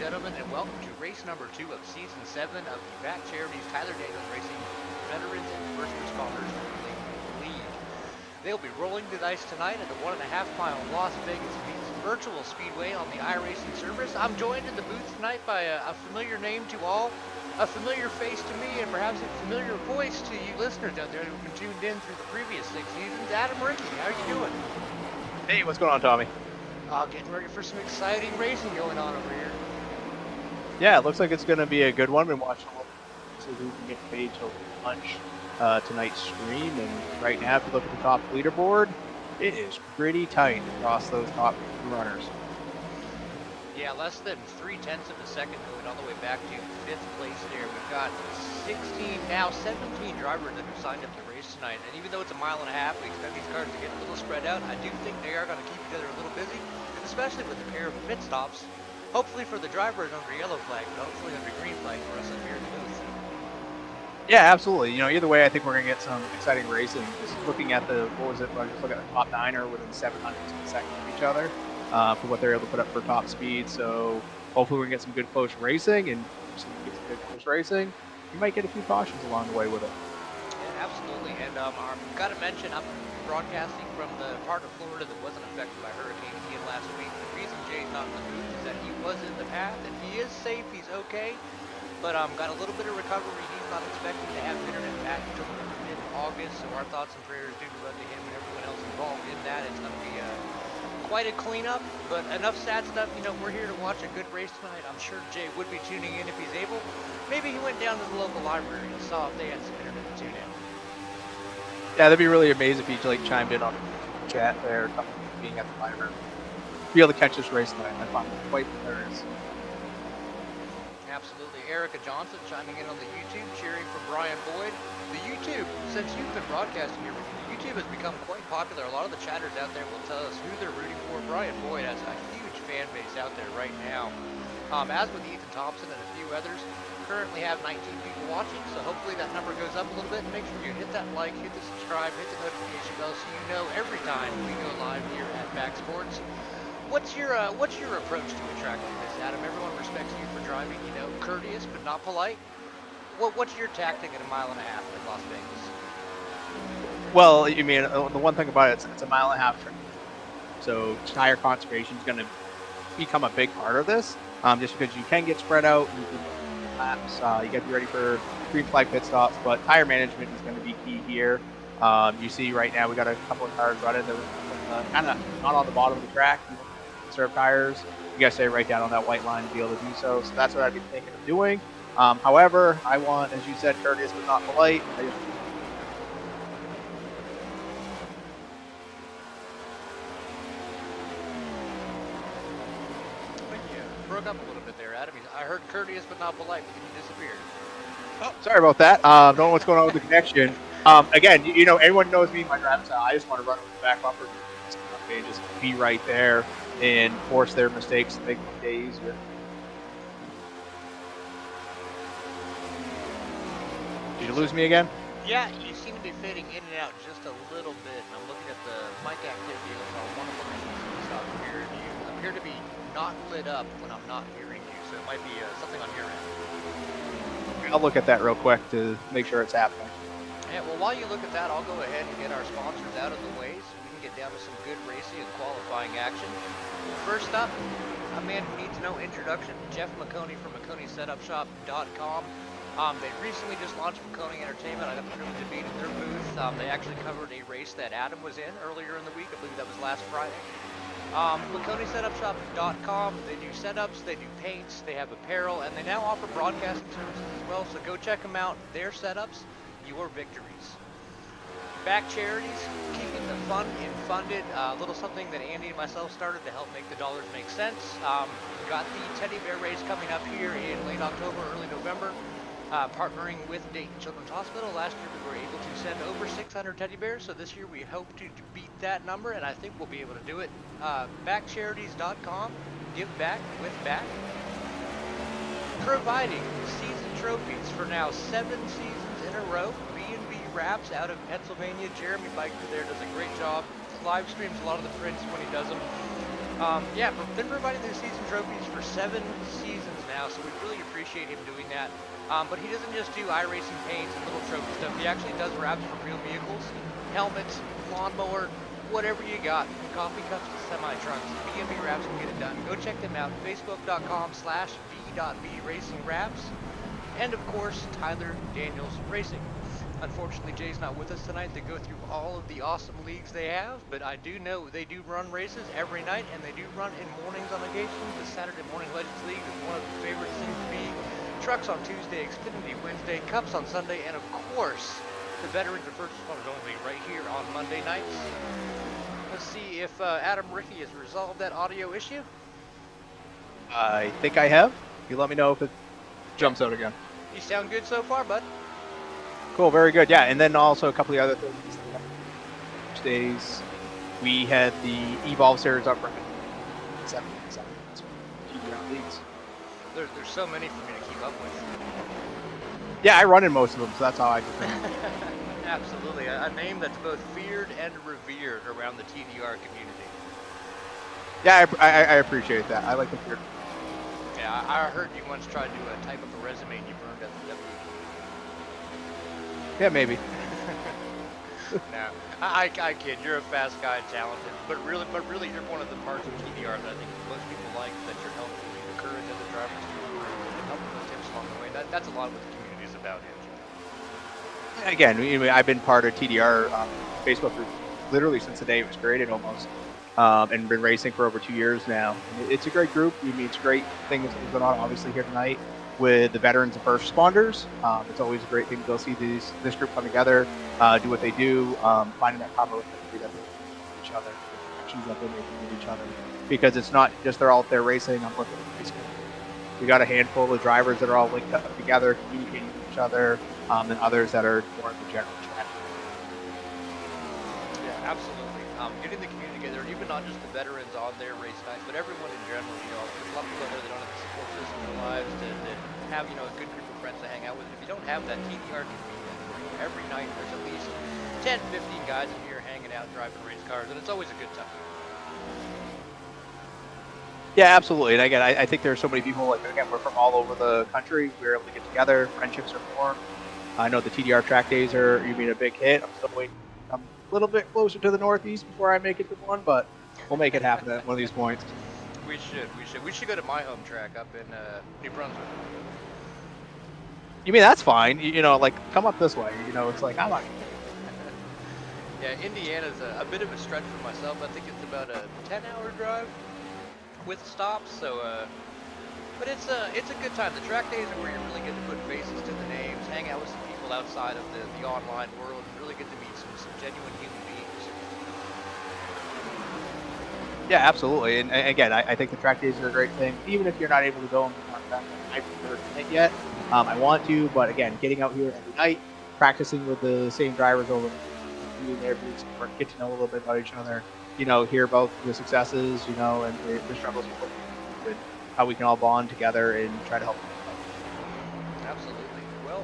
gentlemen, and welcome to race number 2 of Season 7 of the Back Charities Tyler Daniels Racing Veterans and First Responders League. They'll be rolling the dice tonight at the 1.5 mile Las Vegas Virtual Speedway on the iRacing service. I'm joined in the booth tonight by a familiar name to all, a familiar face to me, and perhaps a familiar voice to you listeners out there who've been tuned in through the previous 6 seasons. Adam Rickey, how are you doing? Hey, what's going on, Tommy? Getting ready for some exciting racing going on over here. Yeah, it looks like it's going to be a good one. Been watching a little so we can get paid till lunch tonight's stream. And right now, if you look at the top leaderboard, it is pretty tight across those top runners. Yeah, less than 0.3 of a second going all the way back to 5th place there. We've got 16, now 17 drivers that have signed up to race tonight. And even though it's a 1.5 miles, we expect these cars to get a little spread out. I do think they are going to keep each other a little busy, especially with a pair of pit stops. Hopefully for the drivers under yellow flag, but hopefully under green flag for us up here in the booth. Yeah, absolutely. You know, either way, I think we're going to get some exciting racing. Just looking at the, what was it, just look at the top 9 are within 700 seconds of each other. For what they're able to put up for top speed. So hopefully we can get some good close racing, and get some good close racing, you might get a few cautions along the way with it. Yeah, absolutely. And I've got to mention, I'm broadcasting from the part of Florida that wasn't affected by Hurricane Ian last week. The reason Jay's not in the booth is that he was in the path, and he is safe, he's okay, but got a little bit of recovery. He's not expecting to have internet back until mid-August, so our thoughts and prayers do go to him and everyone else involved in that. It's going to be quite a cleanup, but enough sad stuff. You know, we're here to watch a good race tonight. I'm sure Jay would be tuning in if he's able. Maybe he went down to the local library and saw if they had some internet to tune in. Yeah, that'd be really amazing if he like chimed in on the chat there, being at the library. Be able to catch this race tonight. I find it quite hilarious. Absolutely. Erica Johnson chiming in on the YouTube, cheering for Brian Boyd. The YouTube, since you've been broadcasting here, YouTube has become quite popular. A lot of the chatters out there will tell us who they're rooting for. Brian Boyd has a huge fan base out there right now. As with Ethan Thompson and a few others, currently have 19 people watching, so hopefully that number goes up a little bit. Make sure you hit that like, hit the subscribe, hit the notification bell so you know every time we go live here at Back Sports. What's your approach to attracting this, Adam? Everyone respects you for driving, you know, courteous but not polite. What's your tactic at 1.5 miles in Las Vegas? Well, you mean the one thing about it, it's a 1.5 mile track, so tire conservation is going to become a big part of this. Just because you can get spread out, you can laps, you got to be ready for green flag pit stops, but tire management is going to be key here. You see right now we got a couple of cars running that are kind of not on the bottom of the track. Conserve tires. You got to stay right down on that white line to be able to do so. So that's what I'd be thinking of doing. However, I want, as you said, courteous but not polite. Broke up a little bit there, Adam. I heard courteous but not polite, but then you disappeared. Oh, sorry about that. Don't know what's going on with the connection. Again, you know, everyone knows me, my driving style. I just want to run with the back bumper, just be right there and force their mistakes to make my day easier. Did you lose me again? Yeah, you seem to be fading in and out just a little bit. I'm looking at the mic activity on one of the lanes stop hearing you. Appear to be not lit up when I'm not hearing you, so it might be something on your end. I'll look at that real quick to make sure it's happening. Yeah, well, while you look at that, I'll go ahead and get our sponsors out of the way so we can get down to some good racing and qualifying action. First up, a man who needs no introduction, Jeff Mcconey from McConeySetupShop.com. They recently just launched Mcconey Entertainment. I got the privilege of being in their booth. They actually covered a race that Adam was in earlier in the week. I believe that was last Friday. McConeySetupShop.com. They do setups, they do paints, they have apparel, and they now offer broadcasting services as well. So go check them out. Their setups, your victories. Back Charities, keeping the fun and funded. A little something that Andy and myself started to help make the dollars make sense. Got the teddy bear race coming up here in late October, early November. Partnering with Dayton Children's Hospital. Last year we were able to send over 600 teddy bears, so this year we hope to beat that number, and I think we'll be able to do it. Backcharities.com, give back with back. Providing season trophies for now 7 seasons in a row. B&B Wraps out of Pennsylvania. Jeremy Biker there does a great job. Live streams a lot of the prints when he does them. Yeah, been providing these season trophies for 7 seasons now, so we really appreciate him doing that. But he doesn't just do iRacing paints and little trophy stuff. He actually does wraps for real vehicles, helmets, lawnmower, whatever you got, from coffee cups to semi-trucks. B&B Wraps can get it done. Go check them out, facebook.com/v.b Racing Wraps. And of course, Tyler Daniels Racing. Unfortunately, Jay's not with us tonight to go through all of the awesome leagues they have, but I do know they do run races every night, and they do run in mornings on occasion. The Saturday Morning Legends League is one of the favorites, seems to be. Trucks on Tuesday, Xfinity Wednesday, Cups on Sunday, and of course, the Veterans and First Responders Only right here on Monday nights. Let's see if Adam Ricky has resolved that audio issue. I think I have. You let me know if it jumps out again. You sound good so far, bud. Cool, very good. Yeah, and then also a couple of other things. Days, we had the Evolve series up for 7 TDR leagues. There's so many for me to keep up with. Yeah, I run in most of them, so that's how I do things. Absolutely, a name that's both feared and revered around the TDR community. Yeah, I appreciate that. I like the fear. Yeah, I heard you once tried to type up a resume and you burned at the W. Yeah, maybe. No, I kid. You're a fast guy, talented, but really, you're one of the parts of TDR that I think most people like. That you're helping the courage of the drivers to improve and helping with tips along the way. That's a lot of what the community is about. Again, I've been part of TDR Facebook group literally since the day it was created, almost, and been racing for over 2 years now. It's a great group. It's great things that are going on, obviously, here tonight with the veterans and first responders. It's always a great thing to go see this group come together, do what they do, finding that camaraderie that they make with each other, the connections that they make with each other. Because it's not just they're all out there racing. I'm looking at racing. We got a handful of drivers that are all linked up together, communicating with each other, and others that are more of the general track. Yeah, absolutely. Getting the community together, even not just the veterans on their race nights, but everyone in general. There's a lot of people out there that don't have the support system in their lives that have, a good group of friends to hang out with. If you don't have that, TDR community, every night there's at least 10, 15 guys in here hanging out, driving race cars, and it's always a good time. Yeah, absolutely. And again, I think there's so many people, again, we're from all over the country. We're able to get together. Friendships are formed. I know the TDR track days are a big hit. I'm still waiting. I'm a little bit closer to the Northeast before I make it to one, but we'll make it happen at one of these points. We should go to my home track up in New Brunswick. You mean that's fine? Come up this way. It's like I'm not. Yeah, Indiana's a bit of a stretch for myself. I think it's about a 10-hour drive with stops. So, but it's a good time. The track days are where you really get to put faces to the names, hang out with some people outside of the online world, and really get to meet some genuine human beings. Yeah, absolutely. And again, I think the track days are a great thing. Even if you're not able to go on the track, I've never done it yet. I want to, but again, getting out here every night, practicing with the same drivers over being there, get to know a little bit about each other, hear about the successes, and the struggles, and how we can all bond together and try to help. Absolutely. Well,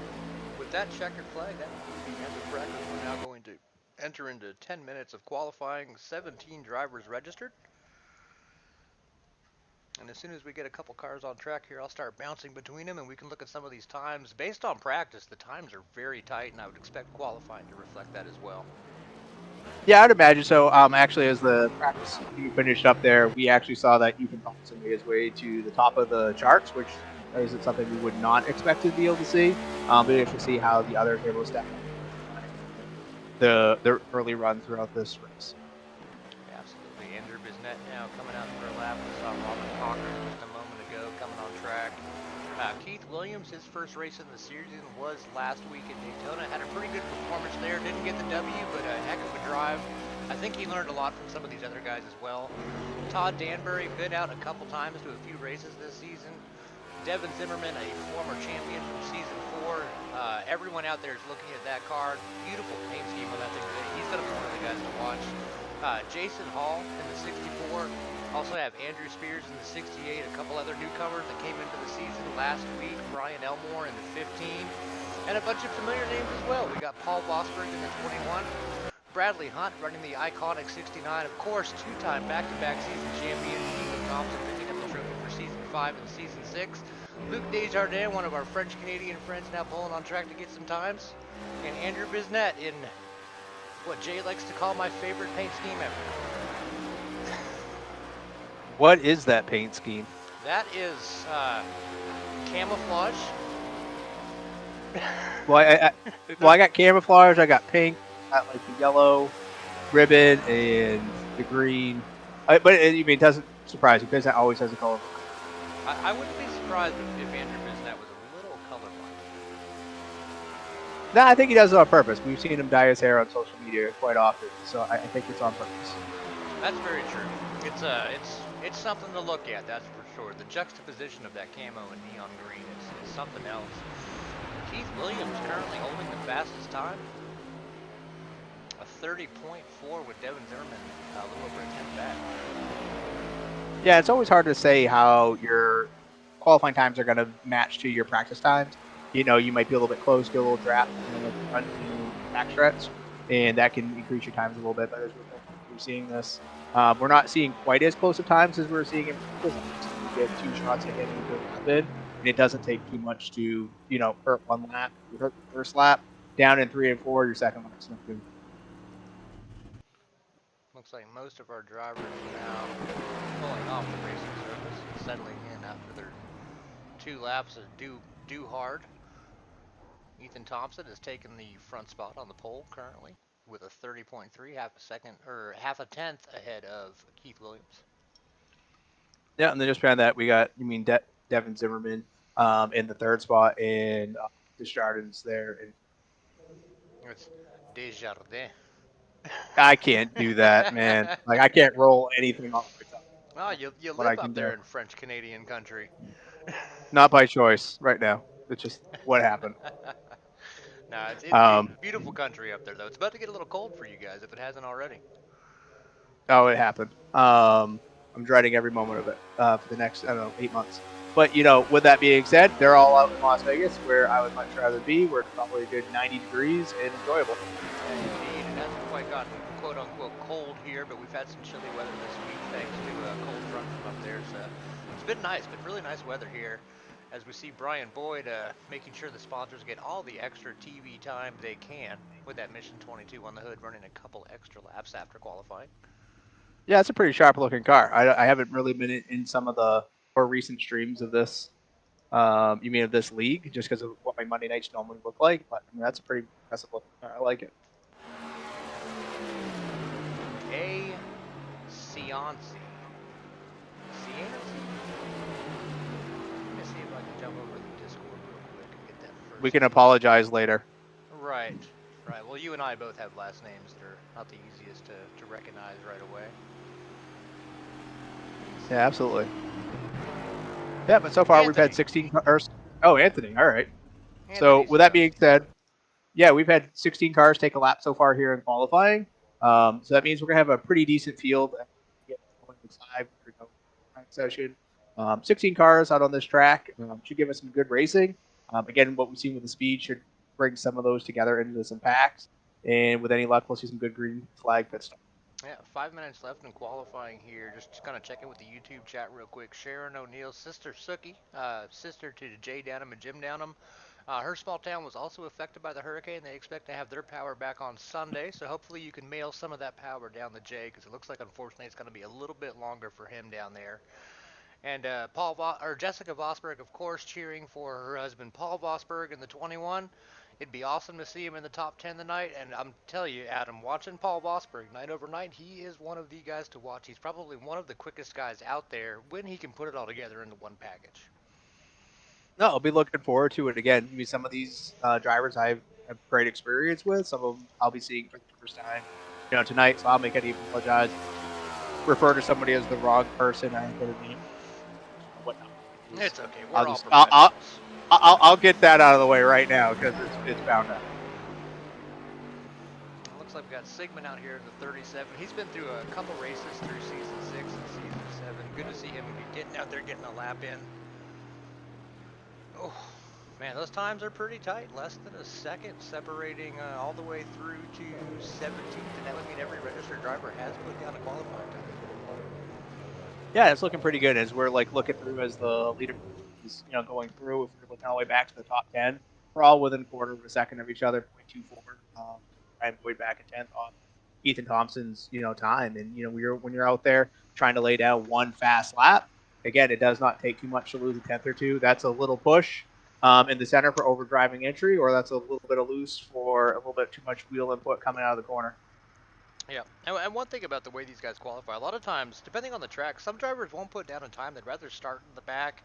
with that checkered flag, that will be the end of practice. We're now going to enter into 10 minutes of qualifying, 17 drivers registered. And as soon as we get a couple cars on track here, I'll start bouncing between them, and we can look at some of these times. Based on practice, the times are very tight, and I would expect qualifying to reflect that as well. Yeah, I'd imagine so. Actually, as the practice finished up there, we actually saw that Thompson made his way to the top of the charts, which is something we would not expect to be able to see. But you actually see how the others were able to step up the early run throughout this race. Absolutely. Andrew Bisnet now coming out for a lap. We saw Robert Cochran just a moment ago coming on track. Keith Williams, his first race in the season was last week in Daytona. Had a pretty good performance there. Didn't get the W, but a heck of a drive. I think he learned a lot from some of these other guys as well. Todd Danbury been out a couple times to a few races this season. Devin Zimmerman, a former champion from season 4. Everyone out there is looking at that car. Beautiful paint scheme on that thing today. He's going to be one of the guys to watch. Jason Hall in the 64. Also have Andrew Spears in the 68. A couple other newcomers that came into the season last week. Brian Elmore in the 15. And a bunch of familiar names as well. We got Paul Vosberg in the 21. Bradley Hunt running the iconic 69. Of course, two-time back-to-back season champion Ethan Thompson picking up the trophy for season 5 and season 6. Luc Desjardins, one of our French-Canadian friends, now pulling on track to get some times. And Andrew Bisnett in what Jay likes to call my favorite paint scheme ever. What is that paint scheme? That is camouflage. Well, I got camouflage. I got pink. I got like the yellow ribbon and the green. But I mean, it doesn't surprise you because it always has a color. I wouldn't be surprised if Andrew Bisnett was a little colorblind. No, I think he does it on purpose. We've seen him dye his hair on social media quite often, so I think it's on purpose. That's very true. It's something to look at, that's for sure. The juxtaposition of that camo and neon green is something else. Keith Williams currently holding the fastest time. A 30.4 with Devin Zimmerman a little over a 10th back. Yeah, it's always hard to say how your qualifying times are going to match to your practice times. You know, you might be a little bit close, get a little draft, run to back stretch, and that can increase your times a little bit. But as we're seeing this, we're not seeing quite as close of times as we're seeing in practice. You get 2 shots ahead and you go in, and it doesn't take too much to, hurt one lap. You hurt the first lap, down in 3 and 4, your second lap's not good. Looks like most of our drivers are now pulling off the racing surface and settling in after their 2 laps of due hard. Ethan Thompson has taken the front spot on the pole currently with a 30.3, half a tenth ahead of Keith Williams. Yeah, and then just behind that, we got, Devin Zimmerman in the 3rd spot, and Desjardins there. And It's Desjardins. I can't do that, man. Like, I can't roll anything off my tongue. Oh, you What I live can up there do. in French Canadian country. Not by choice right now. It's just what happened. Nah, it's Um, beautiful country up there, though. It's about to get a little cold for you guys if it hasn't already. Oh, it happened. I'm dreading every moment of it for the next, 8 months. But, with that being said, they're all out in Las Vegas, where I would much rather be, where it's probably a good 90 degrees and enjoyable. Indeed, it hasn't quite gotten quote-unquote cold here, but we've had some chilly weather this week thanks to a cold front from up there. So it's been nice, been really nice weather here. As we see Brian Boyd making sure the sponsors get all the extra TV time they can with that Mission 22 on the hood, running a couple extra laps after qualifying. Yeah, it's a pretty sharp-looking car. I haven't really been in some of the more recent streams of this. You mean of this league, just because of what my Monday nights normally look like. But that's a pretty impressive looking car. I like it. A Cianci. Let me see if I can jump over to the Discord real quick and get that first. We can apologize later. Right. Well, you and I both have last names that are not the easiest to recognize right away. Yeah, absolutely. Yeah, but so far Anthony. we've had 16 cars. Oh, Anthony. All right. Anthony So with that being said, yeah, we've had 16 cars take a lap so far here in qualifying. So that means we're gonna have a pretty decent field. Session. 16 cars out on this track should give us some good racing. Again, what we've seen with the speed should bring some of those together into some packs. And with any luck, we'll see some good green flag pit stop. Yeah, 5 minutes left in qualifying here. Just kind of checking with the YouTube chat real quick. Sharon O'Neill's sister, Sookie, sister to Jay Downham and Jim Downham. Her small town was also affected by the hurricane. They expect to have their power back on Sunday, so hopefully you can mail some of that power down to Jay, because it looks like, unfortunately, it's going to be a little bit longer for him down there. And Jessica Vosberg, of course, cheering for her husband Paul Vosberg in the 21. It'd be awesome to see him in the top 10 tonight. And I'm telling you, Adam, watching Paul Vosberg night over night, he is one of the guys to watch. He's probably one of the quickest guys out there when he can put it all together into one package. No, I'll be looking forward to it again. I mean, some of these drivers I have great experience with. Some of them I'll be seeing for the first time, tonight. So I'll make any apologize. Refer to somebody as the wrong person. I put a name. Whatnot. It's okay. We're all professionals. I'll get that out of the way right now because it's bound up. Looks like we got Sigmund out here in the 37. He's been through a couple races through season 6 and season 7. Good to see him getting out there, getting a lap in. Oh, Man, those times are pretty tight. Less than a second separating all the way through to 17th, and that would mean every registered driver has put down a qualifying time. Yeah, it's looking pretty good as we're like looking through as the leader is going through. If we're looking all the way back to the top 10, we're all within a quarter of a second of each other, 0.24. Ryan Boyd back in 10th on Ethan Thompson's time, and when you're out there trying to lay down one fast lap, again, it does not take too much to lose a tenth or two. That's a little push in the center for overdriving entry, or that's a little bit of loose for a little bit too much wheel input coming out of the corner. Yeah, and one thing about the way these guys qualify, a lot of times, depending on the track, some drivers won't put down a time. They'd rather start in the back,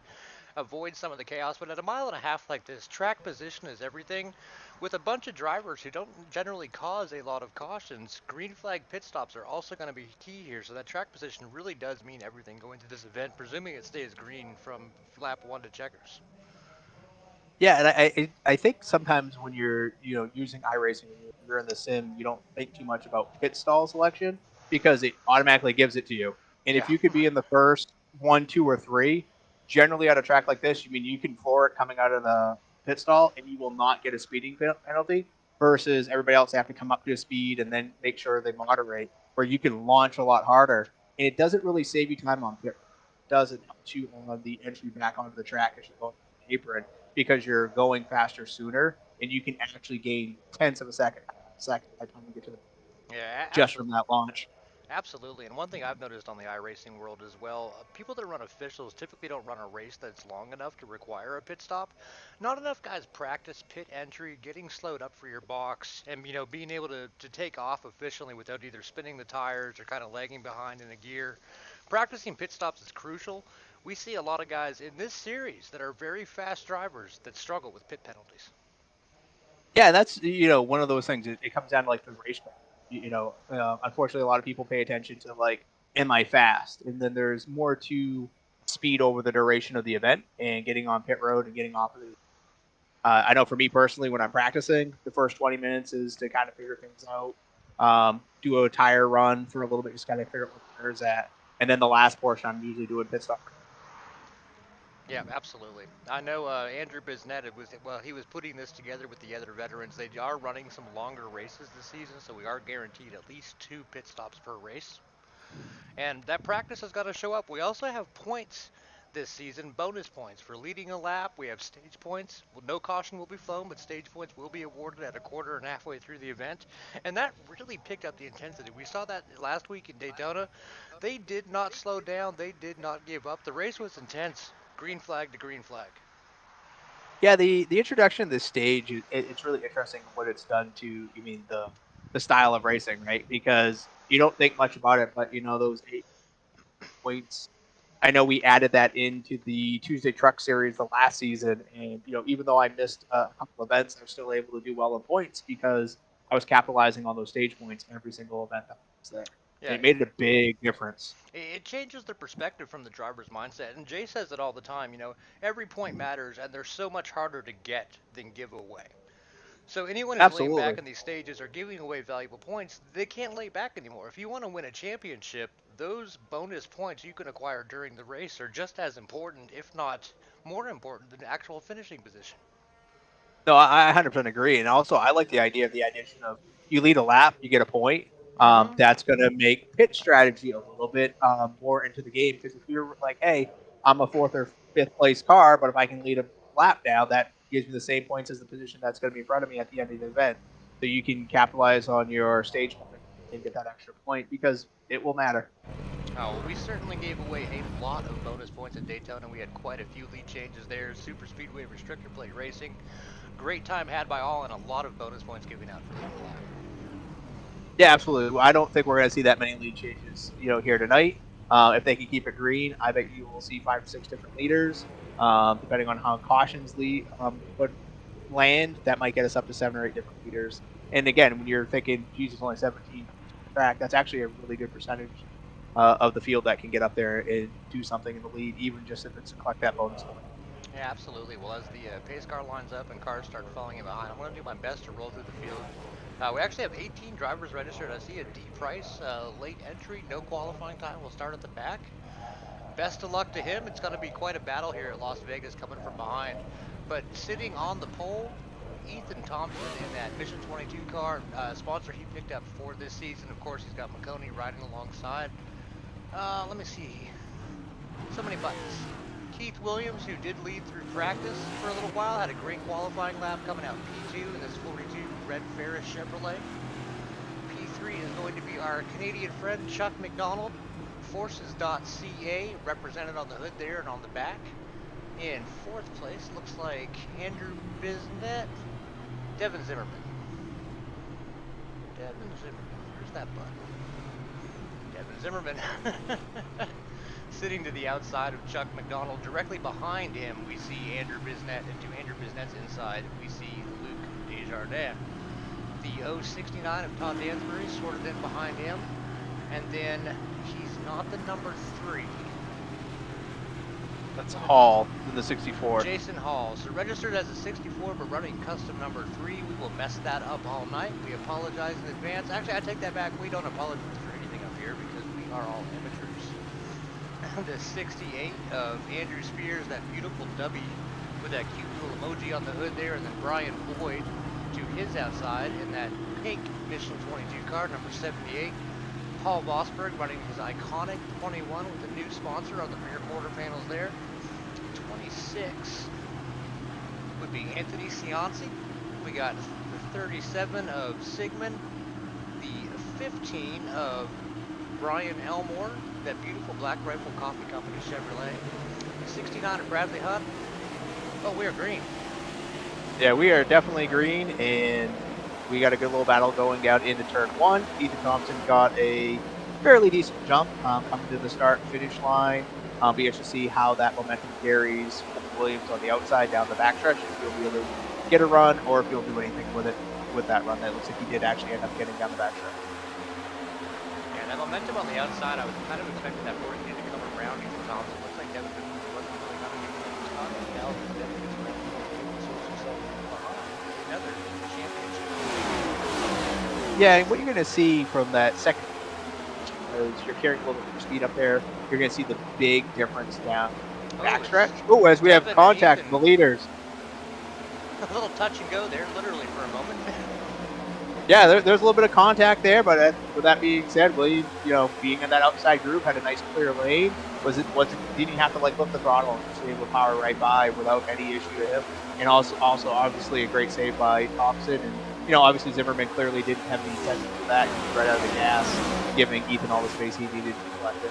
avoid some of the chaos. But at a mile and a half like this, track position is everything. With a bunch of drivers who don't generally cause a lot of cautions, green flag pit stops are also going to be key here. So that track position really does mean everything going to this event, presuming it stays green from lap 1 to checkers. Yeah, and I think sometimes when you're using iRacing, when you're in the sim, you don't think too much about pit stall selection because it automatically gives it to you. And Yeah. if you could be in the first one, two, or three, generally on a track like this, you can floor it coming out of the pit stall, and you will not get a speeding penalty. Versus everybody else have to come up to a speed and then make sure they moderate, where you can launch a lot harder, and it doesn't really save you time on pit. It does it helps you on the entry back onto the track as you're going to the apron because you're going faster sooner, and you can actually gain tenths of a second by the time you get to the Yeah, just from that launch. absolutely. And one thing I've noticed on the iRacing world as well, people that run officials typically don't run a race that's long enough to require a pit stop. Not enough guys practice pit entry, getting slowed up for your box, and being able to take off efficiently without either spinning the tires or kind of lagging behind in a gear. Practicing pit stops is crucial. We see a lot of guys in this series that are very fast drivers that struggle with pit penalties. Yeah, that's one of those things. It comes down to like the racetrack. Unfortunately, a lot of people pay attention to like, am I fast? And then there's more to speed over the duration of the event and getting on pit road and getting off of the. I know for me personally, when I'm practicing, the first 20 minutes is to kind of figure things out, do a tire run for a little bit, just kind of figure out what the tire's at, and then the last portion I'm usually doing pit stop. Yeah, absolutely. I know Andrew Bisnet he was putting this together with the other veterans. They are running some longer races this season, so we are guaranteed at least 2 pit stops per race. And that practice has got to show up. We also have points this season, bonus points for leading a lap. We have stage points. Well, no caution will be flown, but stage points will be awarded at a quarter and halfway through the event. And that really picked up the intensity. We saw that last week in Daytona. They did not slow down. They did not give up. The race was intense. Green flag to green flag. Yeah, the introduction of this stage, it's really interesting what it's done to, the style of racing, right? Because you don't think much about it, but those 8 points. I know we added that into the Tuesday Truck Series the last season, and even though I missed a couple events, I was still able to do well in points because I was capitalizing on those stage points every single event that was there, and Yeah, it made a big difference. it changes the perspective from the driver's mindset. And Jay says it all the time. Every point matters, and they're so much harder to get than give away. So anyone who's laying back Absolutely. in these stages or giving away valuable points, they can't lay back anymore. If you want to win a championship, those bonus points you can acquire during the race are just as important, if not more important, than the actual finishing position. No, I 100% agree. And also, I like the idea of the addition of you lead a lap, you get a point. Mm-hmm. That's going to make pit strategy a little bit more into the game. Because if you're like, hey, I'm a fourth or fifth place car, but if I can lead a lap now, that gives me the same points as the position that's going to be in front of me at the end of the event. So you can capitalize on your stage point and get that extra point because it will matter. Oh, well, we certainly gave away a lot of bonus points at Daytona. We had quite a few lead changes there. Super Speedway restrictor plate racing. Great time had by all, and a lot of bonus points given out for leading the lap. Yeah, absolutely. I don't think we're going to see that many lead changes, here tonight. If they can keep it green, I bet you will see 5 or 6 different leaders, depending on how cautions lead would land. That might get us up to 7 or 8 different leaders. And again, when you're thinking, Jesus, only 17 track, that's actually a really good percentage of the field that can get up there and do something in the lead, even just if it's to collect that bonus point. Yeah, absolutely. Well, as the pace car lines up and cars start falling in behind, I'm going to do my best to roll through the field. We actually have 18 drivers registered. I see a D Price late entry, no qualifying time. We'll start at the back. best of luck to him. It's going to be quite a battle here at Las Vegas coming from behind. But sitting on the pole, Ethan Thompson in that Mission 22 car, sponsor he picked up for this season. Of course, he's got Mcconey riding alongside. Let me see. So many buttons. Keith Williams, who did lead through practice for a little while, had a great qualifying lap coming out P2 in this 42 Red Ferris Chevrolet. P3 is going to be our Canadian friend Chuck McDonald. Forces.ca represented on the hood there and on the back. In fourth place, looks like Andrew Bisnet. Devin Zimmerman. Where's that button? Devin Zimmerman. Sitting to the outside of Chuck McDonald. Directly behind him, we see Andrew Bisnet, and to Andrew Bisnet's inside, we see Luke Desjardins. The 069 of Todd Dansbury sorted in behind him. And then he's not the number 3. That's Hall in the 64. Jason Hall. So registered as a 64, but running custom number 3. We will mess that up all night. We apologize in advance. Actually, I take that back. We don't apologize for anything up here because we are all amateurs. The 68 of Andrew Spears, that beautiful W with that cute little emoji on the hood there, and then Brian Boyd to his outside in that pink Mission 22 car, number 78. Paul Vosberg running his iconic 21 with a new sponsor on the rear quarter panels there. 26 would be Anthony Cianci. We got the 37 of Sigmund, the 15 of Brian Elmore, that beautiful Black Rifle Coffee Company Chevrolet. 69 of Bradley Hutt. Oh, we are green. Yeah, we are definitely green, and we got a good little battle going out into turn 1. Ethan Thompson got a fairly decent jump coming to the start and finish line. Be interested to see how that momentum carries Williams on the outside down the backstretch. If he'll be able to get a run, or if he'll do anything with it with that run. That looks like he did actually end up getting down the backstretch. Yeah, that momentum on the outside, I was kind of expecting that for it to come around Ethan Thompson. Looks like Devin wasn't really going to get the top. Now Devin gets around himself behind another championship. Yeah, and what you're going to see from that second is you're carrying a little bit more speed up there. You're going to see the big difference down the backstretch. Oh, as we have contact with the leaders. A little touch and go there, literally for a moment. Yeah, there's a little bit of contact there, but with that being said, Williams, being in that outside group, had a nice clear lane. Didn't have to lift the throttle and just be able to power right by without any issue to him. And also obviously a great save by Thompson. And obviously Zimmerman clearly didn't have the intention for that. He was right out of the gas, giving Ethan all the space he needed to collect it.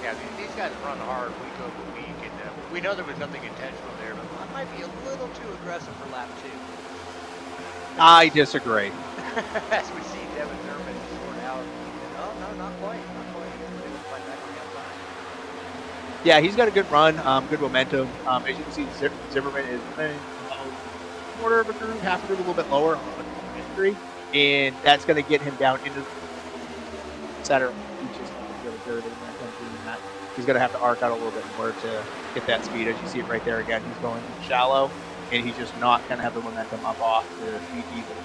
Yeah, these guys run hard week over week, and we know there was nothing intentional there, but that might be a little too aggressive for lap 2. I disagree. As we see Devin Zimmerman sort out. Oh, no, not quite. Fight back on the outside. Yeah, he's got a good run, good momentum. As you can see, Zimmerman is running quarter of a groove, half a groove, a little bit lower on entry, and that's going to get him down into the center. He's just really good at that. He's going to have to arc out a little bit more to get that speed. As you see it right there again, he's going shallow, and he's just not going to have the momentum up off to beat even.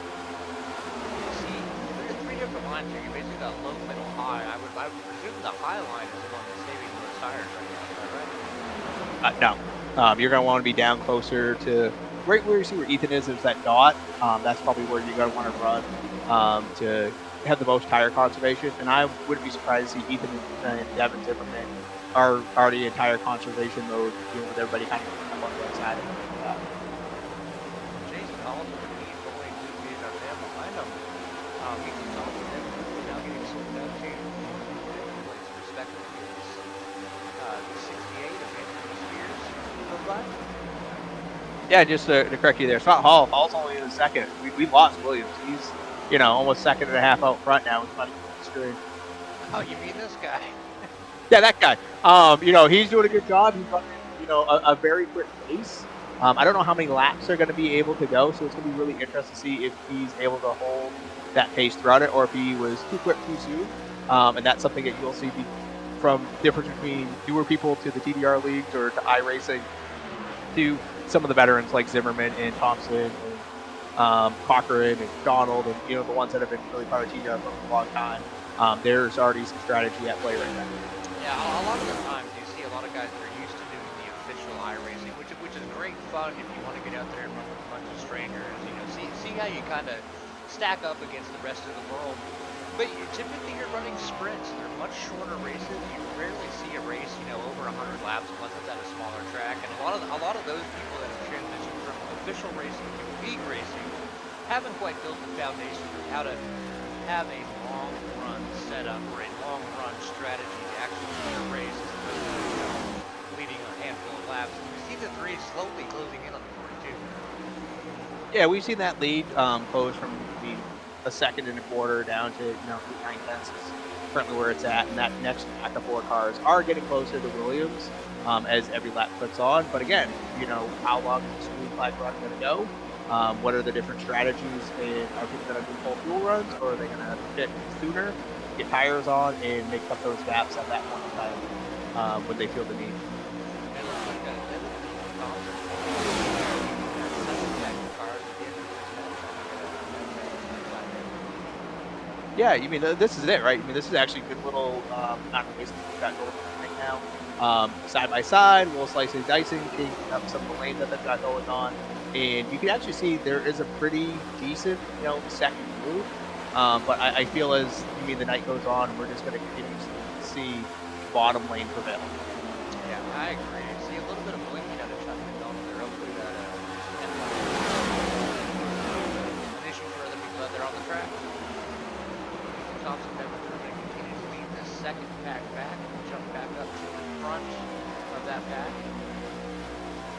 See, there's 3 different lines here. You basically got low, middle, high. I would presume the high line is the one that's saving those tires right now. Is that right? No. You're going to want to be down closer to right where you see where Ethan is. There's that dot. That's probably where you're going to want to run to have the most tire conservation. And I wouldn't be surprised to see Ethan and Devin Zimmerman are already in tire conservation mode, with everybody kind of on the outside. Jason Hall with the lead going to be down behind him. Ethan Thompson now getting sorted out to place respectively. The 68 of Anthony Spears goes by. Yeah, just to correct you there, it's not Hall. Hall's only in the second. We lost Williams. He's, almost second and a half out front now. It's not even on the screen. Oh, you mean this guy? Yeah, that guy. He's doing a good job. He's running, a very quick pace. I don't know how many laps they're going to be able to go, so it's going to be really interesting to see if he's able to hold that pace throughout it, or if he was too quick too soon. And that's something that you'll see from difference between newer people to the TDR leagues or to iRacing to some of the veterans like Zimmerman and Thompson and Cochran and Donald and the ones that have been really part of TDR for a long time. There's already some strategy at play right now. Yeah, a lot of the times you see lot of guys that are used to doing the official iRacing, which is great fun if you want to get out there and run with a bunch of strangers. You know, see how you kind of stack up against the rest of the world. But typically you're running sprints. They're much shorter races. You rarely see a race, you know, over 100 laps unless it's at a smaller track. And a lot of those people that have transitioned from official racing to league racing haven't quite built the foundation of how to have a long run setup or a long run strategy to actually win a race as opposed to, you know, leading a handful of laps. We see the 3 slowly closing in on the 42. Yeah, we've seen that lead close from a second and a quarter down to 9/10 is currently where it's at, and that next pack of 4 cars are getting closer to Williams as every lap clicks on. But again, how long is the green flag run going to go? What are the different strategies? And are people going to do full fuel runs, or are they going to pit sooner, get tires on, and make up those gaps at that point in time when they feel the need? It looks like Thompson. Yeah, you mean this is it, right? I mean, this is actually a good little amount of racing we've got going on right now. Side by side, little slicing, dicing, taking up some of the lanes that they've got going on, and you can actually see there is a pretty decent, second move. But I feel as the night goes on, we're just going to continue to see bottom lane prevail. Yeah, I agree. See a little bit of blinking out of Chuck McDonald there. Hopefully that an issue for other people out there on the track. Thompson never going to continue to lead the second pack back and jump back up to the front of that pack.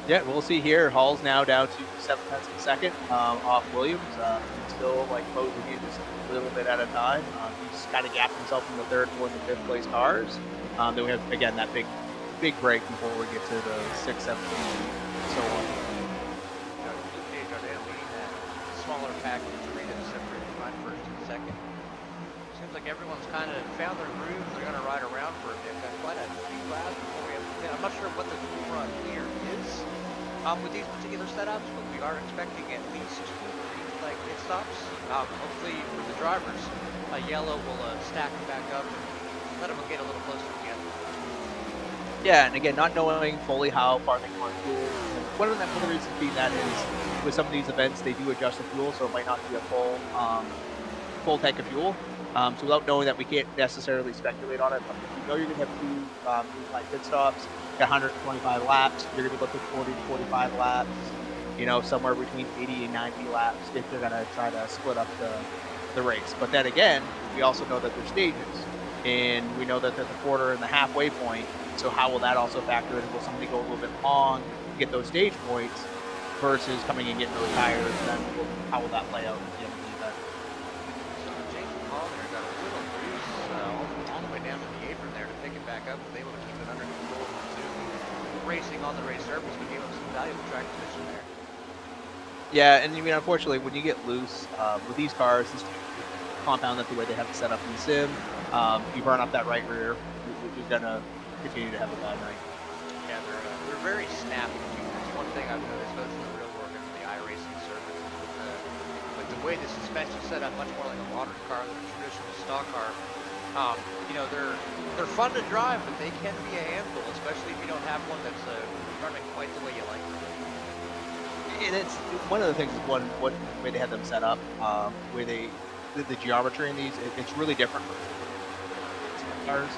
Yeah, we'll see here. Hall's now down to 7 tenths of a second off Williams. Still closing in just a little bit at a time. He's kind of gapped himself in the 3rd, 4th, and 5th place cars. Then we have again that big break before we get to the 6th, 7th, and so on. Leading that smaller pack of 3 that is separated by 1st and 2nd. Seems like everyone's kind of found their groove. They're going to ride around for a bit. Got quite a few laps before we have to pit. I'm not sure what the fuel run here is with these particular setups, but we are expecting at least 2 green flag pit stops. Hopefully for the drivers, a yellow will stack them back up and let them get a little closer together. Yeah, and again, not knowing fully how far they can run fuel. One of the reasons being that is with some of these events, they do adjust the fuel, so it might not be a full tank of fuel. So without knowing that, we can't necessarily speculate on it. But if you know you're going to have 2 green flag pit stops, got 125 laps, you're going to be looking 40 to 45 laps, somewhere between 80 and 90 laps if they're going to try to split up the race. But then again, we also know that there's stages, and we know that there's a quarter and the halfway point. So how will that also factor in? Will somebody go a little bit long to get those stage points versus coming and getting those tires? And then how will that play out at the end of the event? All the way down to the apron there to pick it back up, was able to keep it under control and resume racing on the race surface, but gave up some valuable track position there. Yeah, and unfortunately, when you get loose with these cars, this compound that the way they have it set up in the sim, you burn up that right rear, you're gonna continue to have a bad night. Yeah, they're very snappy. That's one thing I've noticed both in the real world and the iRacing surface. With the way the suspension set up, much more like a modern car than a traditional stock car. They're fun to drive, but they can be a handful, especially if you don't have one that's running quite the way you like them. And it's one of the things. What way they have them set up, where the geometry in these, it's really different from cars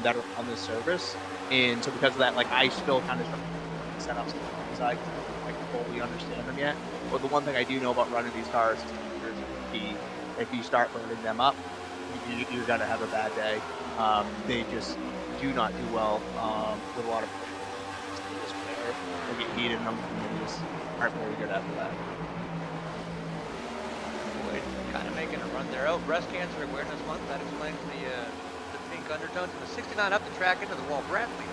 that are on this surface. And so because of that, I still kind of set up because I fully understand them yet. But the one thing I do know about running these cars is if you start loading them up, you're going to have a bad day. They just do not do well with a lot of they get heat in them, and they just aren't very good after that. Boy, kind of making a run there. Oh, Breast Cancer Awareness Month. That explains the pink undertones. And the 69 up the track into the wall. Bradley.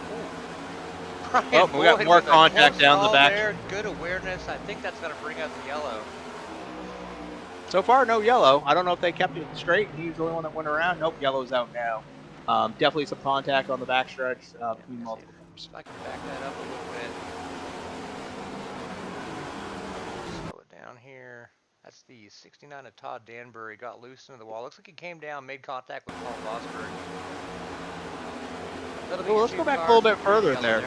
Oh, we got more contact down the back. There. Good awareness. I think that's going to bring out the yellow. So far, no yellow. I don't know if they kept it straight. He's the only one that went around. Nope, yellow's out now. Definitely some contact on the backstretch between multiple cars. If I can back that up a little bit. Slow it down here. That's the 69 of Todd Danbury. Got loose into the wall. Looks like he came down, made contact with Paul Vosberg. That'll be Well, your let's go two back a cars little bit with further yellow there.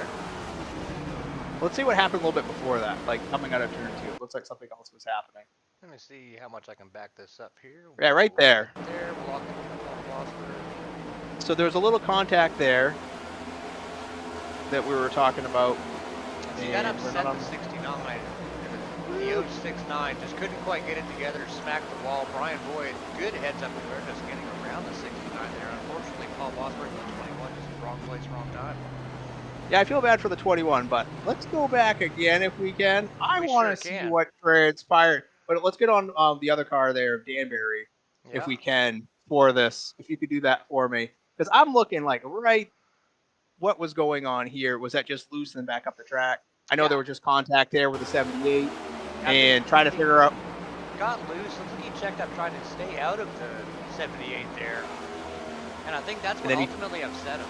Let's see what happened a little bit before that, like coming out of turn 2. It looks like something else was happening. Let me see how much I can back this up here. Yeah, right there. There, we'll lock it. So there's a little contact there that we were talking about. So got upset the 69. The 069 just couldn't quite get it together, smacked the wall. Brian Boyd, good heads-up awareness getting around the 69 there. Unfortunately, Paul Bosberg in the 21 just wrong place, wrong time. Yeah, I feel bad for the 21, but let's go back again if we can. I want to see what transpired. But let's get on the other car there, Danbury, if we can, for this. If you could do that for me. Because I'm looking like, right, what was going on here? Was that just loose and back up the track? I know there was just contact there with the 78 and trying to figure out. Got loose. Looks like he checked up trying to stay out of the 78 there. And I think that's what ultimately upset him.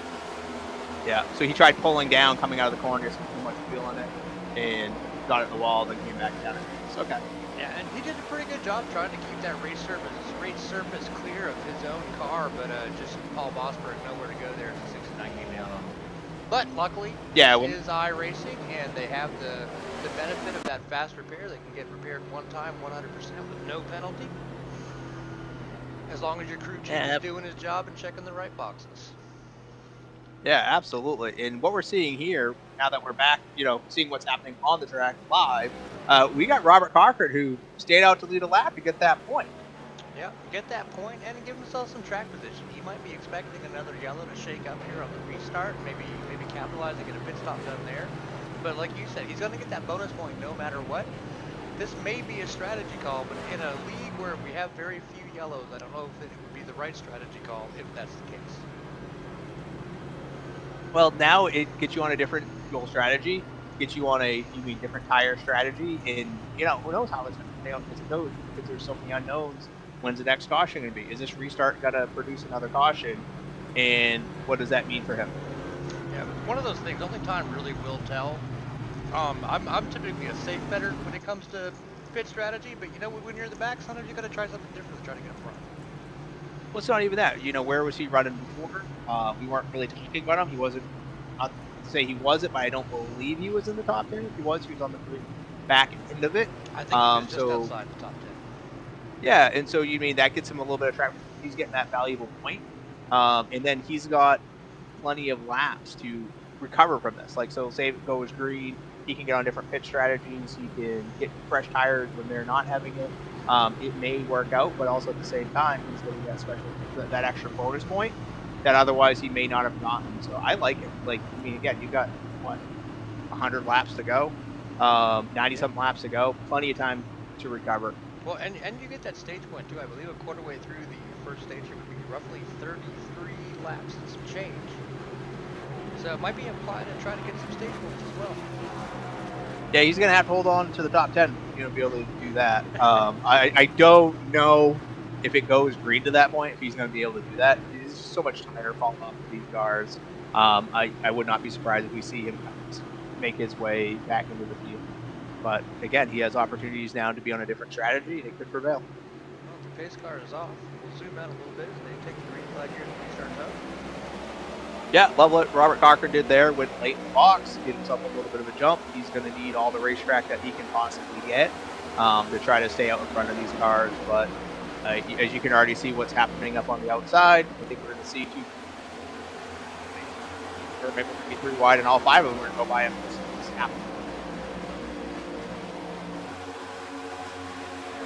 Yeah, so he tried pulling down, coming out of the corner, just too much fuel on it, and got it in the wall, then came back down. Okay. Yeah, and he did a pretty good job trying to keep that race surface clear of his own car, but just Paul Bosberg nowhere to go there as the 69 came down on him. But luckily, it is iRacing, and they have the benefit of that fast repair. They can get repaired one time, 100% with no penalty, as long as your crew chief is doing his job and checking the right boxes. Yeah, absolutely. And what we're seeing here, now that we're back, seeing what's happening on the track live, we got Robert Cochran, who stayed out to lead a lap to get that point. Yeah, get that point and give himself some track position. He might be expecting another yellow to shake up here on the restart, maybe capitalize and get a pit stop done there. But like you said, he's going to get that bonus point no matter what. This may be a strategy call, but in a league where we have very few yellows, I don't know if it would be the right strategy call if that's the case. Well, now it gets you on a different fuel strategy, gets you on a different tire strategy, and who knows how it's going to play out because there's so many unknowns. When's the next caution going to be? Is this restart going to produce another caution? And what does that mean for him? Yeah, one of those things, only time really will tell. I'm typically a safe bettor when it comes to pit strategy, but when you're in the back, sometimes you got to try something different to try to get up front. Well, it's not even that. Where was he running before? We weren't really talking about him. He wasn't, not to say he wasn't, but I don't believe he was in the top 10. If he was on the back end of it. I think he was just outside the top 10. Yeah, and so that gets him a little bit of traction. He's getting that valuable point. And then he's got plenty of laps to recover from this. Like, so say it goes green, he can get on different pit strategies. He can get fresh tires when they're not having it. It may work out, but also at the same time, he's getting that extra bonus point that otherwise he may not have gotten. So I like it. Like, again, you got 100 laps to go, 90-something laps to go, plenty of time to recover. Well, and you get that stage point too. I believe a quarter way through the first stage, it would be roughly 33 laps and some change. So it might be implied to try to get some stage points as well. Yeah, he's going to have to hold on to the top 10, to be able to do that. I don't know if it goes green to that point, if he's going to be able to do that. There's so much tire falling off of these cars. I would not be surprised if we see him make his way back into the field. But again, he has opportunities now to be on a different strategy, and it could prevail. Well, the pace car is off. We'll zoom out a little bit as they take the green flag here as he starts out. Yeah, love what Robert Cochran did there. Went late in the box, get himself a little bit of a jump. He's going to need all the racetrack that he can possibly get to try to stay out in front of these cars. But as you can already see what's happening up on the outside, I think we're going to see maybe 3 wide, and all 5 of them are going to go by him. This happened.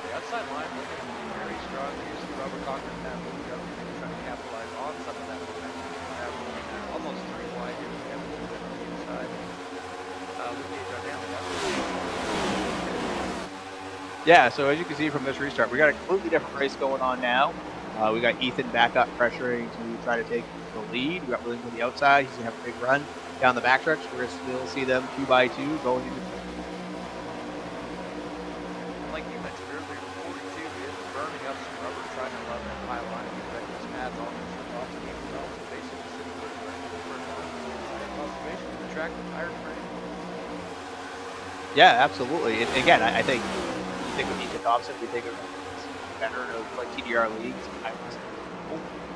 The outside line looking very strong. You see Robert Cochran now moving up, trying to capitalize on some of that momentum. Almost 3 wide here. We have a little bit on the inside. Yeah, so as you can see from this restart, we got a completely different race going on now. We got Ethan back up pressuring to try to take the lead. We got William on the outside. He's going to have a big run down the backstretch. We're going to still see them 2 by 2 going into. Like you mentioned earlier, 42 is burning up some rubber, trying to love that high line and get these pads on the off the game as well. So basically sitting with the track with tire free. Yeah, absolutely. And again, I think we think of Ethan Thompson, we think of veteran of like TDR leagues.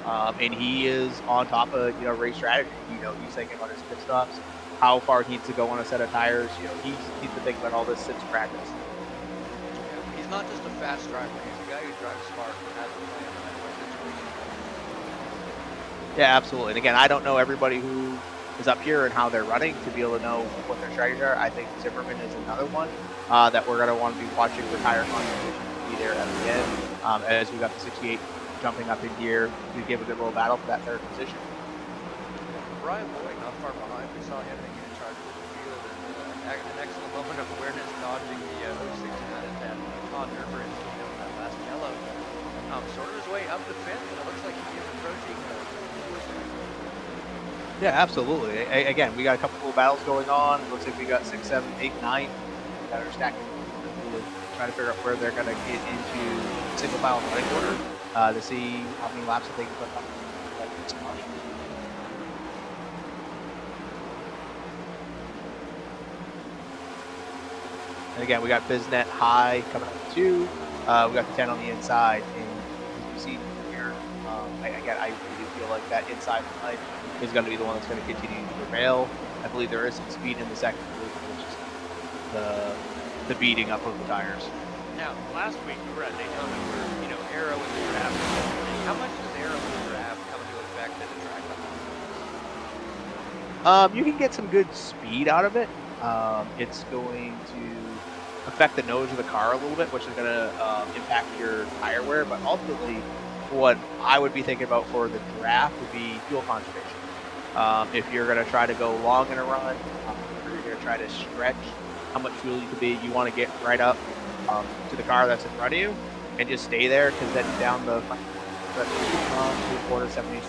And he is on top of race strategy. He's thinking about his pit stops, how far he needs to go on a set of tires. He's been thinking about all this since practice. Yeah, he's not just a fast driver; he's a guy who drives smart and has a plan in every situation. Yeah, absolutely. And again, I don't know everybody who is up here and how they're running to be able to know what their strategies are. I think Zimmerman is another one that we're going to want to be watching for tire concentration to be there at the end as we got the 68 jumping up in gear to give a good little battle for that third position. Brian Boyd, not far behind. We saw him making a charge with the field and an excellent moment of awareness dodging the 06 out of that Honda for that last yellow. Sort of his way up the fifth, and it looks like he is approaching Yeah, absolutely. Again, we got a couple of battles going on. It looks like we got 6, 7, 8, 9 that are stacking. Trying to figure out where they're going to get into single file running order to see how many laps that they can put on. And again, we got BizNet high coming up to 2. We got the 10 on the inside. And as you see here, again, I really feel like that inside line is going to be the one that's going to continue to prevail. I believe there is some speed in the second group, which is the beating up of the tires. Now, last week we were at Daytona where, aero in the draft. How much does aero in the draft come into effect at the track? You can get some good speed out of it. It's going to affect the nose of the car a little bit, which is going to impact your tire wear. But ultimately, what I would be thinking about for the draft would be fuel conservation. If you're going to try to go long in a run, or you're going to try to stretch how much fuel you want to get right up to the car that's in front of you, and just stay there, because then down the 3/4, 7/8,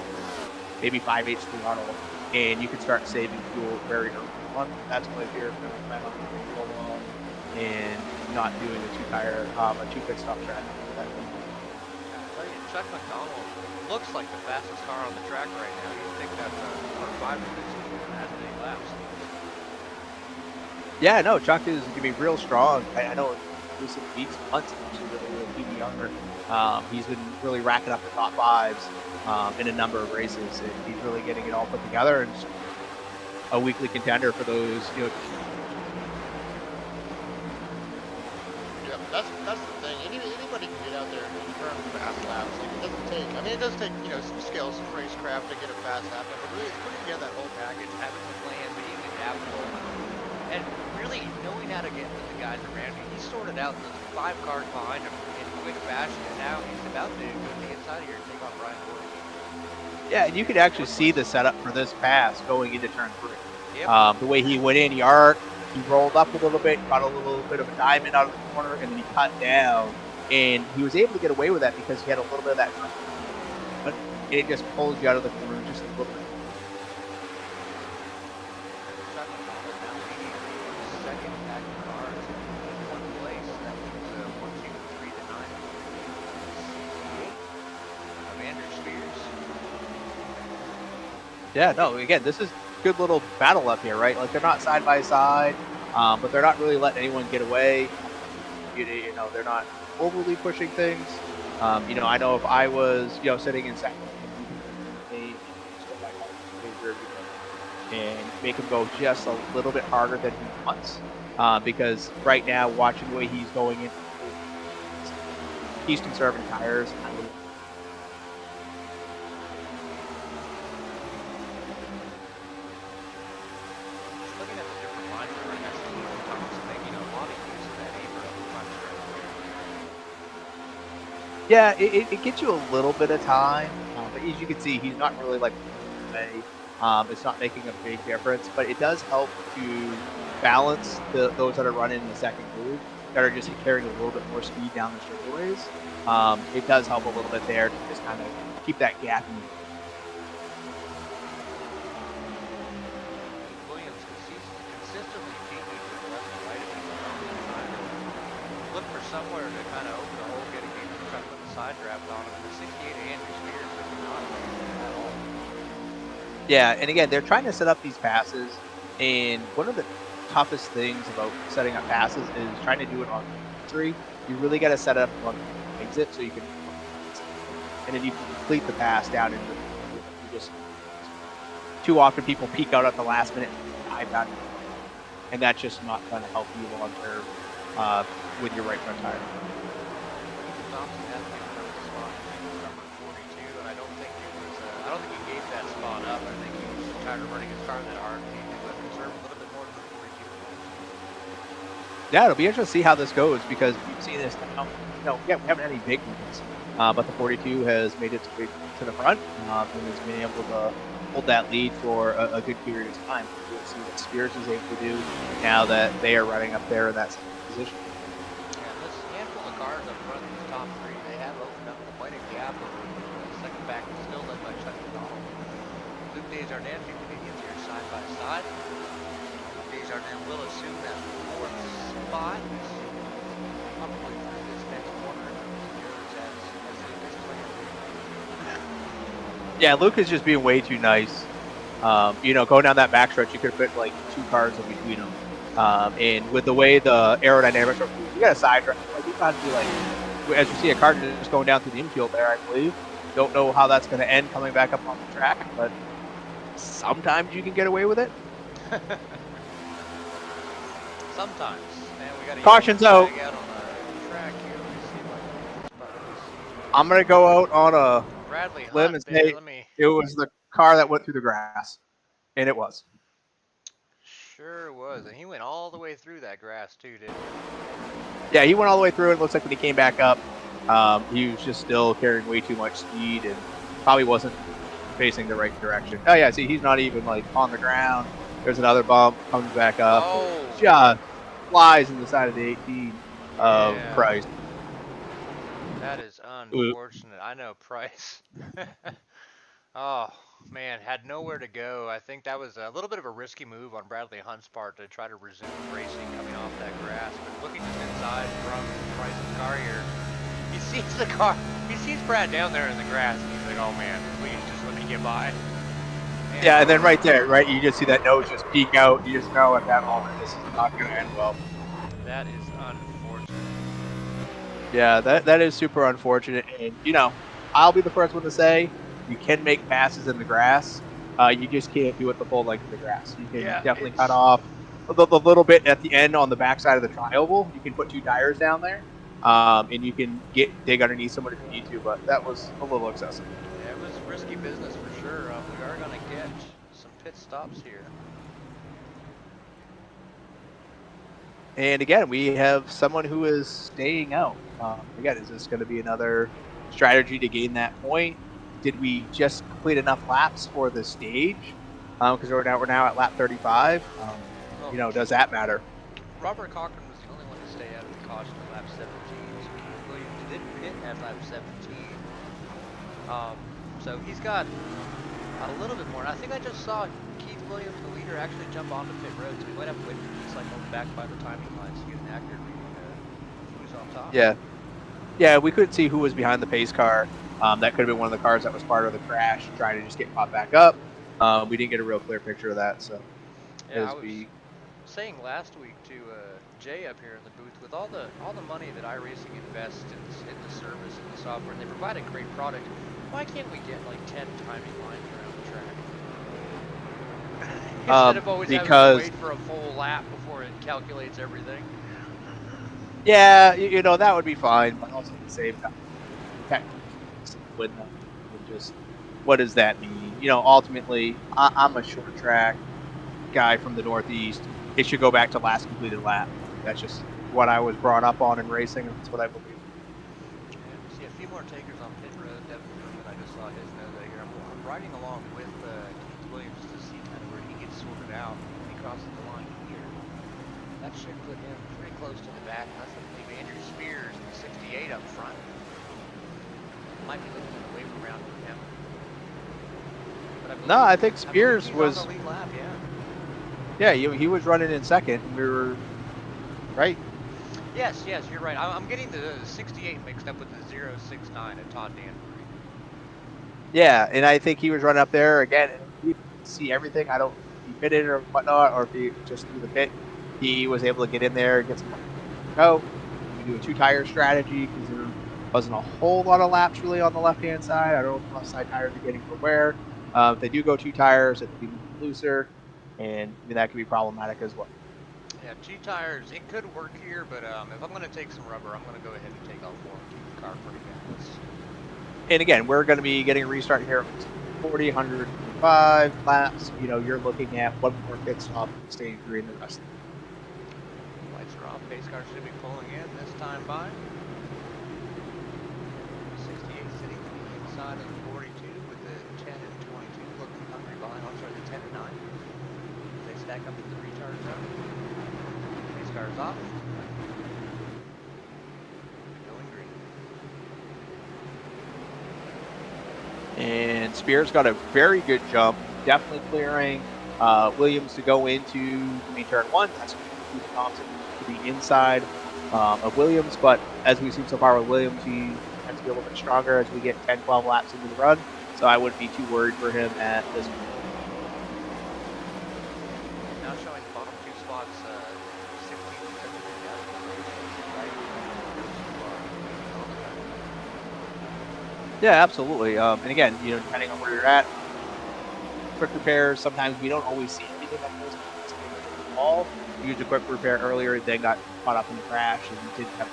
maybe 5/8 throttle, and you can start saving fuel very early on. That's why if you're going to plan on going long and not doing a 2 pit stop strategy. Chuck McDonald looks like the fastest car on the track right now. You think that's a 5 minutes and has many laps? Yeah, no, Chuck is going to be real strong. I know in recent weeks, months, actually, with TDR. He's been really racking up the top 5s in a number of races, and he's really getting it all put together, and a weekly contender for those. Yeah, that's the thing. Anybody can get out there and burn fast laps. It does take some skill, some racecraft to get a fast lap, but really it's putting together that whole package, having a plan, being adaptable, and really knowing how to get with the guys around you. He sorted out the 5 cars behind him in quick fashion, and now he's about to go to the inside here and take on Brian Boyd. Yeah, and you could actually see the setup for this pass going into turn 3. Yep. The way he went in, he arced, he rolled up a little bit, got a little bit of a diamond out of the corner, and then he cut down. And he was able to get away with that because he had a little bit of that, but it just pulls you out of the corner just a little bit. Chuck McDonald now leading second back to cars in one place. That was 1, 2, 3 to 9. 68 of Andrew Spears. Yeah, no, again, this is a good little battle up here, right? Like, they're not side by side, but they're not really letting anyone get away. They're not overly pushing things. I know if I was, sitting in second, and make him go just a little bit harder than he wants, because right now, watching the way he's going in, he's conserving tires. Looking at the different lines that are next to Thompson making a lot of use of that apron on the front stretch. Yeah, it gets you a little bit of time, but as you can see, he's not really like it's not making a big difference, but it does help to balance those that are running in the second group that are just carrying a little bit more speed down the straightaways. It does help a little bit there to just kind of keep that gap in. Williams consistently teaming to the left and right of him. Look for somewhere to kind of open the hole, get a game to try to put the side draft on him. The 68 Andrew Spears is not at all. Yeah, and again, they're trying to set up these passes, and one of the toughest things about setting up passes is trying to do it on 3. You really got to set up on exit so you can. and then you can complete the pass down into just too often people peek out at the last minute and dive down, and that's just not going to help you long term with your right front tire. Thompson has been from the spot number 42, and I don't think he gave that spot up. I think he was tired of running his car that hard. He would conserve a little bit more than the 42. Yeah, it'll be interesting to see how this goes because we've seen this now. We haven't had any big movements, but the 42 has made its way to the front and has been able to hold that lead for a good period of time. We'll see what Spears is able to do now that they are running up there in that position. Yeah, this handful of cars up front in the top three, they have opened up quite a gap over the second back, still led by Chuck McDonald. Luke Desjardins, two Canadians here side by side. Desjardins will assume that fourth spot, probably through this next corner as Luke is playing. Yeah, Luke is just being way too nice. Going down that backstretch, you could fit like 2 cars in between them. And with the way the aerodynamics are, you got a side drive. Like, you got to be like, as you see a car just going down through the infield there, I believe. Don't know how that's going to end coming back up on the track, but sometimes you can get away with it. Sometimes. Man, we got Caution's out. On the track here. Let me see if I can I'm going to go out on a Bradley limb Hunt, and say it was the car that went through the grass. And it was. Sure was. And he went all the way through that grass too, didn't he? Yeah, he went all the way through. It looks like when he came back up, he was just still carrying way too much speed and probably wasn't facing the right direction. Oh yeah, see, he's not even like on the ground. There's another bump, comes back up. Oh. Just flies in the side of the 18 of Price. That is unfortunate. I know Price. Oh, man, had nowhere to go. I think that was a little bit of a risky move on Bradley Hunt's part to try to resume racing coming off that grass. But looking just inside from Price's car here, he sees the car. He sees Brad down there in the grass, and he's like, oh, man, please just let me get by. Yeah, and then right there, right, you just see that nose just peek out. You just know at that moment this is not going to end well. That is unfortunate. Yeah, that is super unfortunate. And, I'll be the first one to say you can make passes in the grass. You just can't do it the full length of the grass. You can definitely cut off the little bit at the end on the backside of the tri-oval. You can put 2 tires down there, and you can dig underneath someone if you need to, but that was a little excessive. Yeah, it was risky business for sure. We are going to get some pit stops here. And again, we have someone who is staying out. Again, is this going to be another strategy to gain that point? Did we just complete enough laps for the stage? Because we're now at lap 35. Does that matter? Robert Cochran was the only one to stay out of the caution at lap 17. So Keith Williams didn't hit at lap 17. So he's got a little bit more. And I think I just saw Keith Williams, the leader, actually jump onto pit road. So we might have to wait for the cycle back by the timing lines to get an accurate reading of who's on top. Yeah, we couldn't see who was behind the pace car. That could have been one of the cars that was part of the crash, trying to just get popped back up. We didn't get a real clear picture of that. So, yeah, I was saying last week to Jay up here in the booth, with all the money that iRacing invests in the service and the software, and they provide a great product. Why can't we get like 10 timing lines around the track? Instead of always having to wait for a full lap before it calculates everything. Yeah, that would be fine, but also at the same time, what does that mean? Ultimately, I'm a short track guy from the Northeast. It should go back to last completed lap. That's just what I was brought up on in racing, and that's what I believe. Yeah, see a few more takers on pit road. Devin Zimmerman, I just saw his note right here. I'm riding along with Keith Williams to see kind of where he gets sorted out when he crosses the line here. That should put him pretty close to the back. That's going to leave Andrew Spears in the 68 up front. Might be looking at a wave around for him. No, I think Spears was on the lead lap, Yeah, he was running in second. We were right. Yes, you're right. I'm getting the 68 mixed up with the 069 at Todd Danbury. Yeah, and I think he was running up there again. And he didn't see everything. I don't know if he pitted or whatnot, or if he just threw the pit. He was able to get in there and get some go. We do a 2-tire strategy because there wasn't a whole lot of laps really on the left-hand side. I don't know if the left side tires are getting for wear. If they do go 2 tires, it could be looser, and that could be problematic as well. Yeah, 2 tires, it could work here, but if I'm going to take some rubber, I'm going to go ahead and take all 4 and keep the car pretty balanced. And again, we're going to be getting a restart here at 40, 105 laps. You're looking at 1 more pit stop and staying green the rest of the Lights are off. Pace car should be pulling in this time by. 68 sitting to the inside of the 42 with the 10 and 22 looking hungry behind. I'm sorry, the 10 and 9. They stack up at the retard zone. Pace car is off. Going green. And Spears got a very good jump, definitely clearing Williams to go into main turn 1. That's going to Thompson to the inside of Williams. But as we've seen so far with Williams, he tends to be a little bit stronger as we get 10, 12 laps into the run. So I wouldn't be too worried for him at this point. Now showing the bottom 2 spots, 16 and 17 Yeah, absolutely. And again, depending on where you're at, quick repairs, sometimes we don't always see anything that goes all. We used a quick repair earlier, then got caught up in the crash and didn't have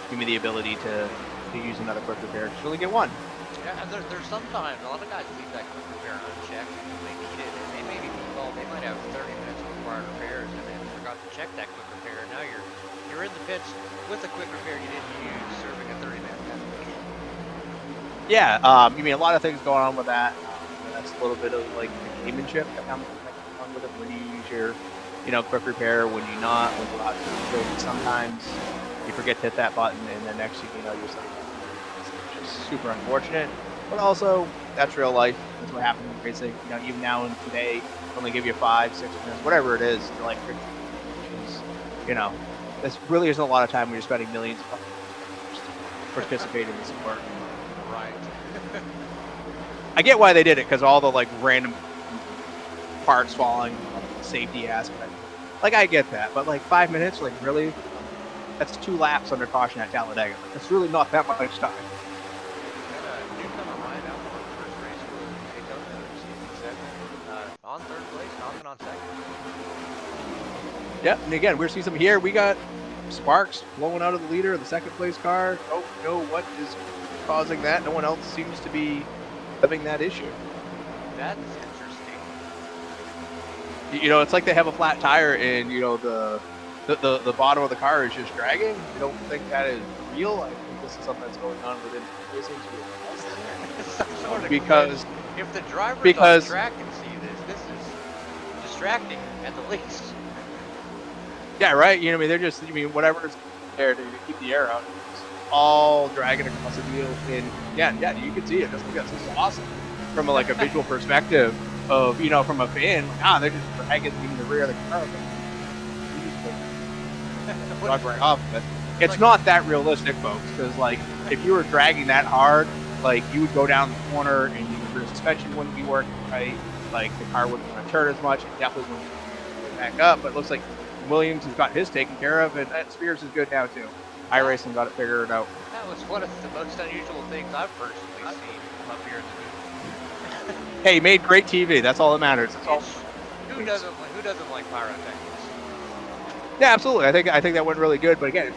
give me the ability to use another quick repair to really get one. Yeah, and there's sometimes a lot of guys leave that quick repair unchecked because they need it, and they may be they might have 30 minutes of required repairs and then forgot to check that quick repair. Now you're in the pits with a quick repair you didn't use, serving a 30-minute penalty. Yeah, a lot of things going on with that. That's a little bit of like gamemanship that comes on with it when you use your, quick repair, when you not, when you're out to sometimes you forget to hit that button, and then next thing you know, you're saying it's just super unfortunate. But also, that's real life. That's what happens in racing. Even now and today, only give you 5, 6 minutes, whatever it is, to like, which is, this really isn't a lot of time when you're spending millions of dollars participating in this sport. Right. I get why they did it, because all the like random parts falling, safety aspect. Like, I get that, but like 5 minutes, like really, that's 2 laps under caution at Talladega. Like, that's really not that much time. Newcomer Ryan out for the first race for Daytona, second. On 3rd place, Thompson on 2nd. Yep, and again, we're seeing some here. We got sparks blowing out of the leader of the 2nd place car. Don't know what is causing that. No one else seems to be having that issue. That's interesting. It's like they have a flat tire and the bottom of the car is just dragging. I don't think that is real. I think this is something that's going on within racing. Because if the drivers on the track can see this is distracting at the least. Yeah, right. They're just whatever's there to keep the air out. All dragging across the wheel, and yeah, you can see it. This is awesome from a visual perspective of from a fan. They're just dragging in the rear of the car. Drive right off of it. It's not that realistic, folks. Because if you were dragging that hard, you would go down the corner and your rear suspension wouldn't be working right. The car wouldn't want to turn as much. It definitely wouldn't back up. But it looks like Williams has got his taken care of, and Spears is good now too. iRacing got it figured out. That was one of the most unusual things I've personally seen up here in the booth. Hey, he made great TV. That's all that matters. That's all. Who doesn't like pyrotechnics? Yeah, absolutely. I think that went really good. But again,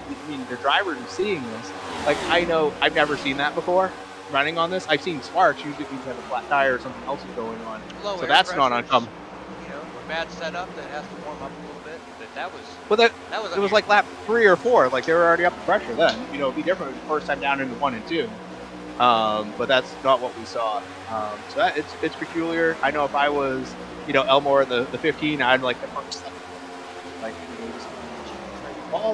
the drivers are seeing this. I know I've never seen that before. Running on this, I've seen sparks. Usually, if you have a flat tire or something else is going on. Low so that's not uncommon. Bad setup that has to warm up a little bit. But that was. Well, it was like lap 3 or 4. They were already up the pressure then. It'd be different the first time down into 1 and 2. But that's not what we saw. So it's peculiar. I know if I was, Elmore the 15, I'd like the first step.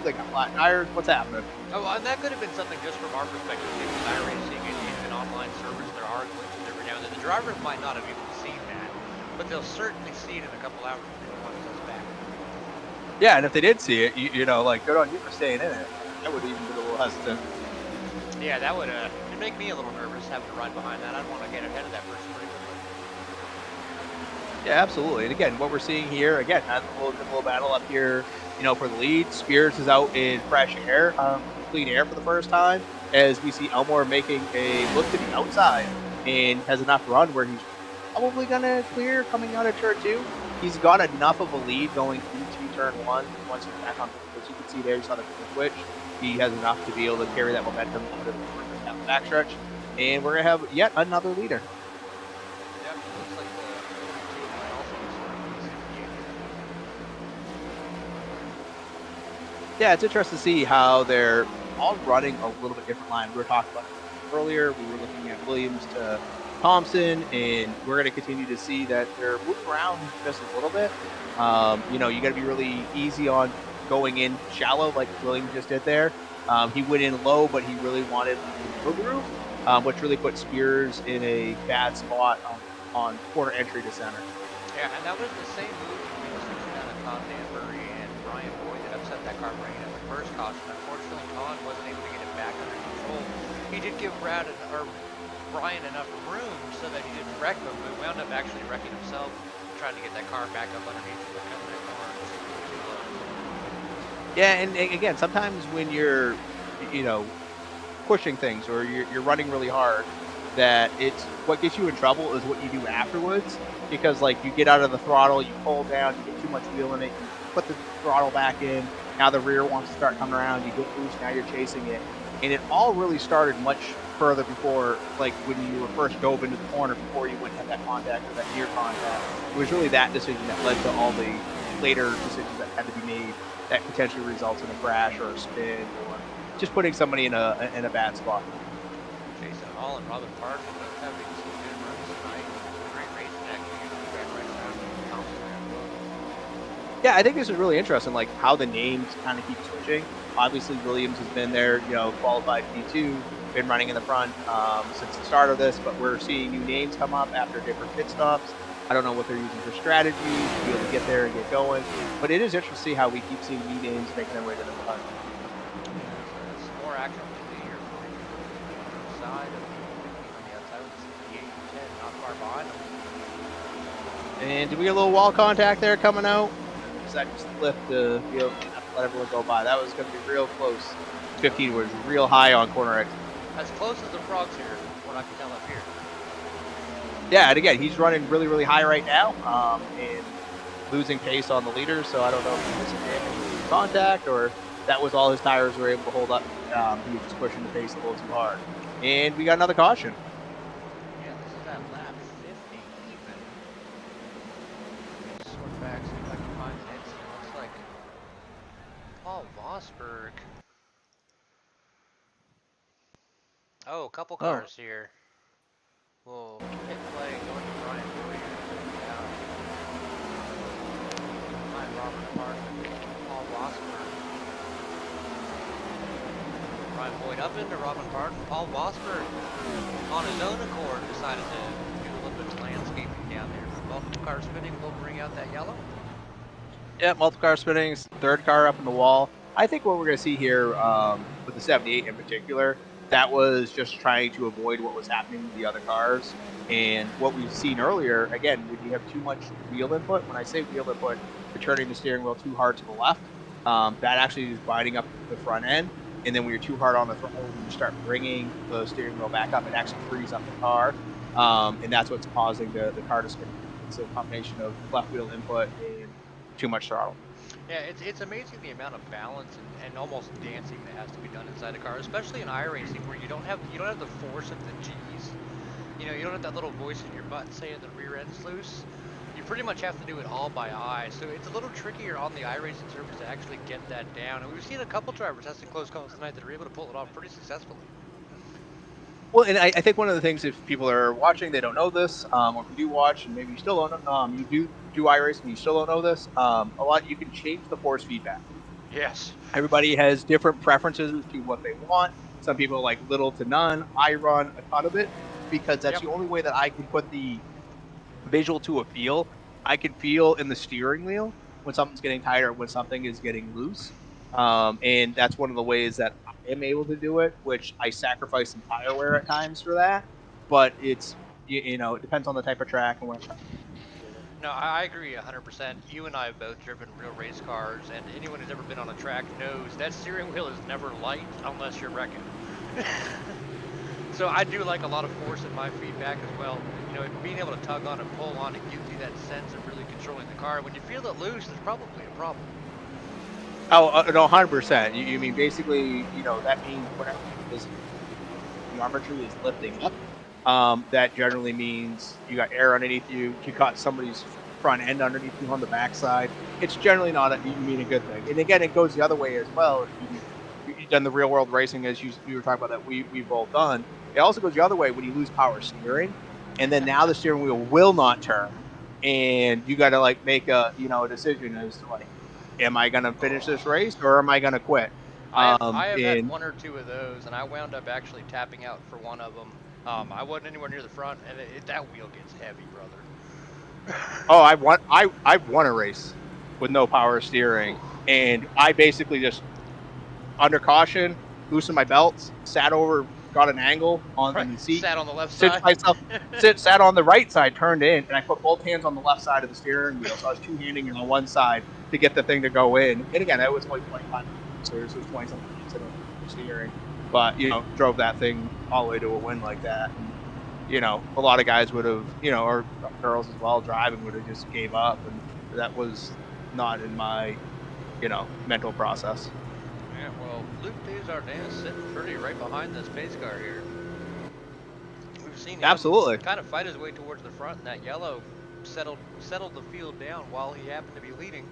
They got flat tires. What's happening? Oh, and that could have been something just from our perspective. With iRacing and an online service, there are glitches every now and then. The drivers might not have even seen that, but they'll certainly see it in a couple hours once it's back. Yeah, and if they did see it, good on you for staying in it. I would even be a little hesitant. Yeah, that would it'd make me a little nervous having to ride behind that. I'd want to get ahead of that person pretty quickly. Yeah, absolutely. And again, what we're seeing here, again, a little battle up here, for the lead. Spears is out in fresh air, clean air for the first time, as we see Elmore making a look to the outside and has enough run where he's probably going to clear coming out of turn 2. He's got enough of a lead going into turn 1. Once he's back on, as you can see there, you saw the switch. He has enough to be able to carry that momentum out of the backstretch. And we're going to have yet another leader. Yep, looks like the 42 might also be starting to see Yeah, it's interesting to see how they're all running a little bit different line. We were talking about it earlier. We were looking at Williams to Thompson, and we're going to continue to see that they're moving around just a little bit. You got to be really easy on going in shallow, like Williams just did there. He went in low, but he really wanted the groove, which really put Spears in a bad spot on corner entry to center. Yeah, and that was the same move between the 69 of Con Danbury and Brian Boyd that upset that car bringing up the first caution. Unfortunately, Con wasn't able to get it back under control. He did give Brian enough room so that he didn't wreck him, but wound up actually wrecking himself, trying to get that car back up underneath him and coming that corner too low. Yeah, and again, sometimes when you're, pushing things or you're running really hard, that it's what gets you in trouble is what you do afterwards. Because like you get out of the throttle, you pull down, you get too much wheel in it, you put the throttle back in. Now the rear wants to start coming around, you get loose, now you're chasing it, and it all really started much further before, like when you were first dove into the corner before you went and had that contact or that near contact. It was really that decision that led to all the later decisions that had to be made that potentially results in a crash or a spin or just putting somebody in a bad spot. Jason Hall and Robin Park both having some good runs tonight. Great racing actually. Right around Thompson there. Yeah, I think this is really interesting, like how the names kind of keep switching. Obviously, Williams has been there, qualified P2, been running in the front since the start of this, but we're seeing new names come up after different pit stops. I don't know what they're using for strategy to be able to get there and get going, but it is interesting to see how we keep seeing new names making their way to the front. Some more action to the here for you. Side of the outside of the 68 and 10, not far behind them. And did we get a little wall contact there coming out? Does that just lift to be able to let everyone go by? That was going to be real close. 15 was real high on corner exit. As close as the frogs here, what I can tell up here. Yeah, and again, he's running really, really high right now, and losing pace on the leader. So I don't know if he missed damage contact or that was all his tires were able to hold up. He was just pushing the pace a little too hard. And we got another caution. Yeah, this is at lap 50 even. Sort back, see if I can find an incident. Looks like Paul Vosberg. Oh, a couple cars here. We'll hit play going to Brian Boyd. Down. Find Robert Park. Paul Vosberg. Brian Boyd up into Robin Park. Paul Vosberg, on his own accord, decided to do a little bit of landscaping down there. Multiple car spinning will bring out that yellow. Yeah, multiple car spinnings, third car up in the wall. I think what we're going to see here with the 78 in particular, that was just trying to avoid what was happening with the other cars. And what we've seen earlier, again, when you have too much wheel input, when I say wheel input, you're turning the steering wheel too hard to the left, that actually is binding up the front end. And then when you're too hard on the throttle, when you start bringing the steering wheel back up, it actually frees up the car. And that's what's causing the car to spin. It's a combination of left wheel input and too much throttle. Yeah, it's amazing the amount of balance and almost dancing that has to be done inside a car, especially in iRacing where you don't have the force of the G's. You don't have that little voice in your butt saying the rear end's loose. You pretty much have to do it all by eye, so it's a little trickier on the iRacing surface to actually get that down. And we've seen a couple drivers testing close calls tonight that are able to pull it off pretty successfully. Well, and I think one of the things, if people are watching, they don't know this, or if you do watch and maybe you still don't know, you do iRacing and you still don't know this, a lot, you can change the force feedback. Yes. Everybody has different preferences to what they want. Some people like little to none. I run a ton of it because that's the only way that I can put the visual to a feel. I can feel in the steering wheel when something's getting tight or when something is getting loose. And that's one of the ways that I am able to do it, which I sacrifice some tire wear at times for that. But it's, it depends on the type of track and what. No, I agree 100%. You and I have both driven real race cars, and anyone who's ever been on a track knows that steering wheel is never light unless you're wrecking. So I do like a lot of force in my feedback as well. You know, being able to tug on and pull on, it gives you that sense of really controlling the car. When you feel it loose, there's probably a problem. Oh, no, 100%. You mean basically, that means whatever this geometry is lifting up. That generally means you got air underneath you. You got somebody's front end underneath you on the backside. It's generally not you mean a good thing. And again, it goes the other way as well. You've done the real world racing as you were talking about that we've both done. It also goes the other way when you lose power steering, and then now the steering wheel will not turn, and you got to like make a decision as to like, am I going to finish this race or am I going to quit? I have had And one or two of those, and I wound up actually tapping out for one of them. I wasn't anywhere near the front, and that wheel gets heavy, brother. oh, I've won a race with no power steering, and I basically just under caution, loosened my belts, sat over, got an angle on Right. the seat, Sat on the left side. sat on the right side, turned in, and I put both hands on the left side of the steering wheel. So I was two-handing it on one side to get the thing to go in. And again, that was only 25 so it was 20 something minutes of steering, but drove that thing all the way to a win like that. And, a lot of guys would have, or girls as well, driving would have just gave up, and that was not in my, mental process. Yeah, well, Luke Desjardins sitting pretty right behind this pace car here. We've seen him Absolutely kind of fight his way towards the front, and that yellow settled the field down while he happened to be leading.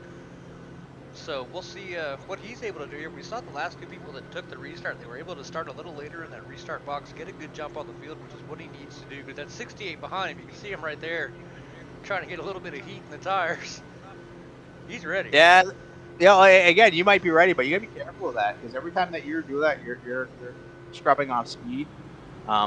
So we'll see what he's able to do here. We saw the last two people that took the restart. They were able to start a little later in that restart box, get a good jump on the field, which is what he needs to do. Because that 68 behind him, you can see him right there, trying to get a little bit of heat in the tires. He's ready. Yeah. Again, you might be ready, but you gotta be careful of that because every time that you do that, you're scrubbing off speed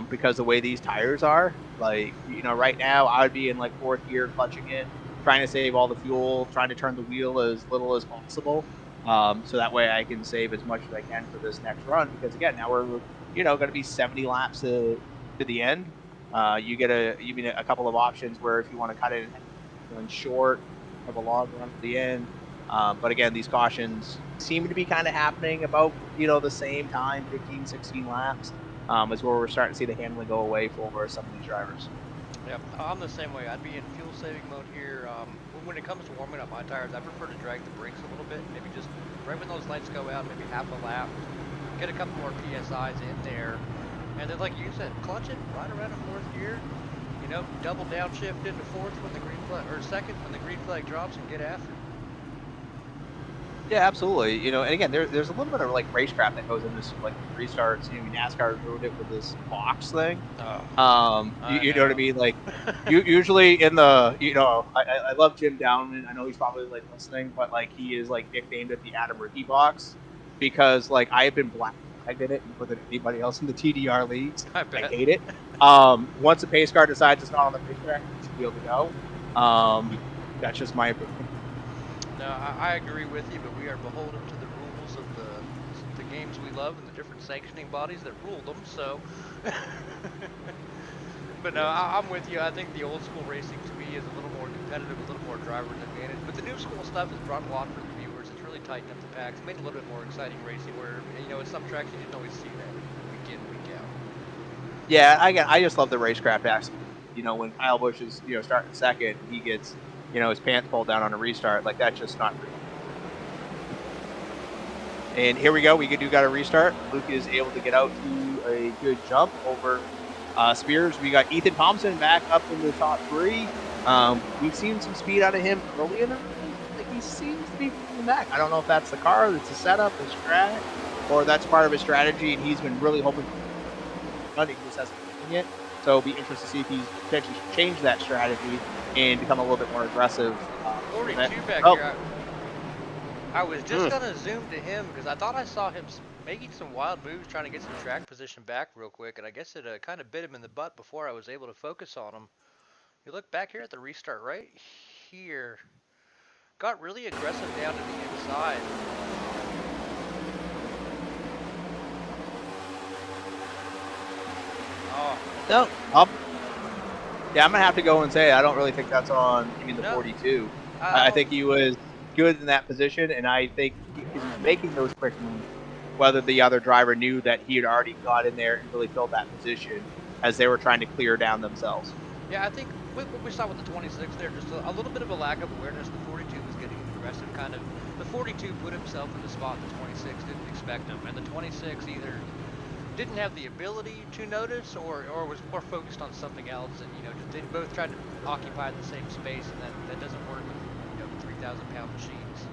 because the way these tires are. Like right now, I would be in like fourth gear, clutching it, trying to save all the fuel, trying to turn the wheel as little as possible, so that way I can save as much as I can for this next run. Because again, now we're going to be 70 laps to the end. You get a couple of options where if you want to cut it in short, have a long run to the end. But again, these cautions seem to be kind of happening about, the same time, 15, 16 laps, is where we're starting to see the handling go away for some of these drivers. Yep, I'm the same way. I'd be in fuel saving mode here. When it comes to warming up my tires, I prefer to drag the brakes a little bit. Maybe just right when those lights go out, maybe half a lap, get a couple more PSIs in there. And then, like you said, clutch it right around the fourth gear. Double downshift into fourth when the green flag, or second when the green flag drops, and get after it. Yeah, absolutely. And again, there's a little bit of like racecraft that goes into this, like restarts. NASCAR ruined it with this box thing. You know what I mean? Like, usually in the, I love Jim Downman. I know he's probably like listening, but like he is like nicknamed at the Adam Ricky box because like I have been black tagged in it more than anybody else in the TDR leagues. I bet. I hate it. Once the pace car decides it's not on the racetrack, it should be able to go. That's just my opinion. No, I agree with you, but we are beholden to the rules of the games we love and the different sanctioning bodies that rule them. So, but no, I'm with you. I think the old school racing to me is a little more competitive, a little more driver's advantage. But the new school stuff has brought a lot for the viewers. It's really tightened up the packs, made it a little bit more exciting racing. Where at some tracks you didn't always see that week in, week out. Yeah, I just love the racecraft aspect. When Kyle Busch is starting second, he gets his pants pulled down on a restart. Like, that's just not real. And here we go. We do got a restart. Luke is able to get out to a good jump over Spears. We got Ethan Thompson back up in the top three. We've seen some speed out of him early in the run. Like, he seems to be coming back. I don't know if that's the car, that's the setup, the strat, or that's part of his strategy, and he's been really hoping to he just hasn't been doing it. So it'll be interesting to see if he's potentially changed that strategy and become a little bit more aggressive. 42 back here. I was just gonna zoom to him because I thought I saw him making some wild moves, trying to get some track position back real quick, and I guess it kind of bit him in the butt before I was able to focus on him. You look back here at the restart right here, got really aggressive down to the inside. Oh. No, up. Yeah, I'm gonna have to go and say I don't really think that's on. I mean, the No, 42. I I don't. think he was good in that position, and I think because he's making those quick moves, whether the other driver knew that he had already got in there and really filled that position as they were trying to clear down themselves. Yeah, I think what we saw with the 26 there, just a little bit of a lack of awareness. The 42 was getting aggressive, kind of. The 42 put himself in the spot the 26 didn't expect him, and the 26 either didn't have the ability to notice or was more focused on something else, and they both tried to occupy the same space, and that doesn't work with 3,000-pound machines.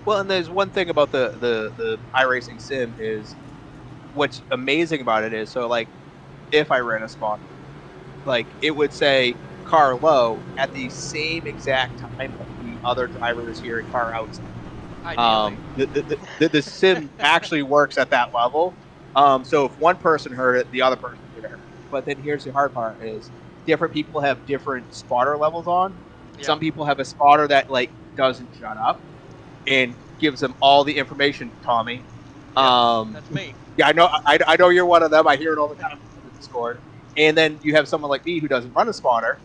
Well, and there's one thing about the iRacing sim is what's amazing about it is so like if I ran a spot, like it would say car low at the same exact time that the other driver is hearing car outside. Ideally. The sim actually works at that level. So if one person heard it, the other person would hear it. But then here's the hard part: is different people have different spotter levels on. Yeah. Some people have a spotter that like doesn't shut up and gives them all the information. Tommy, Yep. um, That's me. yeah, I know. I know you're one of them. I hear it all the time in the Discord. And then you have someone like me who doesn't run a spotter.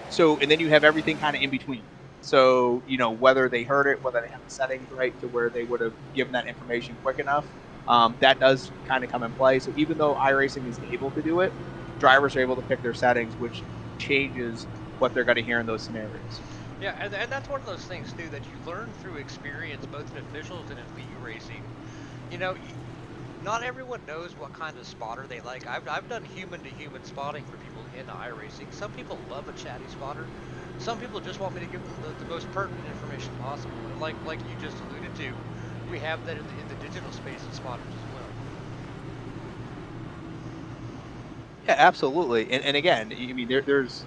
So, and then you have everything kind of in between. So, whether they heard it, whether they have the settings right to where they would have given that information quick enough, that does kind of come in play. So, even though iRacing is able to do it, drivers are able to pick their settings, which changes what they're going to hear in those scenarios. Yeah, and that's one of those things too that you learn through experience, both in officials and in league racing. You know, not everyone knows what kind of spotter they like. I've done human-to-human spotting for people in iRacing. Some people love a chatty spotter. Some people just want me to give them the most pertinent information possible. And like you just alluded to, we have that in the digital space of spotters as well. Yeah, absolutely. And again, I mean, there's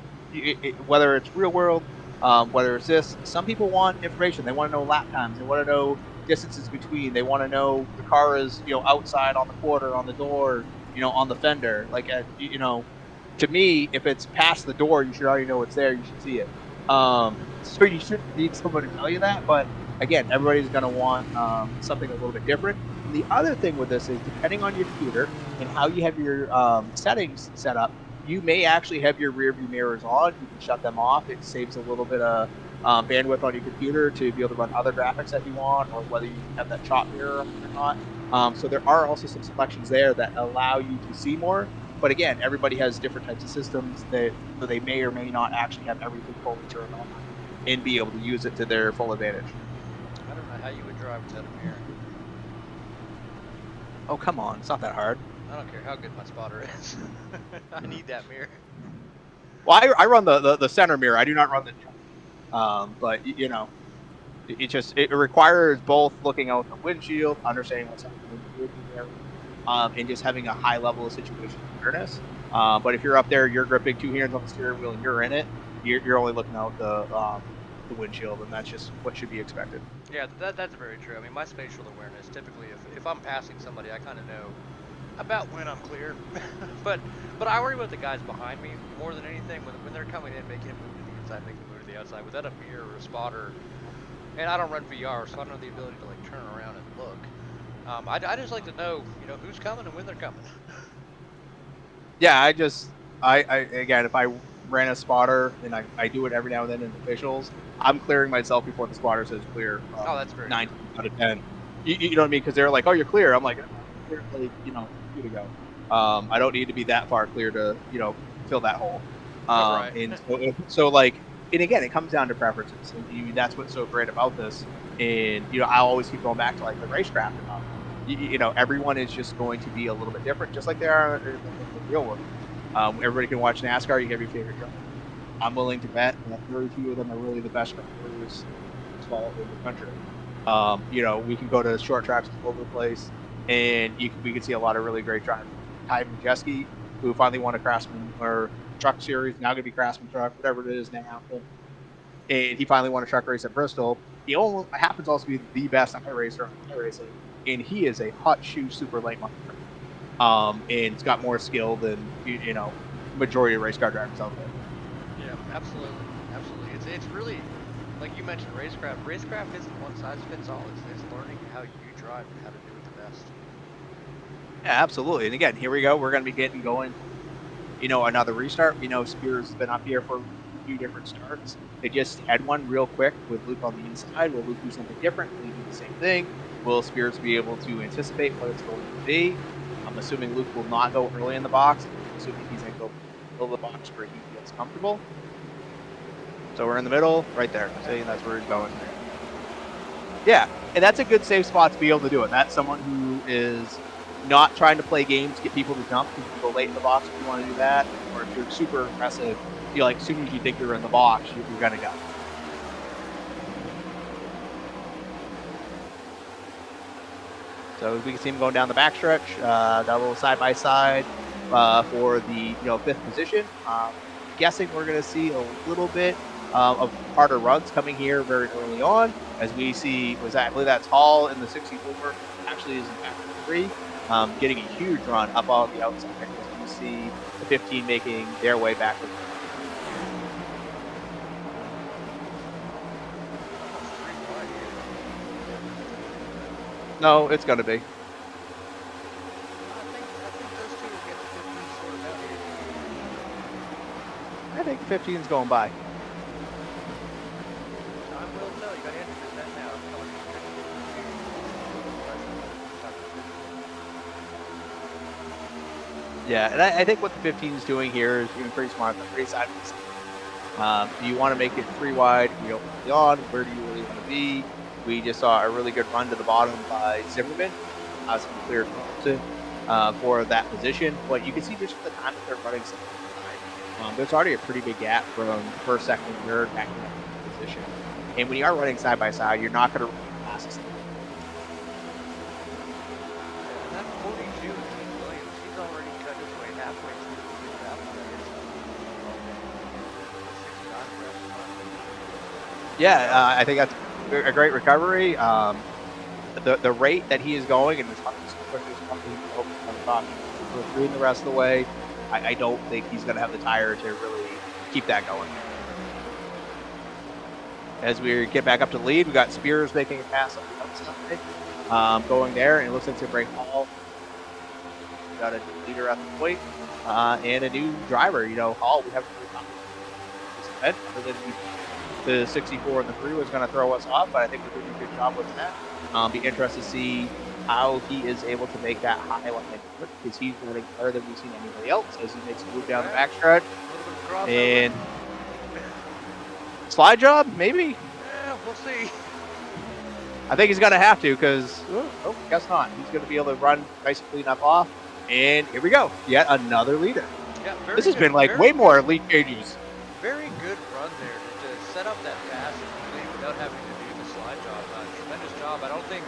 whether it's real world, whether it's this, some people want information. They want to know lap times. They want to know distances between. They want to know the car is outside on the quarter, on the door, on the fender. Like to me, if it's past the door, you should already know it's there. You should see it. So you shouldn't need someone to tell you that. But again, everybody's going to want something a little bit different. And the other thing with this is depending on your computer and how you have your settings set up, you may actually have your rear view mirrors on. You can shut them off. It saves a little bit of bandwidth on your computer to be able to run other graphics that you want, or whether you have that chop mirror on or not. So there are also some selections there that allow you to see more. But again, everybody has different types of systems so they may or may not actually have everything fully turned on and be able to use it to their full advantage. I don't know how you would drive without a mirror. Oh, come on. It's not that hard. I don't care how good my spotter is. I need that mirror. Well, I run the center mirror. I do not run the but it requires both looking out the windshield, understanding what's happening in the rear view mirror, and just having a high level of situational awareness. But if you're up there, you're gripping two hands on the steering wheel and you're in it, you're only looking out the windshield, and that's just what should be expected. Yeah, that's very true. I mean, my spatial awareness, typically, if I'm passing somebody, I kind of know about when I'm clear. but I worry about the guys behind me more than anything. When they're coming in, making a move to the inside, making a move to the outside, without a mirror or a spotter. And I don't run VR, so I don't have the ability to like turn around and look. I just like to know, who's coming and when they're coming. Yeah, I again, if I ran a spotter, and I do it every now and then in officials, I'm clearing myself before the spotter says clear. Oh, that's great. 9 out of 10. You know what I mean? Because they're like, oh, you're clear. I'm like, I'm clear, like, you to go. I don't need to be that far clear to, fill that hole. Right. And so like, and again, it comes down to preferences. And that's what's so great about this. And, I always keep going back to like the racecraft about everyone is just going to be a little bit different, just like they are in the real world. Everybody can watch NASCAR. You have your favorite driver. I'm willing to bet that very few of them are really the best drivers in the country. We can go to short tracks all over the place, and we can see a lot of really great drivers. Ty Majeski, who finally won a Craftsman or truck series, now going to be Craftsman truck, whatever it is now. And he finally won a truck race at Bristol. He happens also to be the best racer in racing, and he is a hot shoe super late model. And it's got more skill than majority of race car drivers out there. Yeah, absolutely. It's really, like you mentioned, racecraft. Racecraft isn't one size fits all. It's learning how you drive and how to do it the best. Yeah, absolutely. And again, here we go. We're going to be getting going another restart. We know Spears has been up here for a few different starts. They just had one real quick with Luke on the inside. Will Luke do something different? Will he do the same thing? Will Spears be able to anticipate what it's going to be? I'm assuming Luke will not go early in the box. I'm assuming he's going to go middle of the box where he feels comfortable. So we're in the middle, right there. See, that's where he's going. Yeah, and that's a good safe spot to be able to do it. That's someone who is not trying to play games to get people to jump. You can go late in the box if you want to do that, or if you're super aggressive, as soon as you think you're in the box, you're gonna go. So we can see him going down the backstretch. Got a little side by side for the fifth position. Guessing we're gonna see a little bit of harder runs coming here very early on, as we see I believe that's Hall in the 64. Actually, is in factor 3. Getting a huge run up on the outside as we see the 15 making their way back. No, it's going to be. I think those two will get the 15 sorted out here. I think 15's going by. Time will tell. You got to enter that now. Yeah, and I think what the 15 is doing here is doing pretty smart. The pretty side. Do you want to make it 3 wide? On. Where do you really want to be? We just saw a really good run to the bottom by Zimmerman. Some clear Thompson for that position. But you can see just from the time that they're running side by side, there's already a pretty big gap from first, second, and third back in that position. And when you are running side by side, you're not going to run the fastest. That 42 Williams, he's already cut his way halfway through the lap. Yeah, I think that's a great recovery. The rate that he is going and as quickly as possible, the rest of the way, I don't think he's going to have the tire to really keep that going. As we get back up to the lead, we got Spears making a pass on the outside, going there, and it looks like to break Hall. Got a leader at the point, and a new driver. Hall, we haven't really talked about this the 64 and the 3 was going to throw us off, but I think we're doing a good job with that. Be interested to see how he is able to make that high line because he's running better than we've seen anybody else as he makes a move down the backstretch. And slide job, maybe? Yeah, we'll see. I think he's going to have to because, guess not. He's going to be able to run nice and clean up off. And here we go. Yet another leader. Yeah, this has been like way more lead changes. Very good run there to set up that pass and complete without having to do the slide job. Tremendous job. I don't think,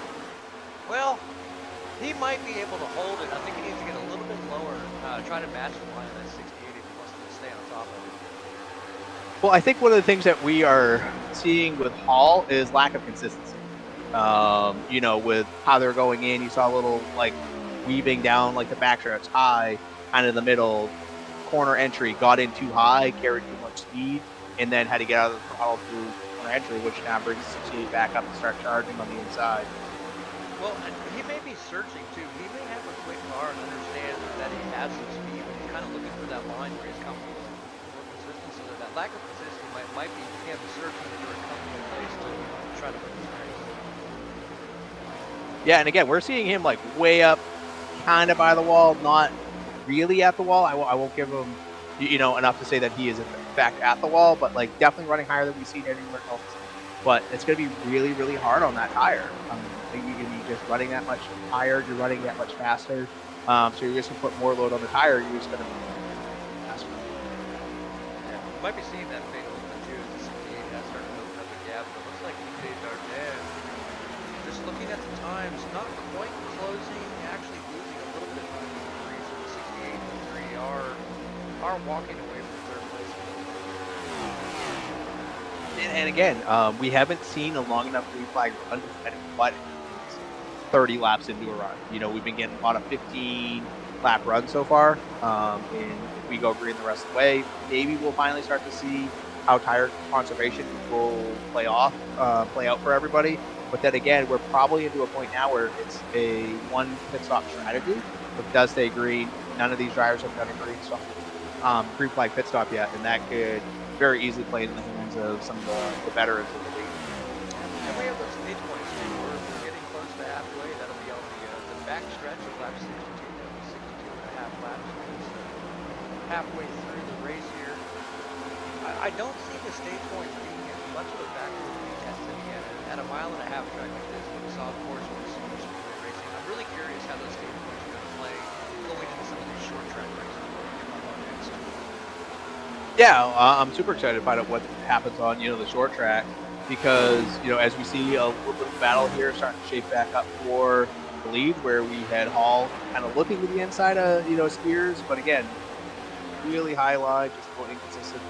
he might be able to hold it. I think he needs to get a little bit lower, try to match the line of that 68 if he wants to stay on top of it. Well, I think one of the things that we are seeing with Hall is lack of consistency. With how they're going in, you saw a little weaving down the backstretch high, kind of the middle corner entry, got in too high, carried too much speed, and then had to get out of the throttle through corner entry, which now brings 68 back up and start charging on the inside. Well, he may be searching too. He may have a quick car and understand that he has some speed, but he's kind of looking for that line where he's comfortable with more consistency. So that lack of consistency might be him searching for a comfortable place to try to win this race. Yeah, and again, we're seeing him way up, kind of by the wall, not really at the wall. I won't give him, enough to say that he is in fact at the wall, but definitely running higher than we've seen anywhere else. But it's going to be really, really hard on that tire. You're going to be just running that much higher. You're running that much faster. So you're just going to put more load on the tire. You're just going to be faster. Yeah, we might be seeing that fatal movement too. The 68 has started to open up a gap. But it looks like TJ Darden, just looking at the times, not quite closing, actually losing a little bit of time in the 3. So the 68 and the 3 are walking away from third place. And again, we haven't seen a long enough green flag run, but 30 laps into a run. We've been getting a lot of 15 lap runs so far. And if we go green the rest of the way, maybe we'll finally start to see how tire conservation will play out for everybody. But then again, we're probably into a point now where it's a one pit stop strategy. If it does stay green, none of these drivers have done a green stop. green flag pit stop yet, and that could very easily play into the hands of some of the veterans of the league. And we have those stage points too. We're getting close to halfway. That'll be on the back stretch of lap 62. That'll be 62 and a half laps. Halfway through the race here. I don't see the stage points being as much of a factor as we tested again at a mile and a half track like this. We saw, of course, with super speedway racing. I'm really curious how those stage points are going to play going into some of these short track races we're going to come up next. Yeah, I'm super excited to find out what happens on the short track, because as we see a little bit of battle here starting to shape back up for the lead, where we had Hall kind of looking to the inside of Spears, but again, really high line, just going inconsistent,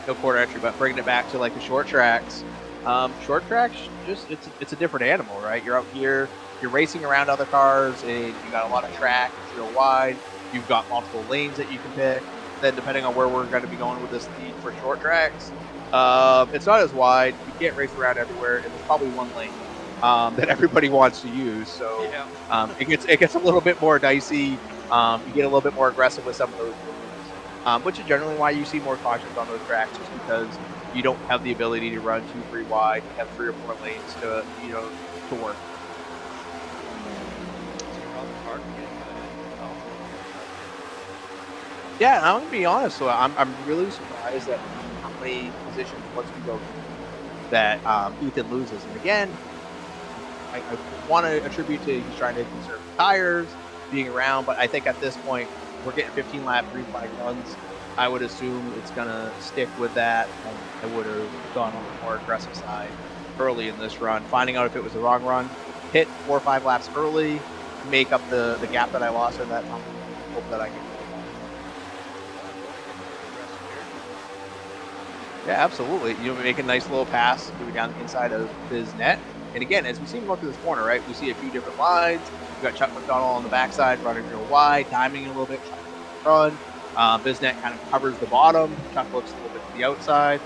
no quarter entry, but bringing it back to like the short tracks. Short tracks, just it's a different animal, right? You're out here, you're racing around other cars, and you got a lot of track. It's real wide. You've got multiple lanes that you can pick. Then depending on where we're going to be going with this lead for short tracks, it's not as wide. You can't race around everywhere, and there's probably one lane that everybody wants to use. So it gets a little bit more dicey. You get a little bit more aggressive with some of those moves, which is generally why you see more cautions on those tracks, just because you don't have the ability to run 2-3 wide. You have 3 or 4 lanes to work. Yeah, and I'm gonna be honest. So I'm really surprised at how many positions once we go that Ethan loses. And again, I want to attribute to he's trying to conserve tires, being around. But I think at this point we're getting 15 lap green flag runs. I would assume it's gonna stick with that. I would have gone on the more aggressive side early in this run, finding out if it was the wrong run, hit 4 or 5 laps early, make up the gap that I lost in that time. Hope that I can. Yeah, absolutely. Make a nice little pass moving down the inside of his net. And again, as we see him go through this corner, right, we see a few different lines. We've got Chuck McDonald on the backside, running real wide, timing a little bit, run. Biznet kind of covers the bottom. Chuck looks a little bit to the outside.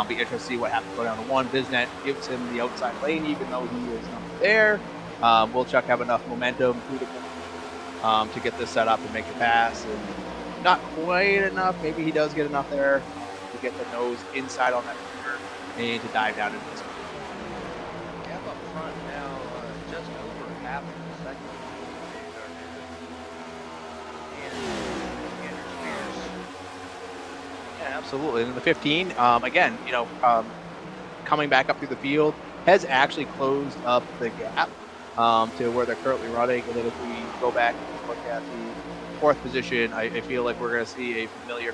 Be interested to see what happens go down to 1. Biznet gives him the outside lane, even though he is not there. Will Chuck have enough momentum through the corner to get this set up and make the pass? And not quite enough. Maybe he does get enough there to get the nose inside on that corner and to dive down into this. Gap up front now, just over half of the second. And Spears. Yeah, absolutely. And in the 15, again, coming back up through the field has actually closed up the gap to where they're currently running. And then if we go back and look at the 4th position, I feel like we're going to see a familiar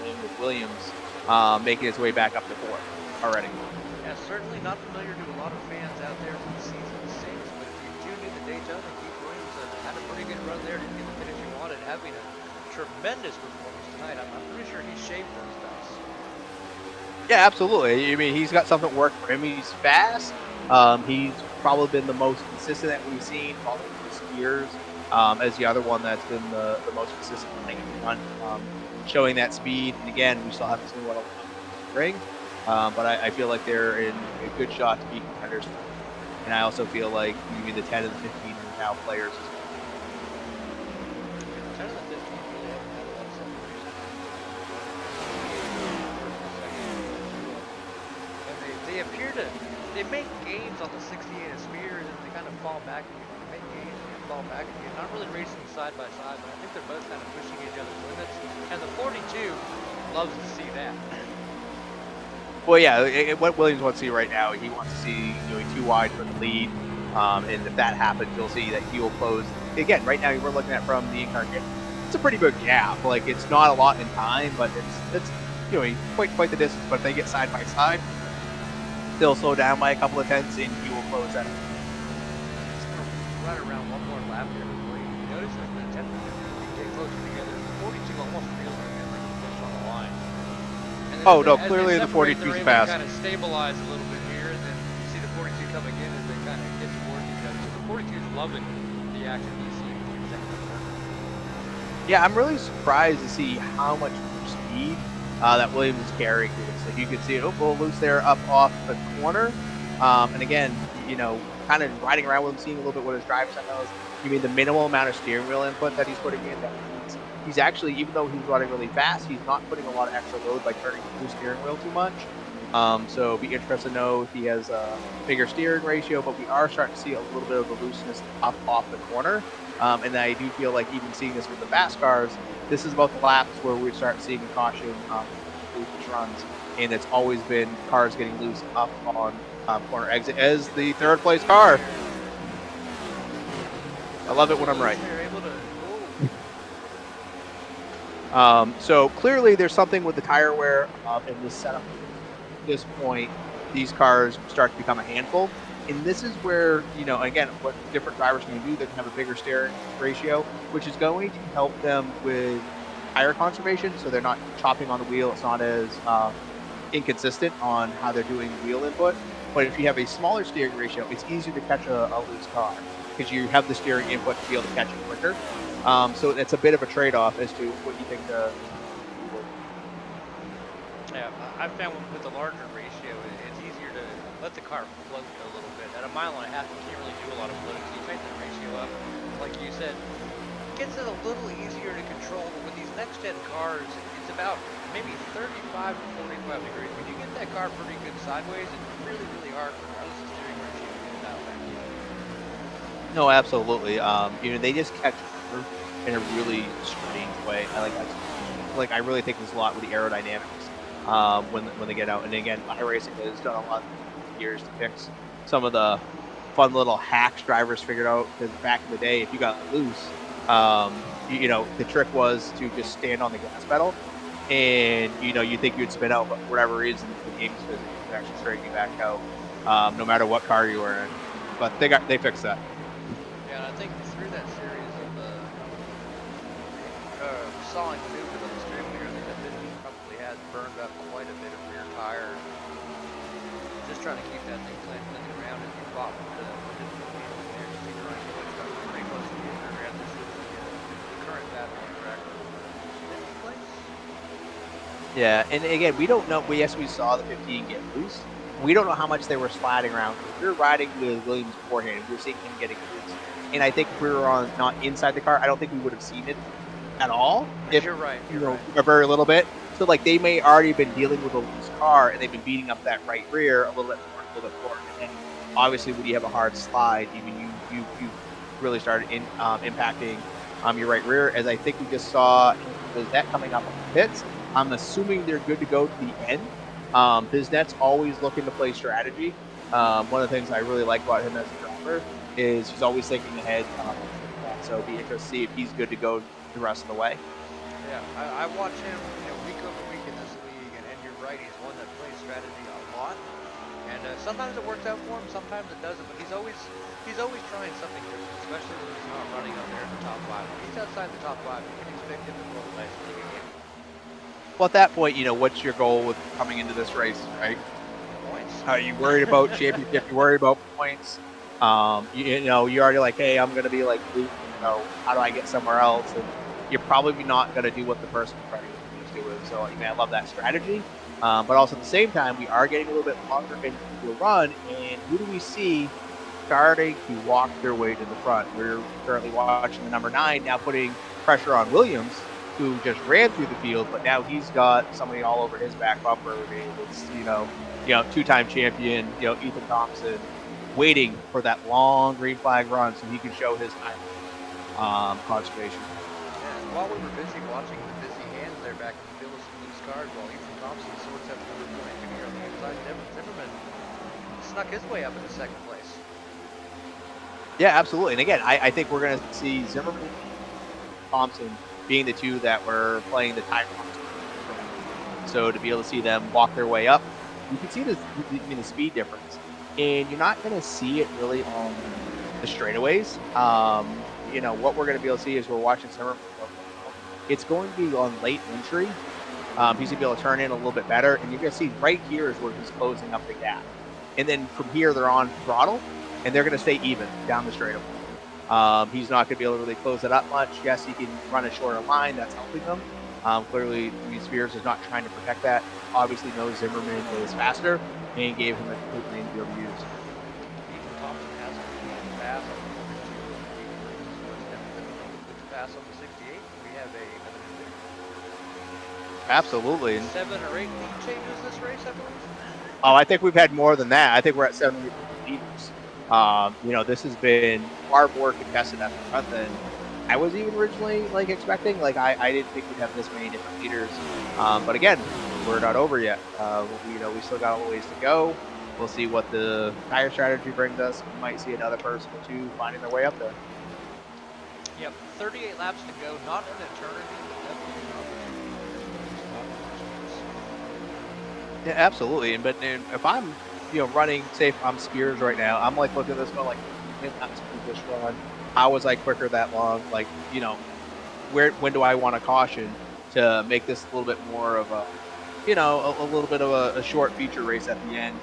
name with Williams making his way back up to 4th already. Yeah, certainly not familiar to a lot of fans out there from the season 6, but if you tune in the day of Keith Williams had a pretty good run there to get the finish he wanted, having a tremendous performance tonight. I'm pretty sure he shaved those dice. Yeah, absolutely. I mean, he's got something working for him. He's fast. He's probably been the most consistent that we've seen, following the Spears as the other one that's been the most consistent run, showing that speed. And again, we still haven't seen what else bring, but I feel like they're in a good shot to be contenders. And I also feel like maybe the 10 and the 15 are now players as well. They appear they make gains on the 68 of Spears, and they kind of fall back again. They make gains and fall back again. Not really racing side by side, but I think they're both kind of pushing each other's limits. And the 42 loves to see that. Well, yeah, what Williams wants to see right now, he wants to see doing 2 wide for the lead. And if that happens, you'll see that he will close. Again, right now we're looking at from the incarnate. It's a pretty big gap. Like, it's not a lot in time, but it's quite the distance. But if they get side by side, they'll slow down by a couple of tenths, and he will close that. Right around one more lap here. You notice that the 10 get closer together. The 42 almost feels like it's on the line. Oh no, clearly the 42 is fast. Kind of stabilize a little bit here, and then you see the 42 come again as they kind of get towards each other. So the 42 is loving the action he's seeing. Yeah, I'm really surprised to see how much speed that Williams is carrying. So you can see it a little loose there up off the corner. And again, kind of riding around with him, seeing a little bit what his drive style is. You mean the minimal amount of steering wheel input that he's putting in, that means he's actually, even though he's running really fast, he's not putting a lot of extra load by turning the steering wheel too much. So it'll be interesting to know if he has a bigger steering ratio, but we are starting to see a little bit of the looseness up off the corner. And I do feel like even seeing this with the fast cars, this is about the laps where we start seeing caution loose runs. And it's always been cars getting loose up on corner exit as the third place car. I love it when I'm right. So clearly there's something with the tire wear in this setup. At this point, these cars start to become a handful. And this is where, again, what different drivers can do, they can have a bigger steering ratio, which is going to help them with tire conservation. So they're not chopping on the wheel. It's not as inconsistent on how they're doing wheel input. But if you have a smaller steering ratio, it's easier to catch a loose car because you have the steering input to be able to catch it quicker. So it's a bit of a trade-off as to what you think the. Yeah, I've found with the larger ratio, it's easier to let the car float a little bit. At a mile and a half, you can't really do a lot of floating. So you tighten the ratio up, like you said, it gets it a little easier to control. But with these next-gen cars, it's about maybe 35 to 45 degrees. When you get that car pretty good sideways, it's really, really hard regardless of steering ratio to get it out back. No, absolutely. They just catch in a really strange way. I really think there's a lot with the aerodynamics when they get out. And again, iRacing has done a lot of years to fix some of the fun little hacks drivers figured out. Because back in the day, if you got loose, the trick was to just stand on the gas pedal, and you think you'd spin out, but for whatever reason, the game's physics would actually straighten you back out, no matter what car you were in. But they fixed that. Yeah, and I think through that series of sawing maneuvers on the steering wheel, I think that Vinny probably has burned up quite a bit of rear tire. Just trying to keep that thing clicking around as you pop the pretty close to the other end. This is the current battle on track. Fifth place? Yeah, and again, we don't know. Yes, we saw the 15 get loose. We don't know how much they were sliding around. If we were riding with Williams beforehand, we were seeing him getting loose. And I think if we were not inside the car, I don't think we would have seen it at all. You're right. A very little bit. So they may already been dealing with a loose car, and they've been beating up that right rear a little bit more. And obviously, when you have a hard slide, even you really started impacting your right rear. As I think we just saw that coming up on the pits. I'm assuming they're good to go to the end. Biznet's always looking to play strategy. One of the things I really like about him as a driver is he's always thinking ahead. So it'll be interesting to see if he's good to go the rest of the way. Yeah, I watch him week over week in this league, and you're right, he's one that plays strategy a lot. And sometimes it works out for him, sometimes it doesn't. But he's always trying something different, especially when he's not running up there in the top 5. When he's outside the top 5, you can expect him to roll the dice really good game. Well, at that point, what's your goal with coming into this race, right? Points. Are you worried about championship? You worried about points? You're already like, hey, I'm going to be like, how do I get somewhere else? And you're probably not going to do what the person in front of you is doing. So, I love that strategy. But also at the same time, we are getting a little bit longer into the run. And who do we see starting to walk their way to the front? We're currently watching the number 9 now putting pressure on Williams, who just ran through the field, but now he's got somebody all over his back bumper. It's two-time champion, Ethan Thompson, waiting for that long green flag run so he can show his conservation. Yeah, while we were busy watching the busy hands there back in the field of some loose cars, while Ethan Thompson sorts out the 22 here on the inside, Devin Zimmerman snuck his way up into second place. Yeah, absolutely. And again, I think we're going to see Zimmerman and Thompson being the two that were playing the time. So to be able to see them walk their way up, you can see the speed difference. And you're not going to see it really on the straightaways. What we're going to be able to see is we're watching Zimmerman. It's going to be on late entry. He's going to be able to turn in a little bit better. And you're going to see right here is where he's closing up the gap. And then from here, they're on throttle, and they're going to stay even down the straightaway. He's not going to be able to really close it up much. Yes, he can run a shorter line. That's helping him. Clearly, Spears is not trying to protect that. Obviously knows Zimmerman is faster and gave him a complete range to use. Ethan Thompson has a pass on the 42. Pass on the 68. We have another Absolutely. 7 or 8 lead changes this race, I believe. Oh, I think we've had more than that. I think we're at 7 leaders. You know, this has been far more contested at the front than I was even originally like expecting. Like I didn't think we'd have this many different leaders. But again, we're not over yet. You know, we still got a little ways to go. We'll see what the tire strategy brings us. We might see another person or two finding their way up there. Yep, 38 laps to go. Not an eternity, but definitely an opportunity. Yeah, absolutely. And if I'm, you know, running, say if I'm Spears right now, I'm like looking at this going like, that's this run. How was I quicker that long? Like, you know, when do I want to caution to make this a little bit more of a, you know, a little bit of a short feature race at the end,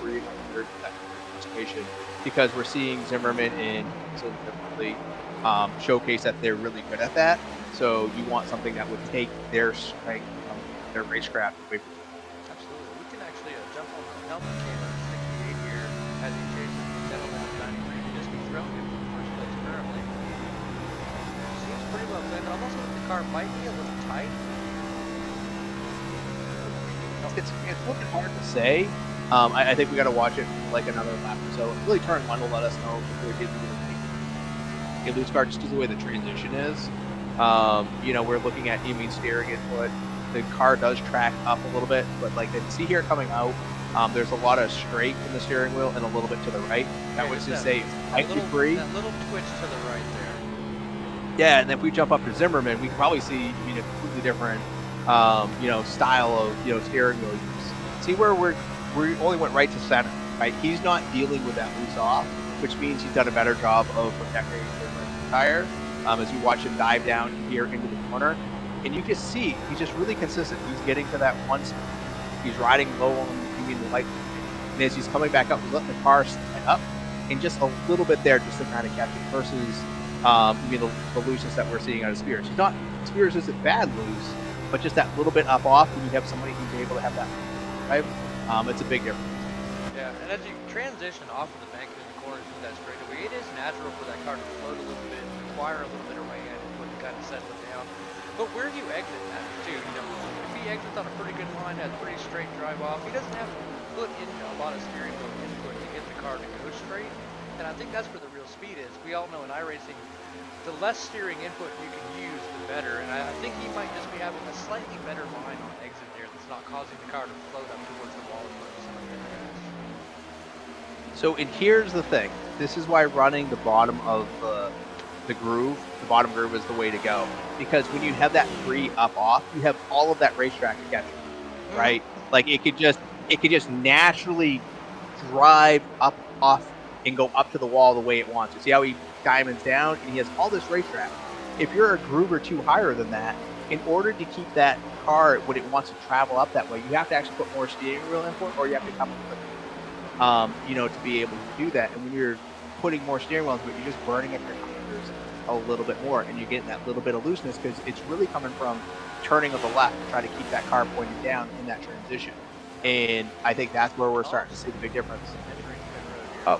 where you have that situation, because we're seeing Zimmerman and really showcase that they're really good at that. So you want something that would take their strength from their racecraft away from them. Absolutely. We can actually jump on the helmet camera 68 here as he chases the gentleman at 93 who just be thrown him from first place currently. Seems pretty well planned. Almost like the car might be a little tight. It's a little bit hard to say. I think we got to watch it like another lap or so. Really, turn one will let us know if we're getting a loose car just because the way the transition is. You know, we're looking at steering input. The car does track up a little bit, but like see here coming out, there's a lot of straight in the steering wheel and a little bit to the right. That was to say slightly free. That little twitch to the right there. Yeah, and if we jump up to Zimmerman, we can probably see a completely different, you know, style of steering wheel use. See where we only went right to center, right? He's not dealing with that loose off, which means he's done a better job of protecting the tire. As we watch him dive down here into the corner, and you can see he's just really consistent. He's getting to that one speed. He's riding low on the light, and as he's coming back up, he's letting the car slide up, and just a little bit there just to kind of catch it. Versus, the looseness that we're seeing out of Spears. Spears isn't bad loose, but just that little bit up off, when you have somebody who's able to have that drive, it's a big difference. Yeah, and as you transition off of the bank in the corners with that straightaway, it is natural for that car to float a little bit, require a little bit of rain input to kind of settle it down. But where you exit matters too. You know, if he exits on a pretty good line, has pretty straight drive off, he doesn't have to put in a lot of steering wheel input to get the car to go straight. And I think that's where the real speed is. We all know in iRacing, the less steering input you can use, the better. And I think he might just be having a slightly better line on exit there that's not causing the car to float up towards the wall as much as some of the other guys. So, and here's the thing. This is why running the bottom of the groove, the bottom groove is the way to go. Because when you have that free up off, you have all of that racetrack to catch you, right? Like it could just naturally drive up off and go up to the wall the way it wants to. See how he diamonds down and he has all this racetrack. If you're a groove or two higher than that, in order to keep that car when it wants to travel up that way, you have to actually put more steering wheel input, or you have to come up with to be able to do that. And when you're putting more steering wheels, you're just burning up your tires a little bit more, and you're getting that little bit of looseness because it's really coming from turning of the left to try to keep that car pointed down in that transition. And I think that's where we're starting to see the big difference. Oh,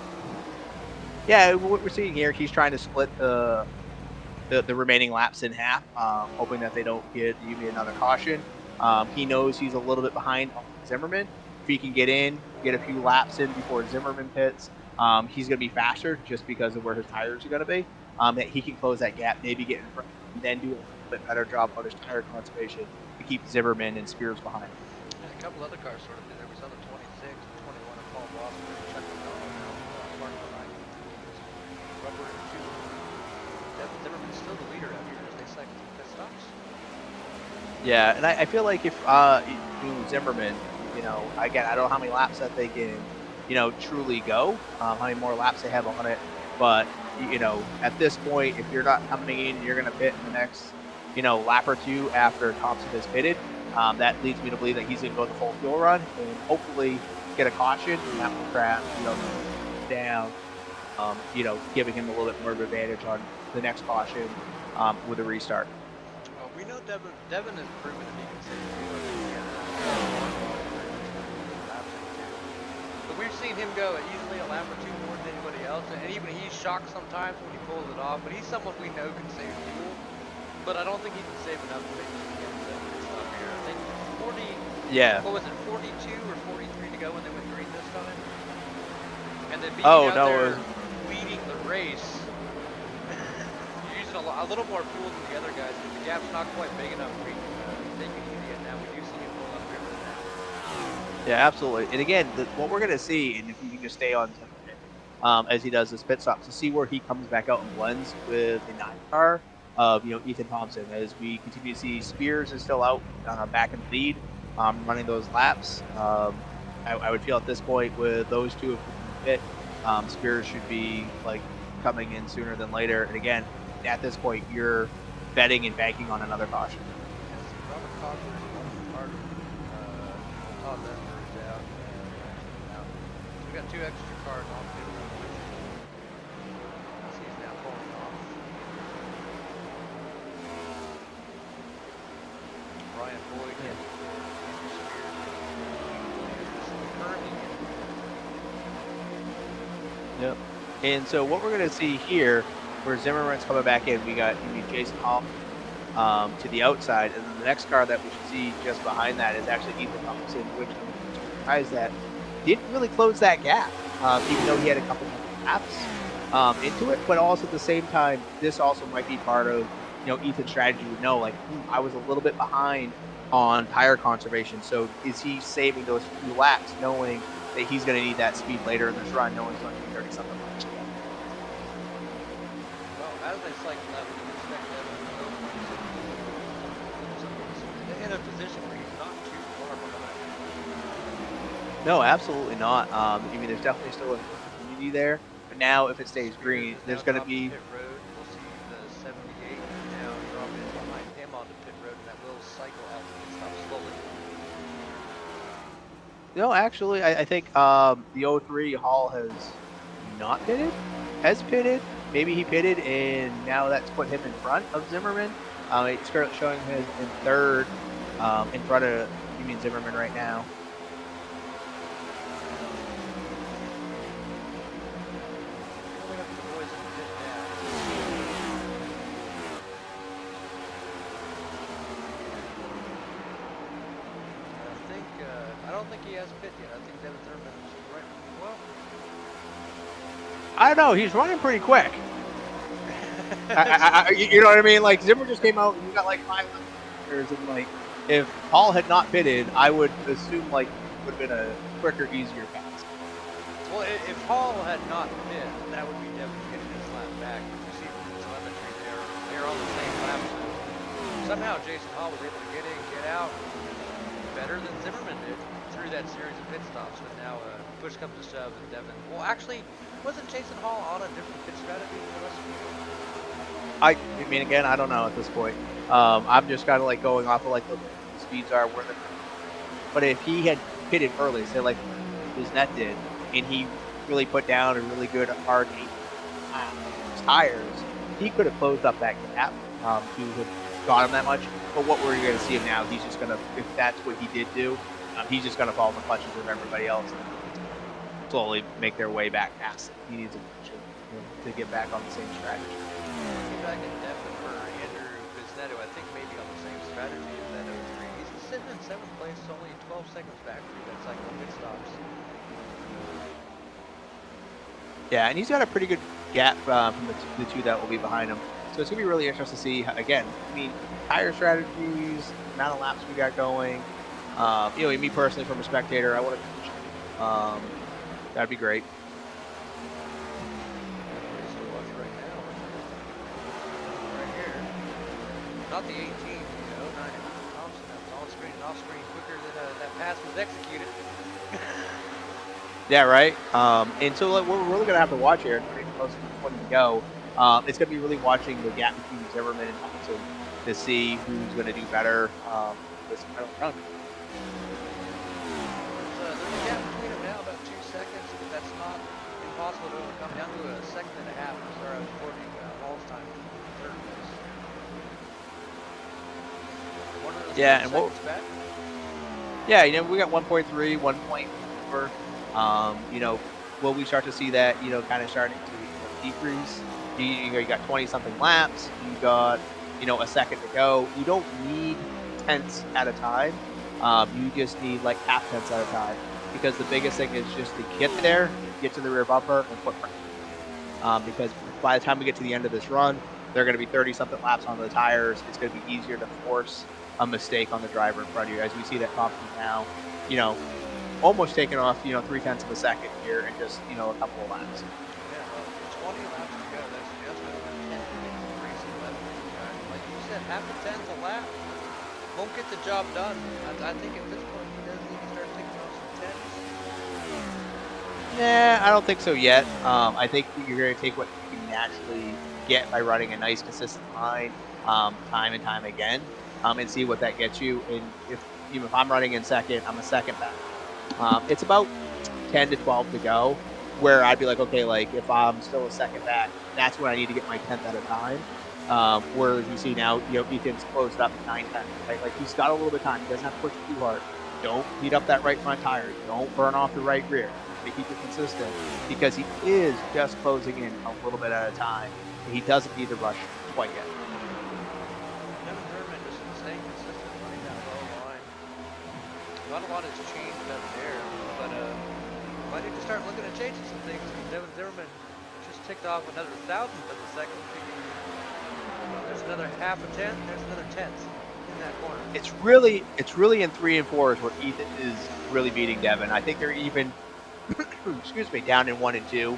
yeah, what we're seeing here, he's trying to split the remaining laps in half, hoping that they don't get even another caution. He knows he's a little bit behind Zimmerman. If he can get a few laps in before Zimmerman pits, he's going to be faster just because of where his tires are going to be. That he can close that gap, maybe get in front, and then do a little bit better job on his tire conservation to keep Zimmerman and Spears behind. And a couple other cars sort of did there. We saw the 26, the 21 of Paul Boston, Chuck McConnell now, Mark behind. Rubber and two. Devin Zimmerman's still the leader out here as they cycle through pit stops. Yeah, and I feel like if Zimmerman, again, I don't know how many laps that they can, truly go, how many more laps they have on it, but at this point, if you're not coming in, you're going to pit in the next, lap or two after Thompson is pitted. That leads me to believe that he's going to go the full fuel run and hopefully get a caution, and that will trap, down, giving him a little bit more of an advantage on the next caution with a restart. Well, we know Devin has proven that he can save but we've seen him go easily a lap or two more than anybody else, and even he's shocked sometimes when he pulls it off, but he's someone we know can save fuel, but I don't think he can save enough to make it stuff here. I Yeah. What was it, 42 or 43 to go when they went green this time? And then being Oh, out no, there it was- leading the race, you're using a little more fuel than the other guys, but the gap's not quite big enough where you can take it easy, and now we do see him pull up river now. Yeah, absolutely. And again, what we're going to see, and if you can just stay on Zimmerman, as he does his pit stops, to see where he comes back out and blends with the 9 car of Ethan Thompson. As we continue to see Spears is still out back in the lead, running those laps. I would feel at this point with those two in the pit, Spears should be like coming in sooner than later. And again, at this point, you're betting and banking on another caution. Robert Cosworth is hard. Todd Lemmer is out. We got 2 extra cars on pit road. He's now pulling off. Brian Boyd and Yep. And so what we're going to see here, where Zimmerman's coming back in, we got Jason Hall to the outside, and then the next car that we should see just behind that is actually Ethan Thompson, which I'm surprised that didn't really close that gap, even though he had a couple of laps into it. But also at the same time, this also might be part of Ethan's strategy to know, like, I was a little bit behind on tire conservation, so is he saving those few laps, knowing that he's going to need that speed later in this run, knowing he's going to be 30 something laps. Well, as they cycle out, we can expect Devin in a position where he's not too far behind. No, absolutely not. There's definitely still a community there, but now if it stays green, there's going to be. Pit road. We'll see the 78 now drop in behind him onto pit road, and that will cycle out the pit stop slowly. No, actually, I think the 03 Hall has not pitted, has pitted. Maybe he pitted, and now that's put him in front of Zimmerman. It's currently showing him in third, in front of Zimmerman right now. I don't think he has pit yet. I think Devin Zimmerman is right. Well, I don't know. He's running pretty quick. You know what I mean? Like, Zimmer just came out and he got like 5 meters, and like, if Hall had not pitted, I would assume like it would have been a quicker, easier pass. Well, if Hall had not pit, that would be Devin getting his lap back. You see from the telemetry there, they're on the same lap. So somehow Jason Hall was able to get in, get out better than Zimmerman did through that series of pit stops. But now push comes to shove, and Devin. Well, actually, wasn't Jason Hall on a different pit strategy than the rest of you? I mean, again, I don't know at this point. I'm just kind of like going off of like the speeds are where the. But if he had pitted early, say like his net did, and he really put down a really good hard tires, he could have closed up that gap to have got him that much. But what we're going to see him now, he's just going to, if that's what he did do, he's just going to follow the clutches of everybody else and slowly make their way back past it. He needs to get back on the same strategy. Back in Devin for Andrew Biznetto, I think maybe on the same strategy as that 03. He's sitting in 7th place, only 12 seconds back through that cycle of pit stops. Yeah, and he's got a pretty good gap from the two that will be behind him. So it's going to be really interesting to see, again, tire strategies, amount of laps we got going. Me personally, from a spectator, I want to that'd be great. Not the 18, Thompson, that's on screen and off screen quicker than that pass was executed. Yeah, right. And so we're really gonna have to watch here. Pretty close to 20 to go. It's gonna be really watching the gap between Zimmerman and Thompson to see who's gonna do better this final run. There's a gap between them now, about 2 seconds, but that's not impossible to overcome. Down to a second and a half. Sorry, I was recording Hall's time. Yeah, and what? Yeah, we got 1.3, 1.4. Will we start to see that? Kind of starting to decrease. You got 20 something laps. You got a second to go. You don't need tenths at a time. you just need like half tenths at a time, because the biggest thing is just to get there, get to the rear bumper, and put pressure. Because by the time we get to the end of this run, they're going to be 30-something laps on the tires. It's going to be easier to force a mistake on the driver in front of you, as we see that Thompson now, almost taking off, 0.3 of a second here in just, a couple of laps. Yeah, well, 20 laps to go. That's just over 10 minutes of racing left in the time. Like you said, half a tenth a lap won't get the job done. I think at this point he does need to start taking off some tenths. Nah, I don't think so yet. I think you're going to take what you can naturally get by running a nice, consistent line time and time again, and see what that gets you. And even if I'm running in second, I'm a second back. It's about 10 to 12 to go, where I'd be like, okay, like if I'm still a second back, that's when I need to get my 10th at a time. Whereas you see now, Ethan's closed up at 9 tenths, right? Like he's got a little bit of time. He doesn't have to push too hard. Don't heat up that right front tire. Don't burn off the right rear. To keep it consistent, because he is just closing in a little bit at a time. He doesn't need to rush quite yet. Devin Zimmerman just staying consistent, running that low line. Not a lot has changed up there, but might need to start looking at changing some things. Devin Zimmerman just ticked off another 1,000th of a second. There's another half a tenth. There's another tenth in that corner. It's really in 3 and 4 is where Ethan is really beating Devin. I think they're even. Excuse me, down in 1 and 2.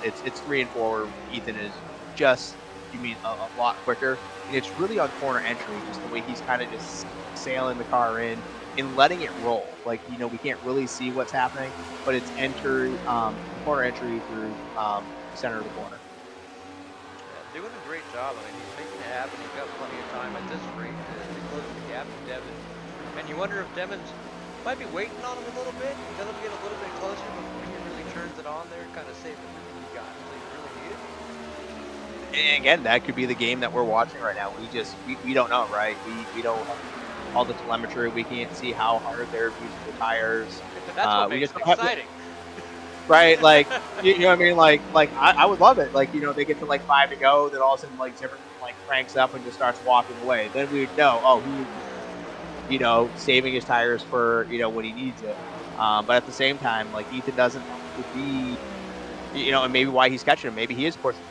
It's 3 and 4 where Ethan is just, a lot quicker. And it's really on corner entry, just the way he's kind of just sailing the car in and letting it roll. Like, we can't really see what's happening, but it's corner entry through the center of the corner. Yeah, doing a great job. I mean, he's making it happen. He's got plenty of time at this rate to close the gap to Devin. And you wonder if Devin's might be waiting on him a little bit. Let him get a little bit closer before he really turns it on there, kind of save everything he got until you really need it. And again, that could be the game that we're watching right now. We don't know, right? We don't have all the telemetry. We can't see how hard they're using the tires. That's what makes it exciting. Right, like you know what I mean. Like I would love it. Like they get to like 5 to go, then all of a sudden like Zimmerman like cranks up and just starts walking away. Then we would know, oh, saving his tires for, when he needs it. But at the same time, like Ethan doesn't be, and maybe why he's catching him. Maybe he is pushing him.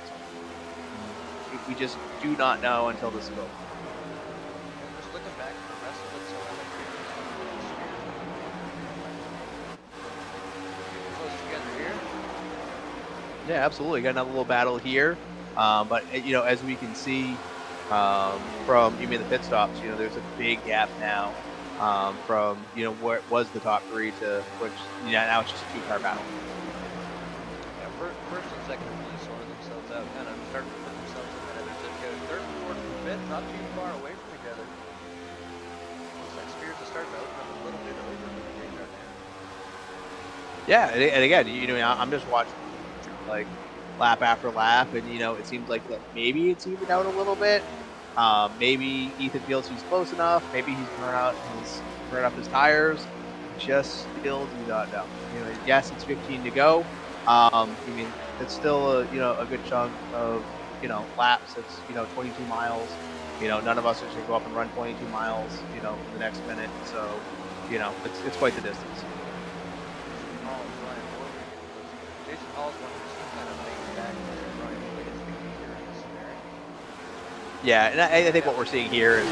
We just do not know until this is over. Just looking back at the rest of it, so close together here. Yeah, absolutely. Got another little battle here. But, as we can see, from the pit stops, there's a big gap now from what was the top 3 to which now it's just a 2-car battle. Yeah, first and second really sorted themselves out, kind of starting to put themselves in that other zip code. Third and fourth from pit, not too far away from each other. Looks like Spears is starting to open up a little bit over the gate right now. Yeah, and again, I'm just watching like lap after lap, and it seems like that maybe it's evened out a little bit. Maybe Ethan feels he's close enough. Maybe he's burned up his tires. Just still do not know. Yes, it's 15 to go. It's still a good chunk of laps. It's 22 miles. None of us are going to go up and run 22 miles. In the next minute. So it's quite the distance. Jason Hall's one who's kind of laid back there. Brian Boyd is the leader in this scenario. Yeah, and I think what we're seeing here is,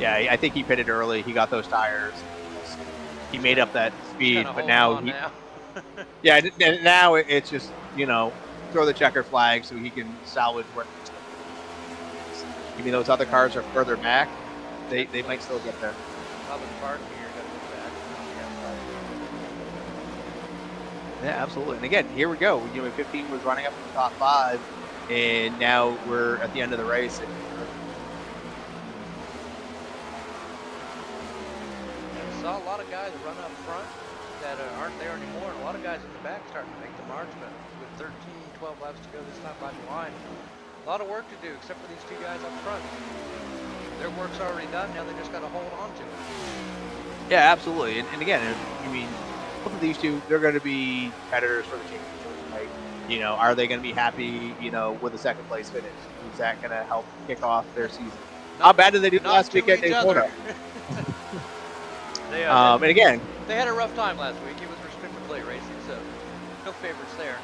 I think he pitted early. He got those tires. He made up that speed, but now now it's just throw the checker flag so he can salvage where. Those other cars are further back. They might still get there. Yeah, absolutely. And again, here we go. 15 was running up in the top 5, and now we're at the end of the race. And we saw a lot of guys run up front that aren't there anymore, and a lot of guys in the back starting to make the march, but with 13, 12 laps to go this time by the line. A lot of work to do, except for these 2 guys up front. Their work's already done, now they just got to hold on to it. Yeah, absolutely. And again, both of these 2, they're going to be competitors for the championship, right? Are they going to be happy, with a second place finish? Is that going to help kick off their season? How bad did they do last weekend in Daytona? And again, they had a rough time last week. It was restricted plate racing, so no favorites there.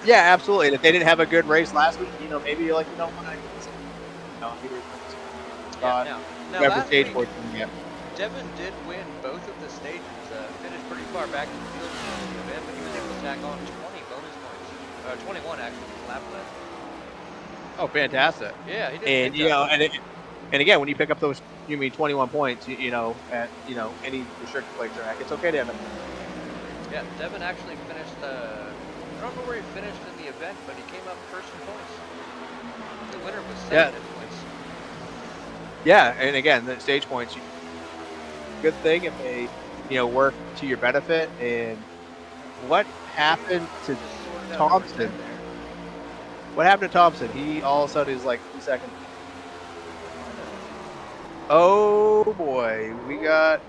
yeah, absolutely. And if they didn't have a good race last week, you know, maybe you're like, you know what, I need some, you know, Yeah, now whoever last stage week, force can get. Devin did win both of the stages. Finished pretty far back in the field in the event, but he was able to tack on 20 bonus points. 21 actually, lap left. Oh, fantastic! Yeah, he did. And you know, and again, when you pick up those, 21 points, you know, at any restricted plate track, it's okay to have it. Yeah, Devin actually finished. I don't know where he finished in the event, but he came up first in points. The winner was second in points. Yeah, and again, the stage points, good thing if they, work to your benefit. And what happened to Thompson? What happened to Thompson? He all of a sudden is like 2 seconds. Oh boy, we got.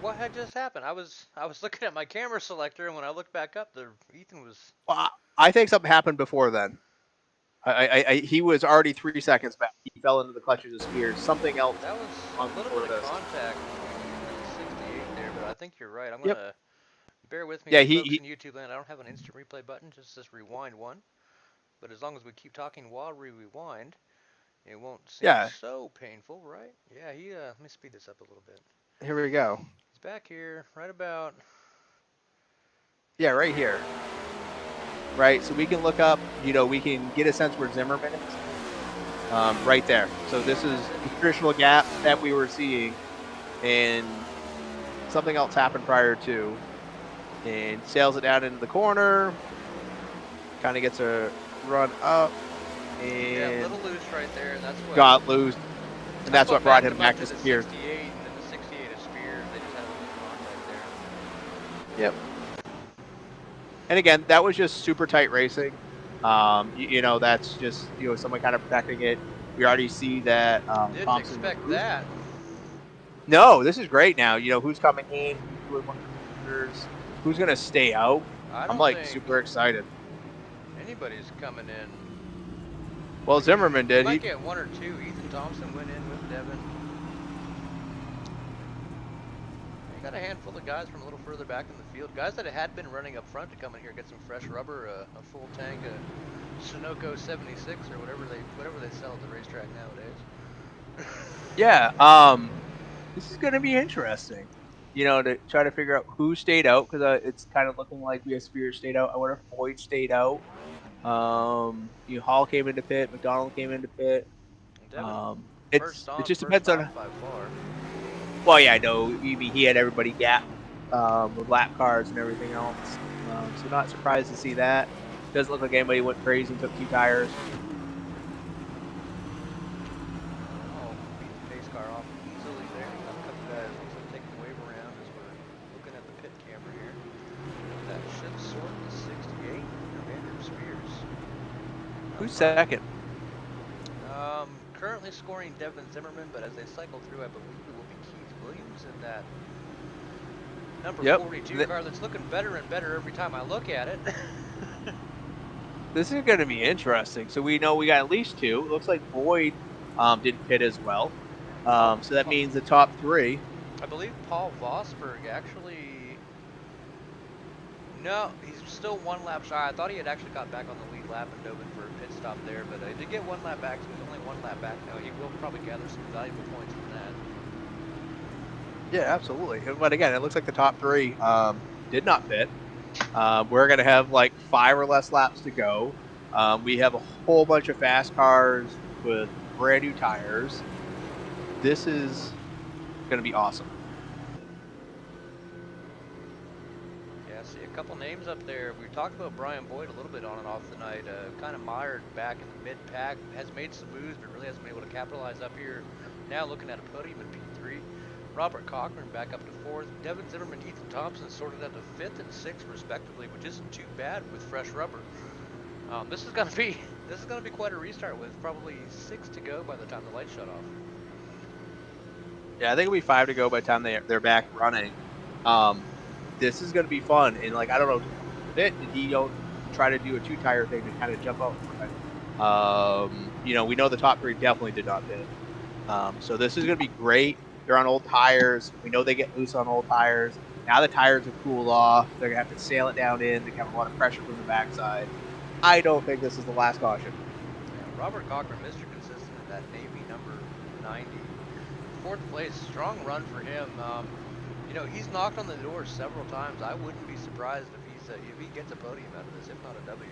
What had just happened? I was looking at my camera selector, and when I looked back up, Ethan was. Well, I think something happened before then. He was already 3 seconds back. He fell into the clutches of Spears. Something else. That was a little bit of contact with the 68 there, but I think you're right. I'm gonna bear with me, folks in YouTube land. I don't have an instant replay button, just this rewind one. But as long as we keep talking while we rewind, it won't seem so painful, right? Yeah, let me speed this up a little bit. Here we go. He's back here, right about. Yeah, right here. Right, so we can look up, we can get a sense where Zimmerman is. Right there. So this is the traditional gap that we were seeing, and something else happened prior to, and sails it down into the corner, kind of gets a run up, and a little loose right there, and that's what got loose, and that's what brought him back to Spears. 68, and then the 68 is Spears. They just had a little contact there. Yep. And again, that was just super tight racing. That's just someone kind of protecting it. We already see that. Didn't Thompson expect that. No, this is great now. Who's coming in? Who's gonna stay out? I'm like super excited. Anybody's coming in. Well, Zimmerman did. He might get one or two. Ethan Thompson went in with Devin. You got a handful of guys from a little further back in the field. Guys that had been running up front to come in here, get some fresh rubber, a full tank of Sunoco 76 or whatever they sell at the racetrack nowadays. Yeah. This is gonna be interesting. To try to figure out who stayed out, because it's kind of looking like we have Spears stayed out. I wonder if Boyd stayed out. Hall came into pit. McDonald came into pit. It just depends on. Well, yeah, I know. He had everybody gap with lap cars and everything else. So not surprised to see that. Doesn't look like anybody went crazy and took 2 tires. Oh, beat the pace car off easily there. Got a couple guys taking the wave around as we're looking at the pit camera here. That should sort the 68. Andrew Spears. Who's second? Currently scoring Devin Zimmerman, but as they cycle through, I believe it will be Keith Williams in that number 42 car that's looking better and better every time I look at it. This is going to be interesting. So we know we got at least 2. It looks like Boyd didn't pit as well. So that means the top 3. I believe Paul Vosberg actually... No, he's still 1 lap shy. I thought he had actually got back on the lead lap and dove in for a pit stop there, but he did get 1 lap back, so he's only 1 lap back now. He will probably gather some valuable points from that. Yeah, absolutely. But again, it looks like the top 3 did not pit. We're going to have like 5 or less laps to go. We have a whole bunch of fast cars with brand new tires. This is going to be awesome. Yeah, see a couple names up there. We talked about Brian Boyd a little bit on and off the night. Kind of mired back in the mid-pack. Has made some moves, but really hasn't been able to capitalize up here. Now looking at a podium in P3. Robert Cochran back up to 4th. Devin Zimmerman, Ethan Thompson sorted out to 5th and 6th respectively, which isn't too bad with fresh rubber. This is gonna be quite a restart with probably 6 to go by the time the lights shut off. Yeah, I think it'll be 5 to go by the time they're back running. This is gonna be fun, and like I don't know, did he try to do a 2-tire thing to kind of jump out? We know the top 3 definitely did not pit. So this is going to be great. They're on old tires. We know they get loose on old tires. Now the tires are cooled off. They're going to have to sail it down in. They have a lot of pressure from the backside. I don't think this is the last caution. Yeah, Robert Cochran, Mr. Consistent in that Navy number 90. Fourth place, strong run for him. You know, he's knocked on the door several times. I wouldn't be surprised if he gets a podium out of this, if not a W.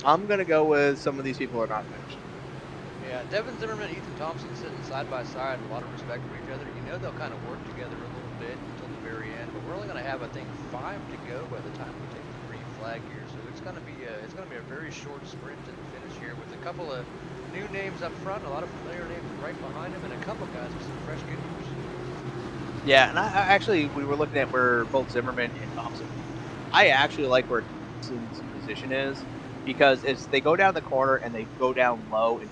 I'm going to go with some of these people are not finished. Yeah, Devin Zimmerman, Ethan Thompson sitting side by side, a lot of respect for each other. You know they'll kind of work together a little bit until the very end, but we're only going to have, I think, 5 to go by the time we take the green flag here. So it's going to be a very short sprint to the finish here with a couple of new names up front, a lot of familiar names right behind him, and a couple guys with some fresh good news. Yeah, and I actually, we were looking at where both Zimmerman and Thompson. I actually like where Thompson's position is because as they go down the corner and they go down low and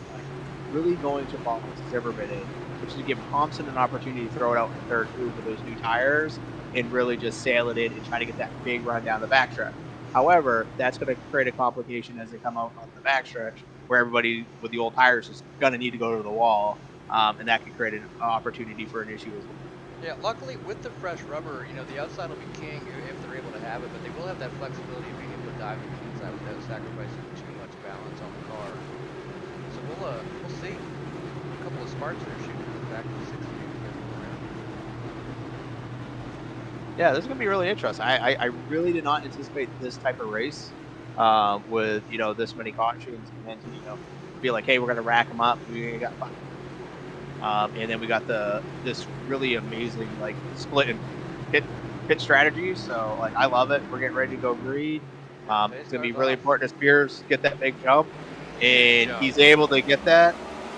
really going to box Zimmerman in, which is to give Thompson an opportunity to throw it out in third move with those new tires and really just sail it in and try to get that big run down the backstretch. However, that's going to create a complication as they come out on the backstretch where everybody with the old tires is going to need to go to the wall, and that could create an opportunity for an issue as well. Yeah, luckily with the fresh rubber, you know, the outside will be king if they're able to have it, but they will have that flexibility of being able to dive to the inside without sacrificing too much balance on the car. So we'll see. A couple of sparks there shooting back to the 68. Yeah, this is going to be really interesting. I really did not anticipate this type of race with, you know, this many cautions and then, you know, be like, hey, we're going to rack them up. We got fun. And then we got this really amazing, like, split and pit strategy. So, like, I love it. We're getting ready to go green. It's going to be really important to Spears get that big jump. And he's able to get that.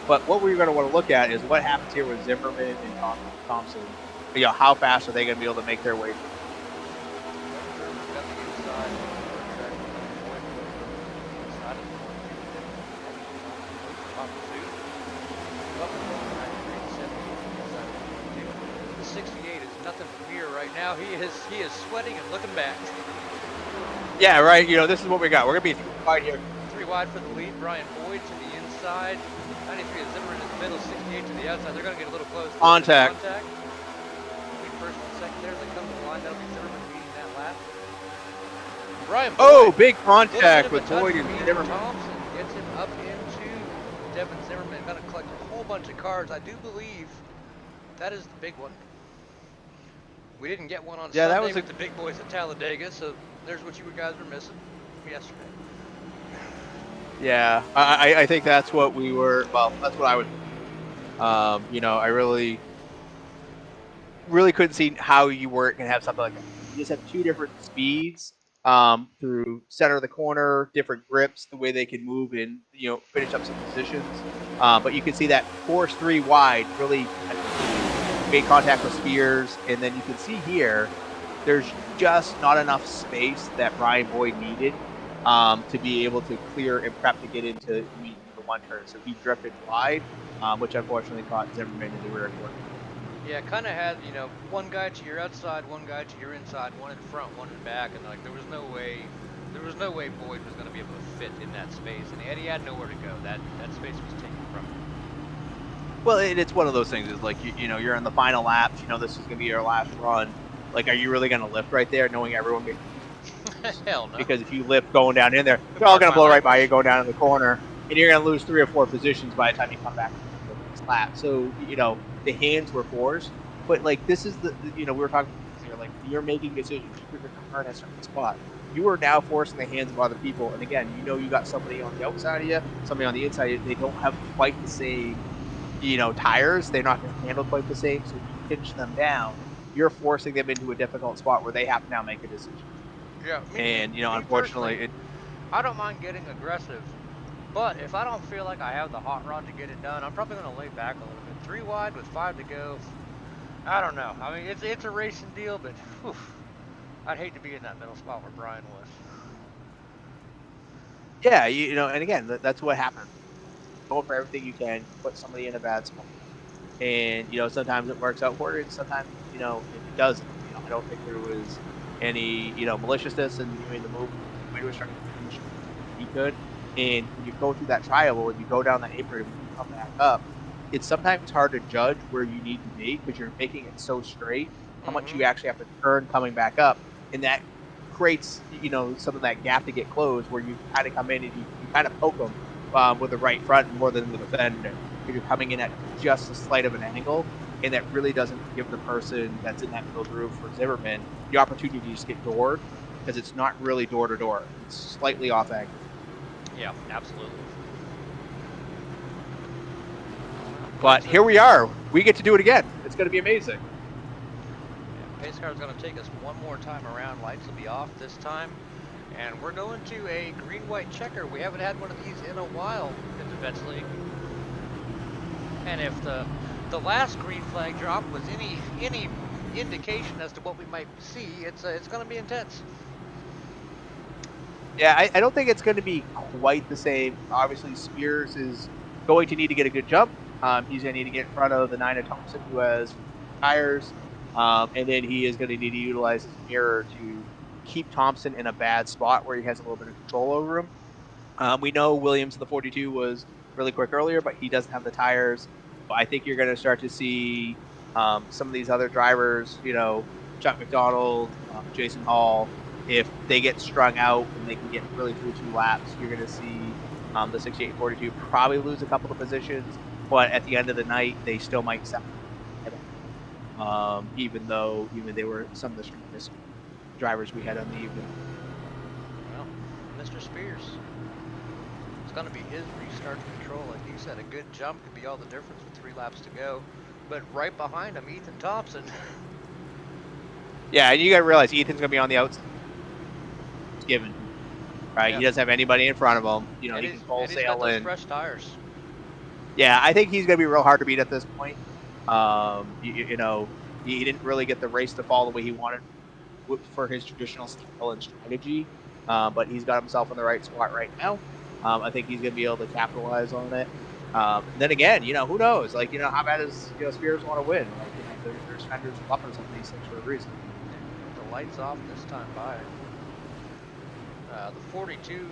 But what we're going to want to look at is what happens here with Zimmerman and Thompson. You know, how fast are they going to be able to make their way through? The 68 is nothing from here right now. He is sweating and looking back. Yeah, right. You know, this is what we got. We're going to be 3 wide here. 3 wide for the lead. Brian Boyd to the inside. 93 is Zimmerman in the middle. 68 to the outside. They're going to get a little close. Contact. First and second there, they come to the line. That'll be Zimmerman beating that lap. Brian Boyd. Oh, big contact with Boyd and Zimmerman. Thompson gets him up into Devin Zimmerman. Going to collect a whole bunch of cars. I do believe that is the big one. We didn't get one on Sunday with the big boys at Talladega, so there's what you guys were missing yesterday. Yeah, I think that's what we were. Well, that's what I would. You know, I really couldn't see how you were going to have something like that. You just have 2 different speeds through center of the corner, different grips, the way they can move and, you know, finish up some positions. But you can see that force 3 wide really made contact with Spears, and then you can see here there's just not enough space that Brian Boyd needed to be able to clear and prep to get into the 1 turn. So he drifted wide, which unfortunately caught Zimmerman in the rear corner. Yeah, kind of had, you know, 1 guy to your outside, 1 guy to your inside, 1 in front, 1 in back, and like there was no way Boyd was going to be able to fit in that space, and he had nowhere to go. That space was taken from him. Well, it's one of those things. Is like you know, you're in the final laps. You know, this is going to be your last run. Like, are you really going to lift right there, knowing everyone? Hell no. Because if you lift going down in there, they're all going to blow right by you going down in the corner, and you're going to lose 3 or 4 positions by the time you come back to the next lap. So, you know, the hands were forced, but like this is the you know, we were talking here, like you're making decisions. You're going to turn at a certain spot. You are now forcing the hands of other people, and again, you know, you got somebody on the outside of you, somebody on the inside of you. They don't have quite the same, you know, tires. They're not going to handle quite the same. So if you pinch them down, you're forcing them into a difficult spot where they have to now make a decision. Yeah. And you know, unfortunately, I don't mind getting aggressive, but if I don't feel like I have the hot rod to get it done, I'm probably going to lay back a little bit. 3 wide with 5 to go. I don't know. I mean, it's a racing deal, but whew, I'd hate to be in that middle spot where Brian was. Yeah, you know, and again, that's what happens. Go for everything you can, put somebody in a bad spot, and you know, sometimes it works out for it, and sometimes, you know, it doesn't. You know, I don't think there was any, you know, maliciousness in doing the move. He was trying to finish he could, and when you go through that trial, when you go down that apron, come back up, it's sometimes hard to judge where you need to be because you're making it so straight, how much you actually have to turn coming back up. And that creates, some of that gap to get closed where you kind of come in and you kind of poke them with the right front more than with the fender. If you're coming in at just a slight of an angle, and that really doesn't give the person that's in that middle groove for Zimmerman the opportunity to just get doored because it's not really door to door. It's slightly off angle. Yeah, absolutely. But here we are. We get to do it again. It's going to be amazing. Yeah, pace car is going to take us one more time around. Lights will be off this time. And we're going to a green-white checker. We haven't had one of these in a while in the Vets League. And if the last green flag drop was any indication as to what we might see, it's going to be intense. Yeah, I don't think it's going to be quite the same. Obviously, Spears is going to need to get a good jump. He's going to need to get in front of the 9 of Thompson, who has tires. And then he is going to need to utilize his mirror to keep Thompson in a bad spot where he has a little bit of control over him. We know Williams in the 42 was really quick earlier, but he doesn't have the tires. But I think you're going to start to see some of these other drivers, Chuck McDonald, Jason Hall, if they get strung out and they can get really through 2 laps, you're going to see the 68 42 probably lose a couple of positions. But at the end of the night, they still might stop. Even though they were some of the strongest drivers we had on the evening. Well, Mr. Spears, it's going to be his restart control. Like you said, a good jump could be all the difference with 3 laps to go. But right behind him, Ethan Thompson. Yeah, and you got to realize Ethan's going to be on the outside. It's given, right? Yeah. He doesn't have anybody in front of him. He And can he's wholesale got those in. fresh tires. Yeah, I think he's going to be real hard to beat at this point. He didn't really get the race to fall the way he wanted for his traditional style and strategy, but he's got himself in the right spot right now. I think he's going to be able to capitalize on it. Then again, who knows? Like, how bad does Spears want to win? Like, there's fenders and bumpers on these things for a reason. The lights off this time by. The 42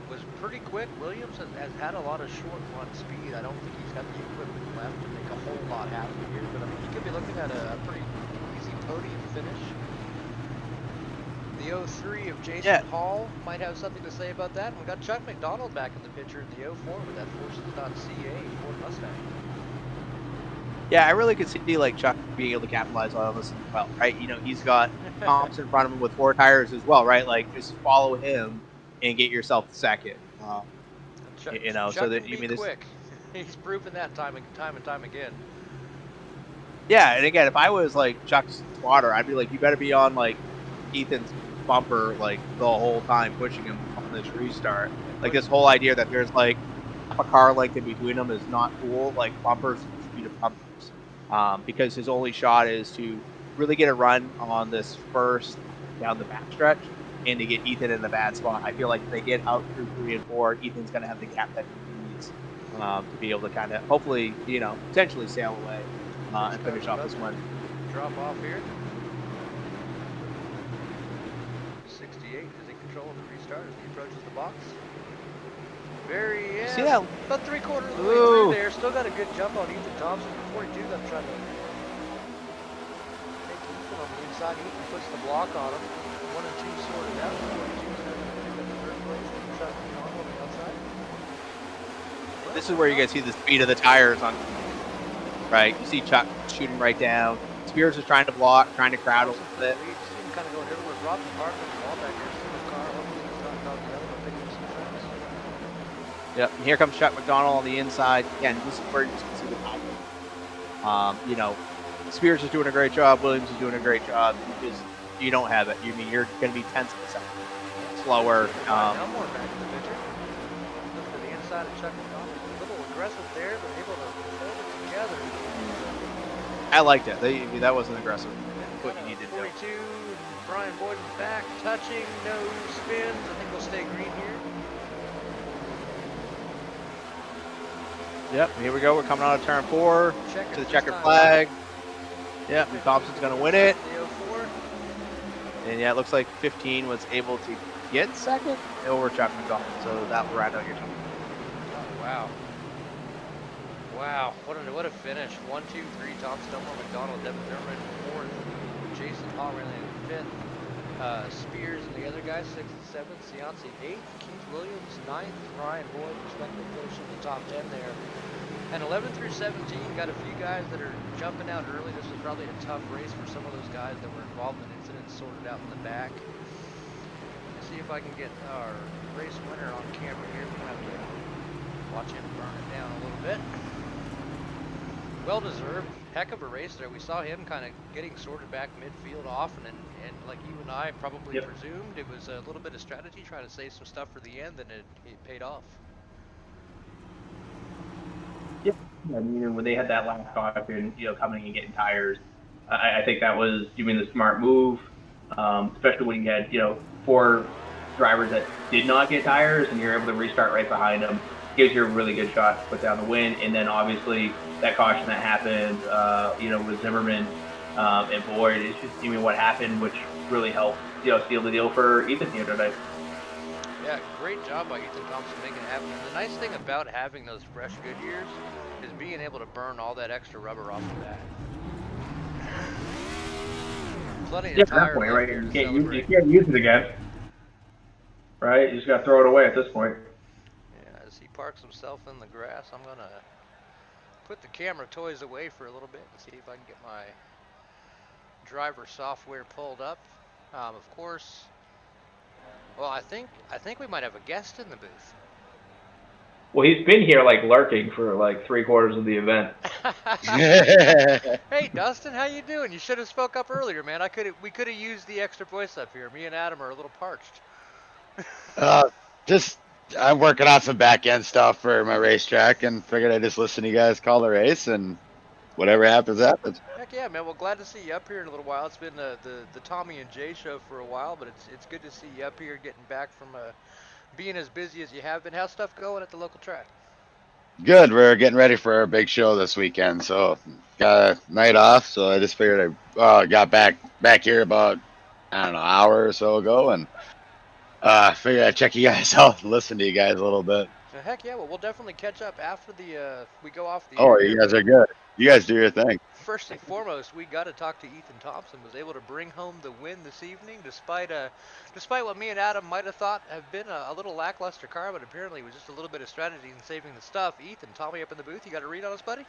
was pretty quick. Williams has had a lot of short run speed. I don't think he's got the equipment left to make a whole lot happen here, but I mean, he could be looking at a pretty easy podium finish. The 03 of Jason Hall might have something to say about that. And we got Chuck McDonald back in the picture in the 04 with that Forces.ca Ford Mustang. Yeah, I really could see Chuck being able to capitalize on this as well, right? He's got Thompson in front of him with 4 tires as well, right? Like, just follow him and get yourself second. Chuck, so that can be quick. He's proven that time and time again. Yeah, and again, if I was Chuck's spotter, I'd be like, you better be on Ethan's bumper the whole time, pushing him on this restart. This whole idea that there's a car length in between them is not cool. Bumpers should be to bumpers, because his only shot is to really get a run on this first down the backstretch and to get Ethan in the bad spot. I feel like if they get out through 3 and 4, Ethan's going to have the gap that he needs to be able to kind of hopefully potentially sail away and finish off this one. Drop off here. 68 is in control of the restart as he approaches the box. See that? About 3/4 of the way through there. Still got a good jump on Ethan Thompson. 42 going to try to take Ethan on the inside. Ethan puts the block on him. 1 and 2 sorted out. 42's going to pick up the 3rd place. Chuck on the outside. This is where you guys see the speed of the tires on. Right, you see Chuck shooting right down. Spears is trying to block, trying to crowd a little bit. You see him kind of going everywhere. Rob's parking the ball back there. See the car. Hopefully he's not about the other one. Picking up some tracks. Yep, and here comes Chuck McDonald on the inside. Again, this is where you can see the power. Spears is doing a great job. Williams is doing a great job. You don't have it. You're going to be tenths of a second slower. Elmore back in the picture. Look to the inside of Chuck McDonald. A little aggressive there, but able to hold it together. I liked it. That wasn't aggressive. What you needed to do. 42. Brian Boyd is back, touching, no spins. I think we'll stay green here. Yep, here we go. We're coming out of turn 4 to the checkered flag. Yep, and Thompson's going to win it. And yeah, it looks like 15 was able to get second over Chuck McDonald. So that will round out your time. Oh, wow. Wow, what a finish. 1, 2, 3, Thompson, Elmore, McDonald, Devin Zimmerman, 4th, Jason Palmer in 5th, Spears and the other guys, 6th and 7th, Cianci 8th, Keith Williams 9th, Ryan Boyd, respectively finishing the top 10 there. And 11 through 17, got a few guys that are jumping out early. This was probably a tough race for some of those guys that were involved in incidents sorted out in the back. Let's see if I can get our race winner on camera here. We'll have to watch him burn it down a little bit. Well deserved, heck of a race there. We saw him kind of getting sorted back midfield off, and like you and I probably presumed, it was a little bit of strategy trying to save some stuff for the end, and it paid off. Yeah, I mean, when they had that last caution, coming and getting tires, I think that was the smart move, especially when you had 4 drivers that did not get tires, and you're able to restart right behind them. Gives you a really good shot to put down the win, and then obviously that caution that happened, with Zimmerman and Boyd, it's just what happened, which really helped seal the deal for Ethan here today. Yeah, great job by Ethan Thompson making it happen. And the nice thing about having those fresh Goodyears is being able to burn all that extra rubber off the back. Plenty of tire point, right? here You to can't use it again, right? You just got to throw it away at this point. Yeah, as he parks himself in the grass, I'm gonna put the camera toys away for a little bit and see if I can get my driver software pulled up. Of course. Well, I think we might have a guest in the booth. Well, he's been here lurking for 3/4 of the event. Hey, Dustin, how you doing? You should have spoke up earlier, man. We could have used the extra voice up here. Me and Adam are a little parched. I'm working on some back end stuff for my racetrack, and figured I'd just listen to you guys call the race, and whatever happens, happens. Heck yeah, man. Well, glad to see you up here in a little while. It's been the Tommy and Jay show for a while, but it's good to see you up here, getting back from being as busy as you have been. How's stuff going at the local track? Good. We're getting ready for our big show this weekend, so got a night off. So I just figured I got back here about an hour or so ago, and figured I'd check you guys out, listen to you guys a little bit. Heck yeah, well, we'll definitely catch up after we go off the Oh, air. you guys are good. You guys do your thing. First and foremost, we got to talk to Ethan Thompson. Was able to bring home the win this evening, despite what me and Adam might have thought have been a little lackluster car, but apparently it was just a little bit of strategy in saving the stuff. Ethan, Tommy up in the booth, you got a read on us, buddy?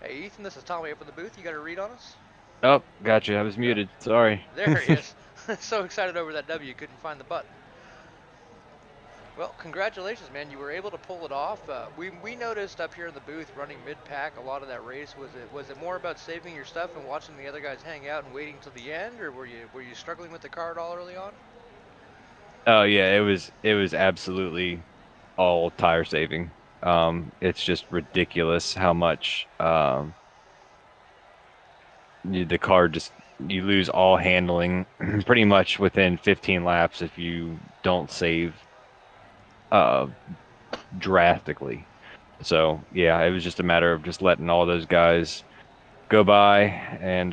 Hey, Ethan, this is Tommy up in the booth. You got a read on us? Oh, gotcha. I was muted. Sorry. There he is. So excited over that W, couldn't find the button. Well, congratulations, man. You were able to pull it off. We noticed up here in the booth running mid-pack a lot of that race. Was it more about saving your stuff and watching the other guys hang out and waiting till the end, or were you struggling with the car at all early on? Oh yeah, it was absolutely all tire saving. It's just ridiculous how much the car you lose all handling pretty much within 15 laps if you don't save drastically. So yeah, it was just a matter of just letting all those guys go by and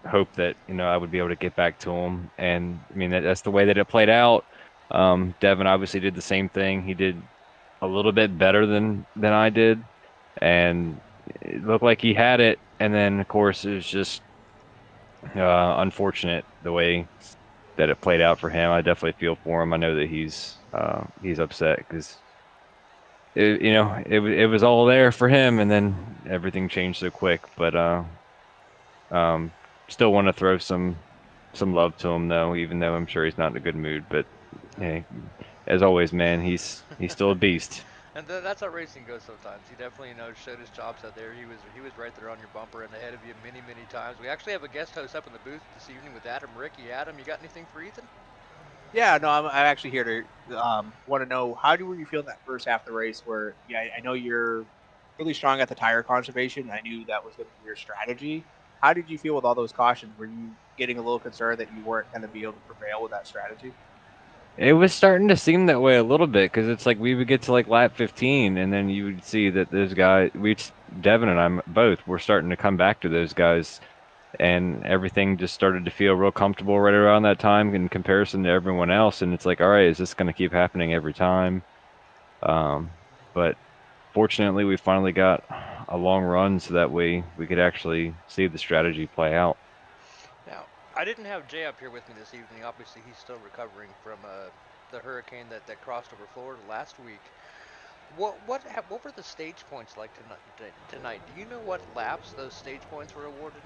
hope that I would be able to get back to them. And I mean that's the way that it played out. Devin obviously did the same thing. He did a little bit better than I did, and it looked like he had it. And then of course it was just unfortunate the way that it played out for him. I definitely feel for him. I know that he's upset because it was all there for him, and then everything changed so quick. But still want to throw some love to him though, even though I'm sure he's not in a good mood. But hey, as always, man, he's still a beast. And that's how racing goes sometimes. He definitely showed his chops out there. He was right there on your bumper and ahead of you many times. We actually have a guest host up in the booth this evening with Adam Ricky. Adam, you got anything for Ethan? Yeah, no, I'm actually here to want to know, how were you feeling that first half of the race where, I know you're really strong at the tire conservation. I knew that was going to be your strategy. How did you feel with all those cautions? Were you getting a little concerned that you weren't going to be able to prevail with that strategy? It was starting to seem that way a little bit, because it's like we would get to like lap 15, and then you would see that those guys, Devin and I both, were starting to come back to those guys, and everything just started to feel real comfortable right around that time in comparison to everyone else. And it's like, all right, is this going to keep happening every time? But fortunately, we finally got a long run so that way we could actually see the strategy play out. Now, I didn't have Jay up here with me this evening. Obviously, he's still recovering from the hurricane that crossed over Florida last week. What were the stage points like tonight? Do you know what laps those stage points were awarded?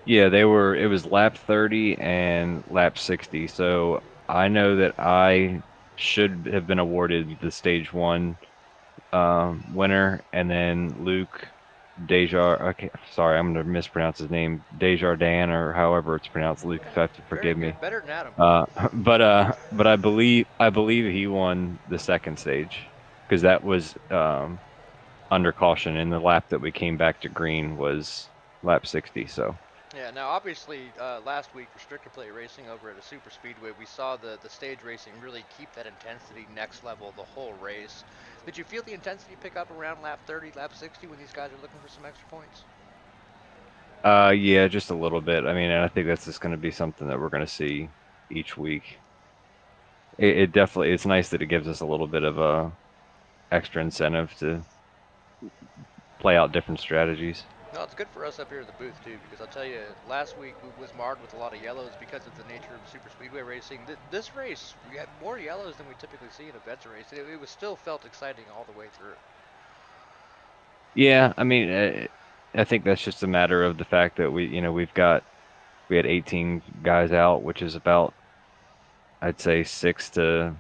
Yeah, they were. It was lap 30 and lap 60. So I know that I should have been awarded the stage one winner, and then Luke Dejar. Okay, sorry, I'm gonna mispronounce his name. Desjardins, or however it's pronounced. Luke, Yeah, you have to very forgive me. good. Better than Adam. But I believe he won the second stage because that was under caution, and the lap that we came back to green was lap 60. So. Yeah, now obviously last week restrictor plate racing over at a super speedway, we saw the stage racing really keep that intensity next level the whole race. Did you feel the intensity pick up around lap 30, lap 60 when these guys are looking for some extra points? Yeah, just a little bit. I mean, and I think that's just going to be something that we're going to see each week. It definitely, it's nice that it gives us a little bit of a extra incentive to play out different strategies. No, it's good for us up here in the booth too, because I'll tell you, last week was marred with a lot of yellows because of the nature of super speedway racing. This race, we had more yellows than we typically see in a vets race. It was still felt exciting all the way through. Yeah, I mean, I think that's just a matter of the fact that we had 18 guys out, which is about, I'd say, 6 to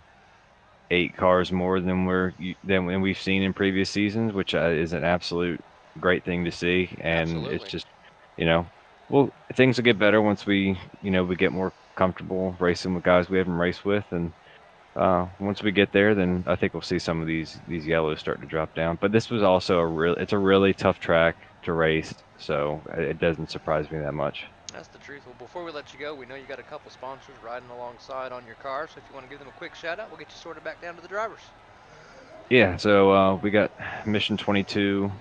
8 cars more than we've seen in previous seasons, which is an absolute great thing to see. And it's Absolutely. just, you know, well, things will get better once we get more comfortable racing with guys we haven't raced with, and once we get there, then I think we'll see some of these yellows start to drop down. But this was also it's a really tough track to race, so it doesn't surprise me that much. That's the truth. Well, before we let you go, we know you got a couple sponsors riding alongside on your car, so if you want to give them a quick shout out, we'll get you sorted back down to the drivers. Yeah, so we got Mission 22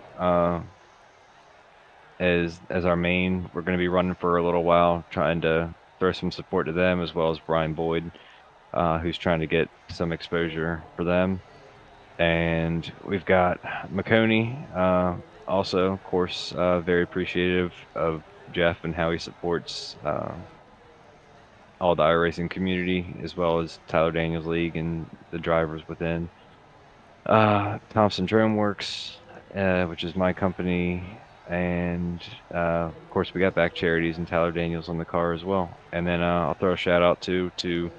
as our main. We're going to be running for a little while, trying to throw some support to them, as well as Brian Boyd, who's trying to get some exposure for them. And we've got Mcconey, also, of course, very appreciative of Jeff and how he supports all the iRacing community, as well as Tyler Daniels League and the drivers within. Thompson Drone Works, which is my company, and of course we got Back Charities and Tyler Daniels on the car as well. And then I'll throw a shout out to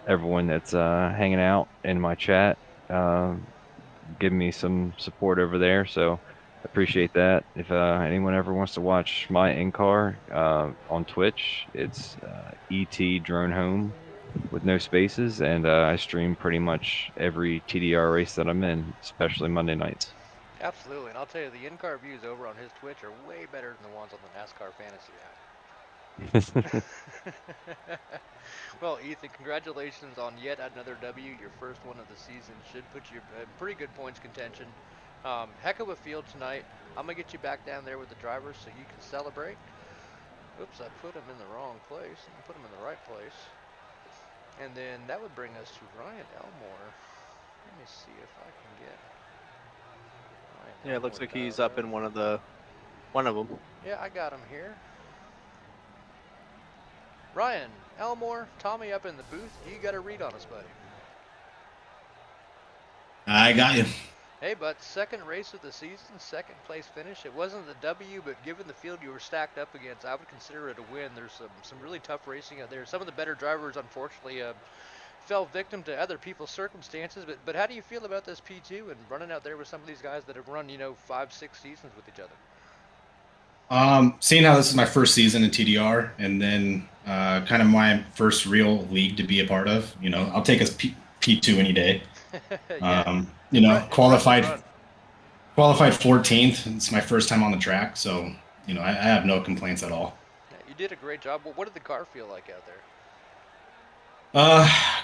everyone that's hanging out in my chat, giving me some support over there. So appreciate that. If anyone ever wants to watch my in-car on Twitch, it's ET Drone Home with no spaces, and I stream pretty much every TDR race that I'm in, especially Monday nights. Absolutely, and I'll tell you, the in-car views over on his Twitch are way better than the ones on the NASCAR Fantasy app. Well, Ethan, congratulations on yet another W. Your first one of the season should put you in pretty good points contention. Heck of a field tonight. I'm going to get you back down there with the drivers so you can celebrate. Oops, I put him in the wrong place. I put him in the right place. And then that would bring us to Ryan Elmore. Let me see if I can get Ryan Yeah, it looks Elmore like he's dialed up in one of them. Yeah, I got him here. Ryan Elmore, Tommy up in the booth. You got a read on us, buddy. I got you. Hey, but second race of the season, second place finish. It wasn't the W, but given the field you were stacked up against, I would consider it a win. There's some really tough racing out there. Some of the better drivers, unfortunately, fell victim to other people's circumstances. But how do you feel about this P2 and running out there with some of these guys that have run, 5, 6 seasons with each other? Seeing how this is my first season in TDR, and then kind of my first real league to be a part of, I'll take a P2 any day. Yeah. Qualified 14th. It's my first time on the track, so I have no complaints at all. Yeah, you did a great job. What did the car feel like out there?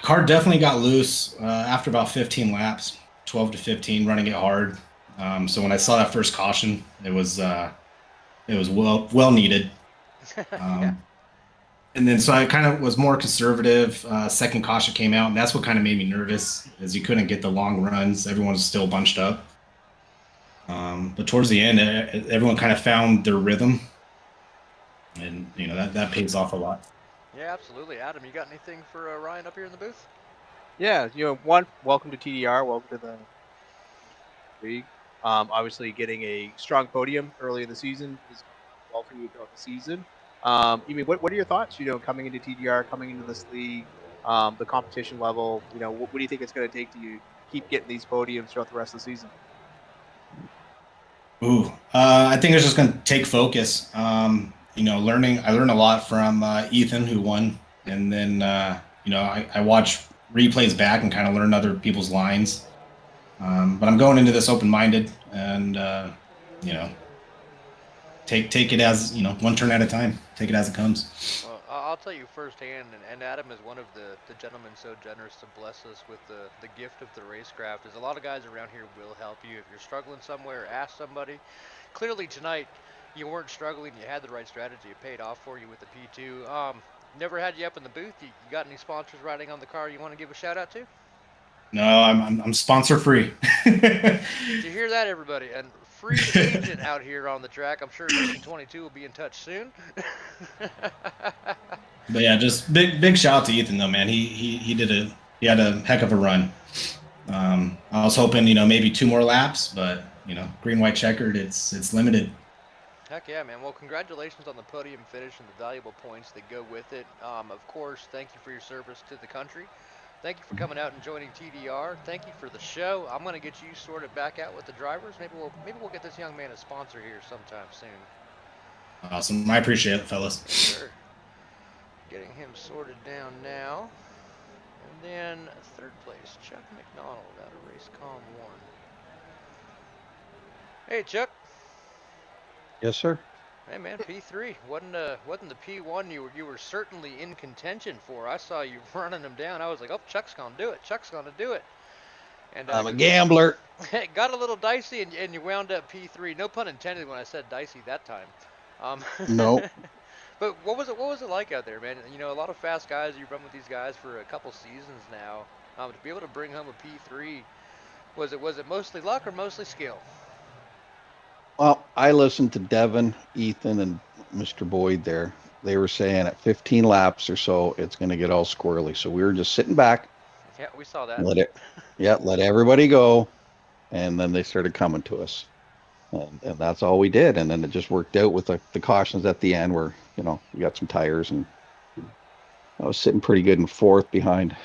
Car definitely got loose after about 15 laps, 12 to 15, running it hard. So when I saw that first caution, it was well needed. Yeah. And then so I kind of was more conservative. Second caution came out, and that's what kind of made me nervous, as you couldn't get the long runs. Everyone was still bunched up. But towards the end, everyone kind of found their rhythm, and that pays off a lot. Yeah, absolutely. Adam, you got anything for Ryan up here in the booth? Yeah, one, welcome to TDR, welcome to the league. Obviously, getting a strong podium early in the season is well for you throughout the season. What are your thoughts? Coming into TDR, coming into this league, the competition level. What do you think it's going to take to keep getting these podiums throughout the rest of the season? I think it's just going to take focus. I learned a lot from Ethan, who won, and then I watch replays back and kind of learn other people's lines. But I'm going into this open-minded, and take it as one turn at a time. Take it as it comes. Well, I'll tell you firsthand, and Adam is one of the gentlemen so generous to bless us with the gift of the racecraft. Is a lot of guys around here will help you if you're struggling somewhere. Ask somebody. Clearly tonight, you weren't struggling. You had the right strategy. It paid off for you with the P2. Never had you up in the booth. You got any sponsors riding on the car you want to give a shout out to? No, I'm sponsor free. Did you hear that, everybody? And free agent out here on the track. I'm sure 22 will be in touch soon. But yeah, just big shout out to Ethan though, man. He had a heck of a run. I was hoping maybe 2 more laps, but green white checkered, it's limited. Heck yeah, man. Well, congratulations on the podium finish and the valuable points that go with it. Of course, thank you for your service to the country. Thank you for coming out and joining TDR. Thank you for the show. I'm going to get you sorted back out with the drivers. Maybe we'll get this young man a sponsor here sometime soon. Awesome. I appreciate it, fellas. Sure. Getting him sorted down now. And then third place, Chuck McDonald out of Racecom 1. Hey, Chuck. Yes, sir. Hey man, P3 wasn't the P1 you were certainly in contention for. I saw you running him down. I was like, oh, Chuck's gonna do it. Chuck's gonna do it. And I'm a gambler. It got a little dicey, and you wound up P3. No pun intended when I said dicey that time. No. But what was it like out there, man? A lot of fast guys. You run with these guys for a couple seasons now. To be able to bring home a P3, was it mostly luck or mostly skill? Well, I listened to Devin, Ethan, and Mr. Boyd there. They were saying at 15 laps or so, it's going to get all squirrely. So we were just sitting back. Yeah, we saw that. Let everybody go. And then they started coming to us. And that's all we did. And then it just worked out with the cautions at the end where, we got some tires. And I was sitting pretty good in fourth behind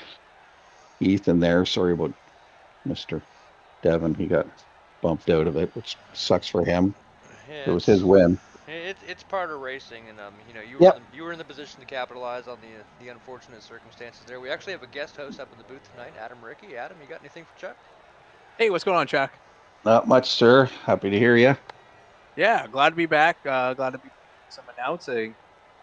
Ethan there. Sorry about Mr. Devin. He got bumped out of it, which sucks for him. Yeah, it was his win. It's part of racing, and you were in the position to capitalize on the unfortunate circumstances there. We actually have a guest host up in the booth tonight, Adam Ricky. Adam, you got anything for Chuck? Hey, what's going on, Chuck? Not much, sir. Happy to hear you. Yeah, glad to be back. Glad to be some announcing.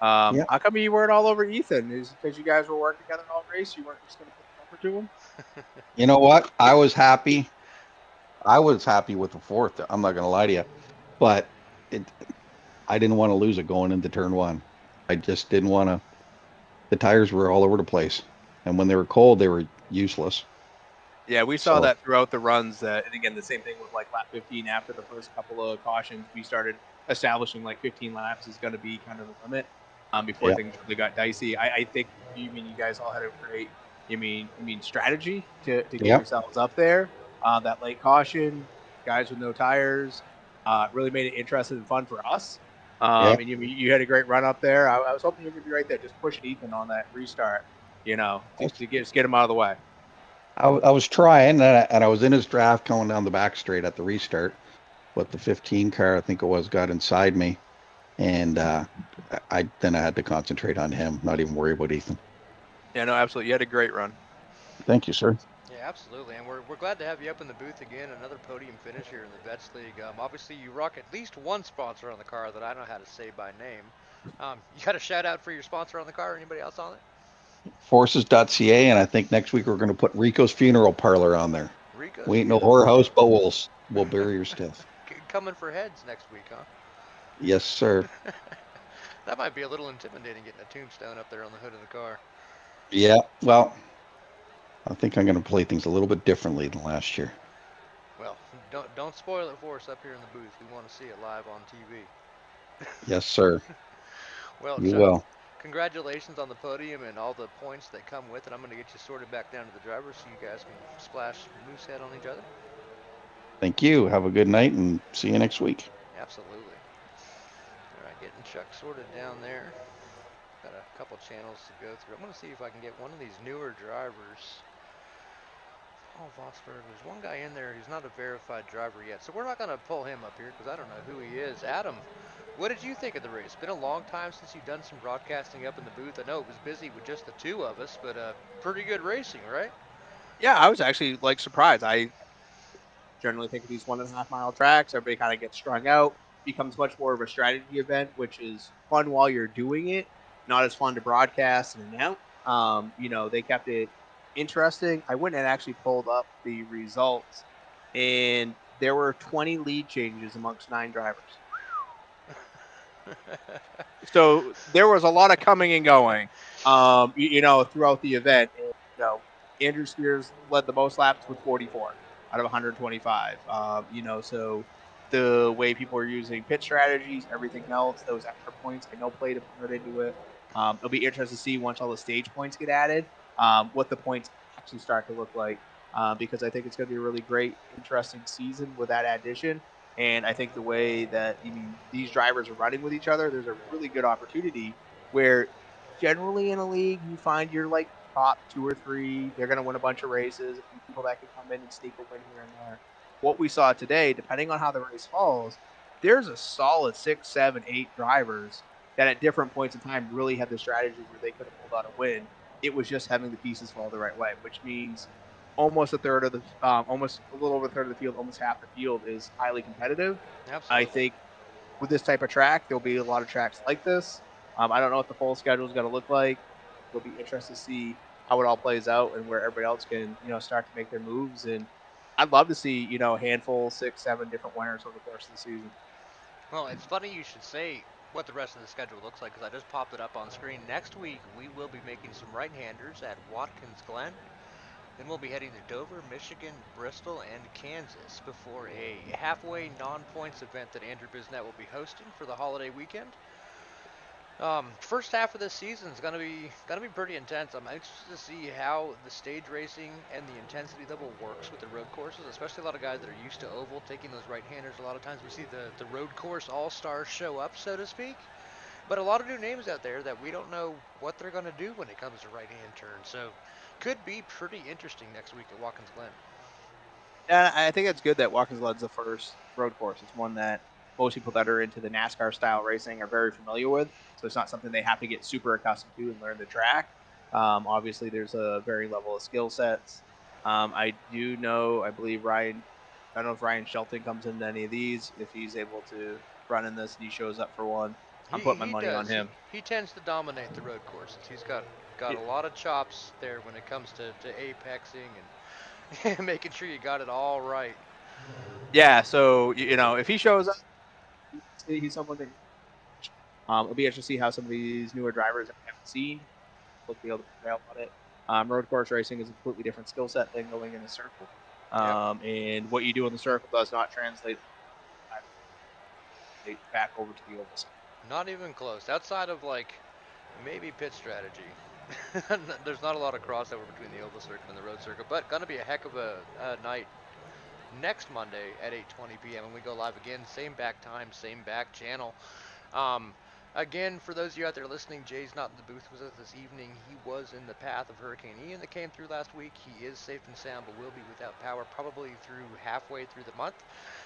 How come you weren't all over Ethan? Is it because you guys were working together all race? You weren't just going to put the number to him? You know what? I was happy. With the fourth. I'm not going to lie to you, but I didn't want to lose it going into turn 1. I just didn't want to. The tires were all over the place, and when they were cold, they were useless. Yeah, we saw that throughout the runs. And again, the same thing with like lap 15. After the first couple of cautions, we started establishing like 15 laps is going to be kind of the limit before things really got dicey. I think you guys all had a great strategy to get yourselves up there. That late caution, guys with no tires, really made it interesting and fun for us. And you had a great run up there. I was hoping you were going to be right there, just pushing Ethan on that restart, just to get him out of the way. I was trying, and I was in his draft going down the back straight at the restart, but the 15 car, I think it was, got inside me, and I had to concentrate on him, not even worry about Ethan. Yeah, no, absolutely. You had a great run. Thank you, sir. Yeah, absolutely, and we're glad to have you up in the booth again. Another podium finish here in the Vets League. Obviously, you rock at least one sponsor on the car that I know how to say by name. You got a shout out for your sponsor on the car? Or anybody else on it? Forces.ca, and I think next week we're going to put Rico's Funeral Parlor on there. We ain't no whorehouse, but we'll bury your stuff. Coming for heads next week, huh? Yes, sir. That might be a little intimidating getting a tombstone up there on the hood of the car. Yeah, well, I think I'm going to play things a little bit differently than last year. Well, don't spoil it for us up here in the booth. We want to see it live on TV. Yes, sir. Well, You Chuck, will. congratulations on the podium and all the points that come with it. I'm going to get you sorted back down to the driver so you guys can splash Moosehead on each other. Thank you. Have a good night and see you next week. Absolutely. All right, getting Chuck sorted down there. Got a couple channels to go through. I'm going to see if I can get one of these newer drivers. Oh, Vosberg. There's one guy in there who's not a verified driver yet, so we're not going to pull him up here because I don't know who he is. Adam, what did you think of the race? It's been a long time since you've done some broadcasting up in the booth. I know it was busy with just the two of us, but pretty good racing, right? Yeah, I was actually like surprised. I generally think of these 1.5 mile tracks, everybody kind of gets strung out, becomes much more of a strategy event, which is fun while you're doing it, not as fun to broadcast and announce. They kept it interesting. I went and actually pulled up the results, and there were 20 lead changes amongst 9 drivers. So there was a lot of coming and going, throughout the event. And, Andrew Spears led the most laps with 44 out of 125. So the way people are using pit strategies, everything else, those extra points, I know played a part into it. It'll be interesting to see once all the stage points get added, what the points actually start to look like, because I think it's going to be a really great, interesting season with that addition. And I think the way that these drivers are running with each other, there's a really good opportunity where generally in a league you find you're like top 2 or 3. They're going to win a bunch of races. People that can come in and sneak a win here and there. What we saw today, depending on how the race falls, there's a solid 6, 7, 8 drivers that at different points in time really had the strategy where they could have pulled out a win. It was just having the pieces fall the right way, which means almost a third of the, almost a little over a third of the field, almost half the field is highly competitive. Absolutely. I think with this type of track, there'll be a lot of tracks like this. I don't know what the full schedule is going to look like. It'll be interesting to see how it all plays out and where everybody else can, start to make their moves. And I'd love to see, a handful, 6, 7 different winners over the course of the season. Well, it's funny you should say what the rest of the schedule looks like because I just popped it up on screen. Next week, we will be making some right-handers at Watkins Glen. Then we'll be heading to Dover, Michigan, Bristol, and Kansas before a halfway non-points event that Andrew Bisnet will be hosting for the holiday weekend. First half of this season is gonna be pretty intense. I'm anxious to see how the stage racing and the intensity level works with the road courses, especially a lot of guys that are used to oval taking those right-handers. A lot of times we see the road course all-stars show up, so to speak. But a lot of new names out there that we don't know what they're going to do when it comes to right-hand turns. So could be pretty interesting next week at Watkins Glen. And I think it's good that Watkins Glen's the first road course. It's one that most people that are into the NASCAR style racing are very familiar with. So it's not something they have to get super accustomed to and learn the track. Obviously, there's a varying level of skill sets. I believe Ryan, I don't know if Ryan Shelton comes into any of these, if he's able to run in this and he shows up for one. I'm putting my money on him. He tends to dominate the road courses. He's got a lot of chops there when it comes to apexing and making sure you got it all right. Yeah, so if he shows up, he's someone that it'll be interesting to see how some of these newer drivers that we haven't seen will be able to prevail on it. Road course racing is a completely different skill set than going in a circle. And what you do in the circle does not translate back over to the oval circle. Not even close. Outside of maybe pit strategy. There's not a lot of crossover between the oval circuit and the road circuit, but gonna be a heck of a night next Monday at 8:20 p.m. and we go live again, same back time, same back channel. Again, for those of you out there listening, Jay's not in the booth with us this evening. He was in the path of Hurricane Ian that came through last week. He is safe and sound, but will be without power probably through halfway through the month.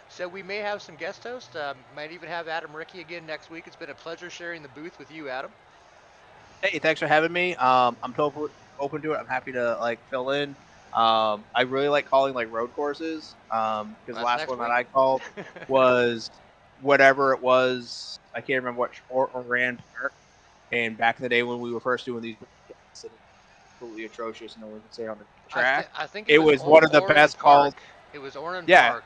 So we may have some guest hosts. Might even have Adam Rickey again next week. It's been a pleasure sharing the booth with you, Adam. Hey, thanks for having me. I'm totally open to it. I'm happy to fill in. I really like calling road courses because the last one that I called was whatever it was. I can't remember what Rand Park. And back in the day when we were first doing these, it was completely atrocious. No one could say on the track. I think it was one of the best calls. It was Orange Park.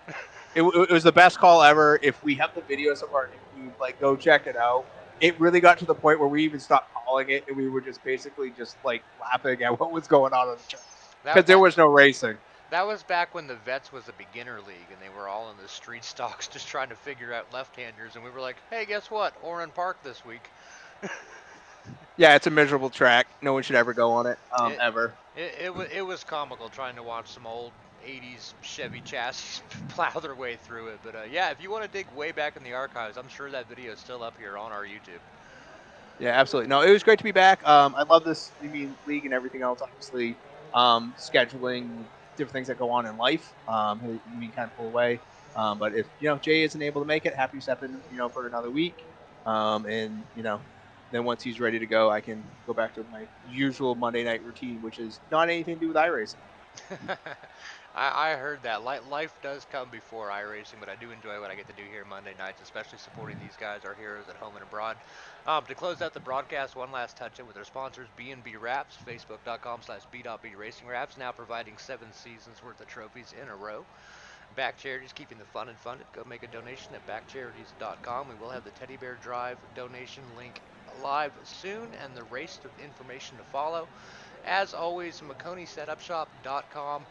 Yeah. It was the best call ever. If we have the video somewhere on YouTube, go check it out. it really got to the point where we even stopped calling it, and we were just basically just like laughing at what was going on the track because there was no racing. That was back when the Vets was a beginner league, and they were all in the street stocks just trying to figure out left-handers, and we were like, hey, guess what? Oran Park this week. Yeah, it's a miserable track. No one should ever go on it, ever. It was comical trying to watch some old 80s Chevy chassis plow their way through it. But yeah, if you want to dig way back in the archives, I'm sure that video is still up here on our YouTube. Yeah, absolutely. No, it was great to be back. I love this league and everything else. Obviously, scheduling, different things that go on in life. We kind of pull away. But if Jay isn't able to make it, happy to step in for another week. And then once he's ready to go, I can go back to my usual Monday night routine, which is not anything to do with iRacing. I heard that. Life does come before iRacing, but I do enjoy what I get to do here Monday nights, especially supporting these guys, our heroes at home and abroad. To close out the broadcast, one last touch-in with our sponsors, B&B Wraps, facebook.com/B.B Racing Wraps, now providing 7 seasons worth of trophies in a row. Back Charities, keeping the fun and funded. Go make a donation at backcharities.com. We will have the Teddy Bear Drive donation link live soon, and the race information to follow. As always, McConeySetupShop.com.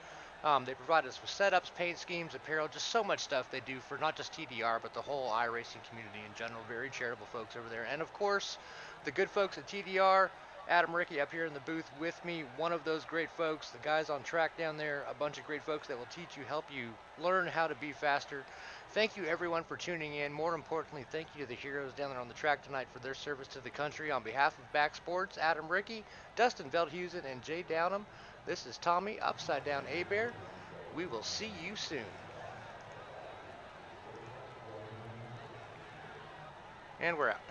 They provide us with setups, paint schemes, apparel, just so much stuff they do for not just TDR, but the whole iRacing community in general. Very charitable folks over there. And of course, the good folks at TDR, Adam Ricky up here in the booth with me, one of those great folks, the guys on track down there, a bunch of great folks that will teach you, help you learn how to be faster. Thank you everyone for tuning in. More importantly, thank you to the heroes down there on the track tonight for their service to the country. On behalf of Back Sports, Adam Ricky, Dustin Veldhusen, and Jay Downham, this is Tommy, Upside Down A-Bear. We will see you soon. And we're out.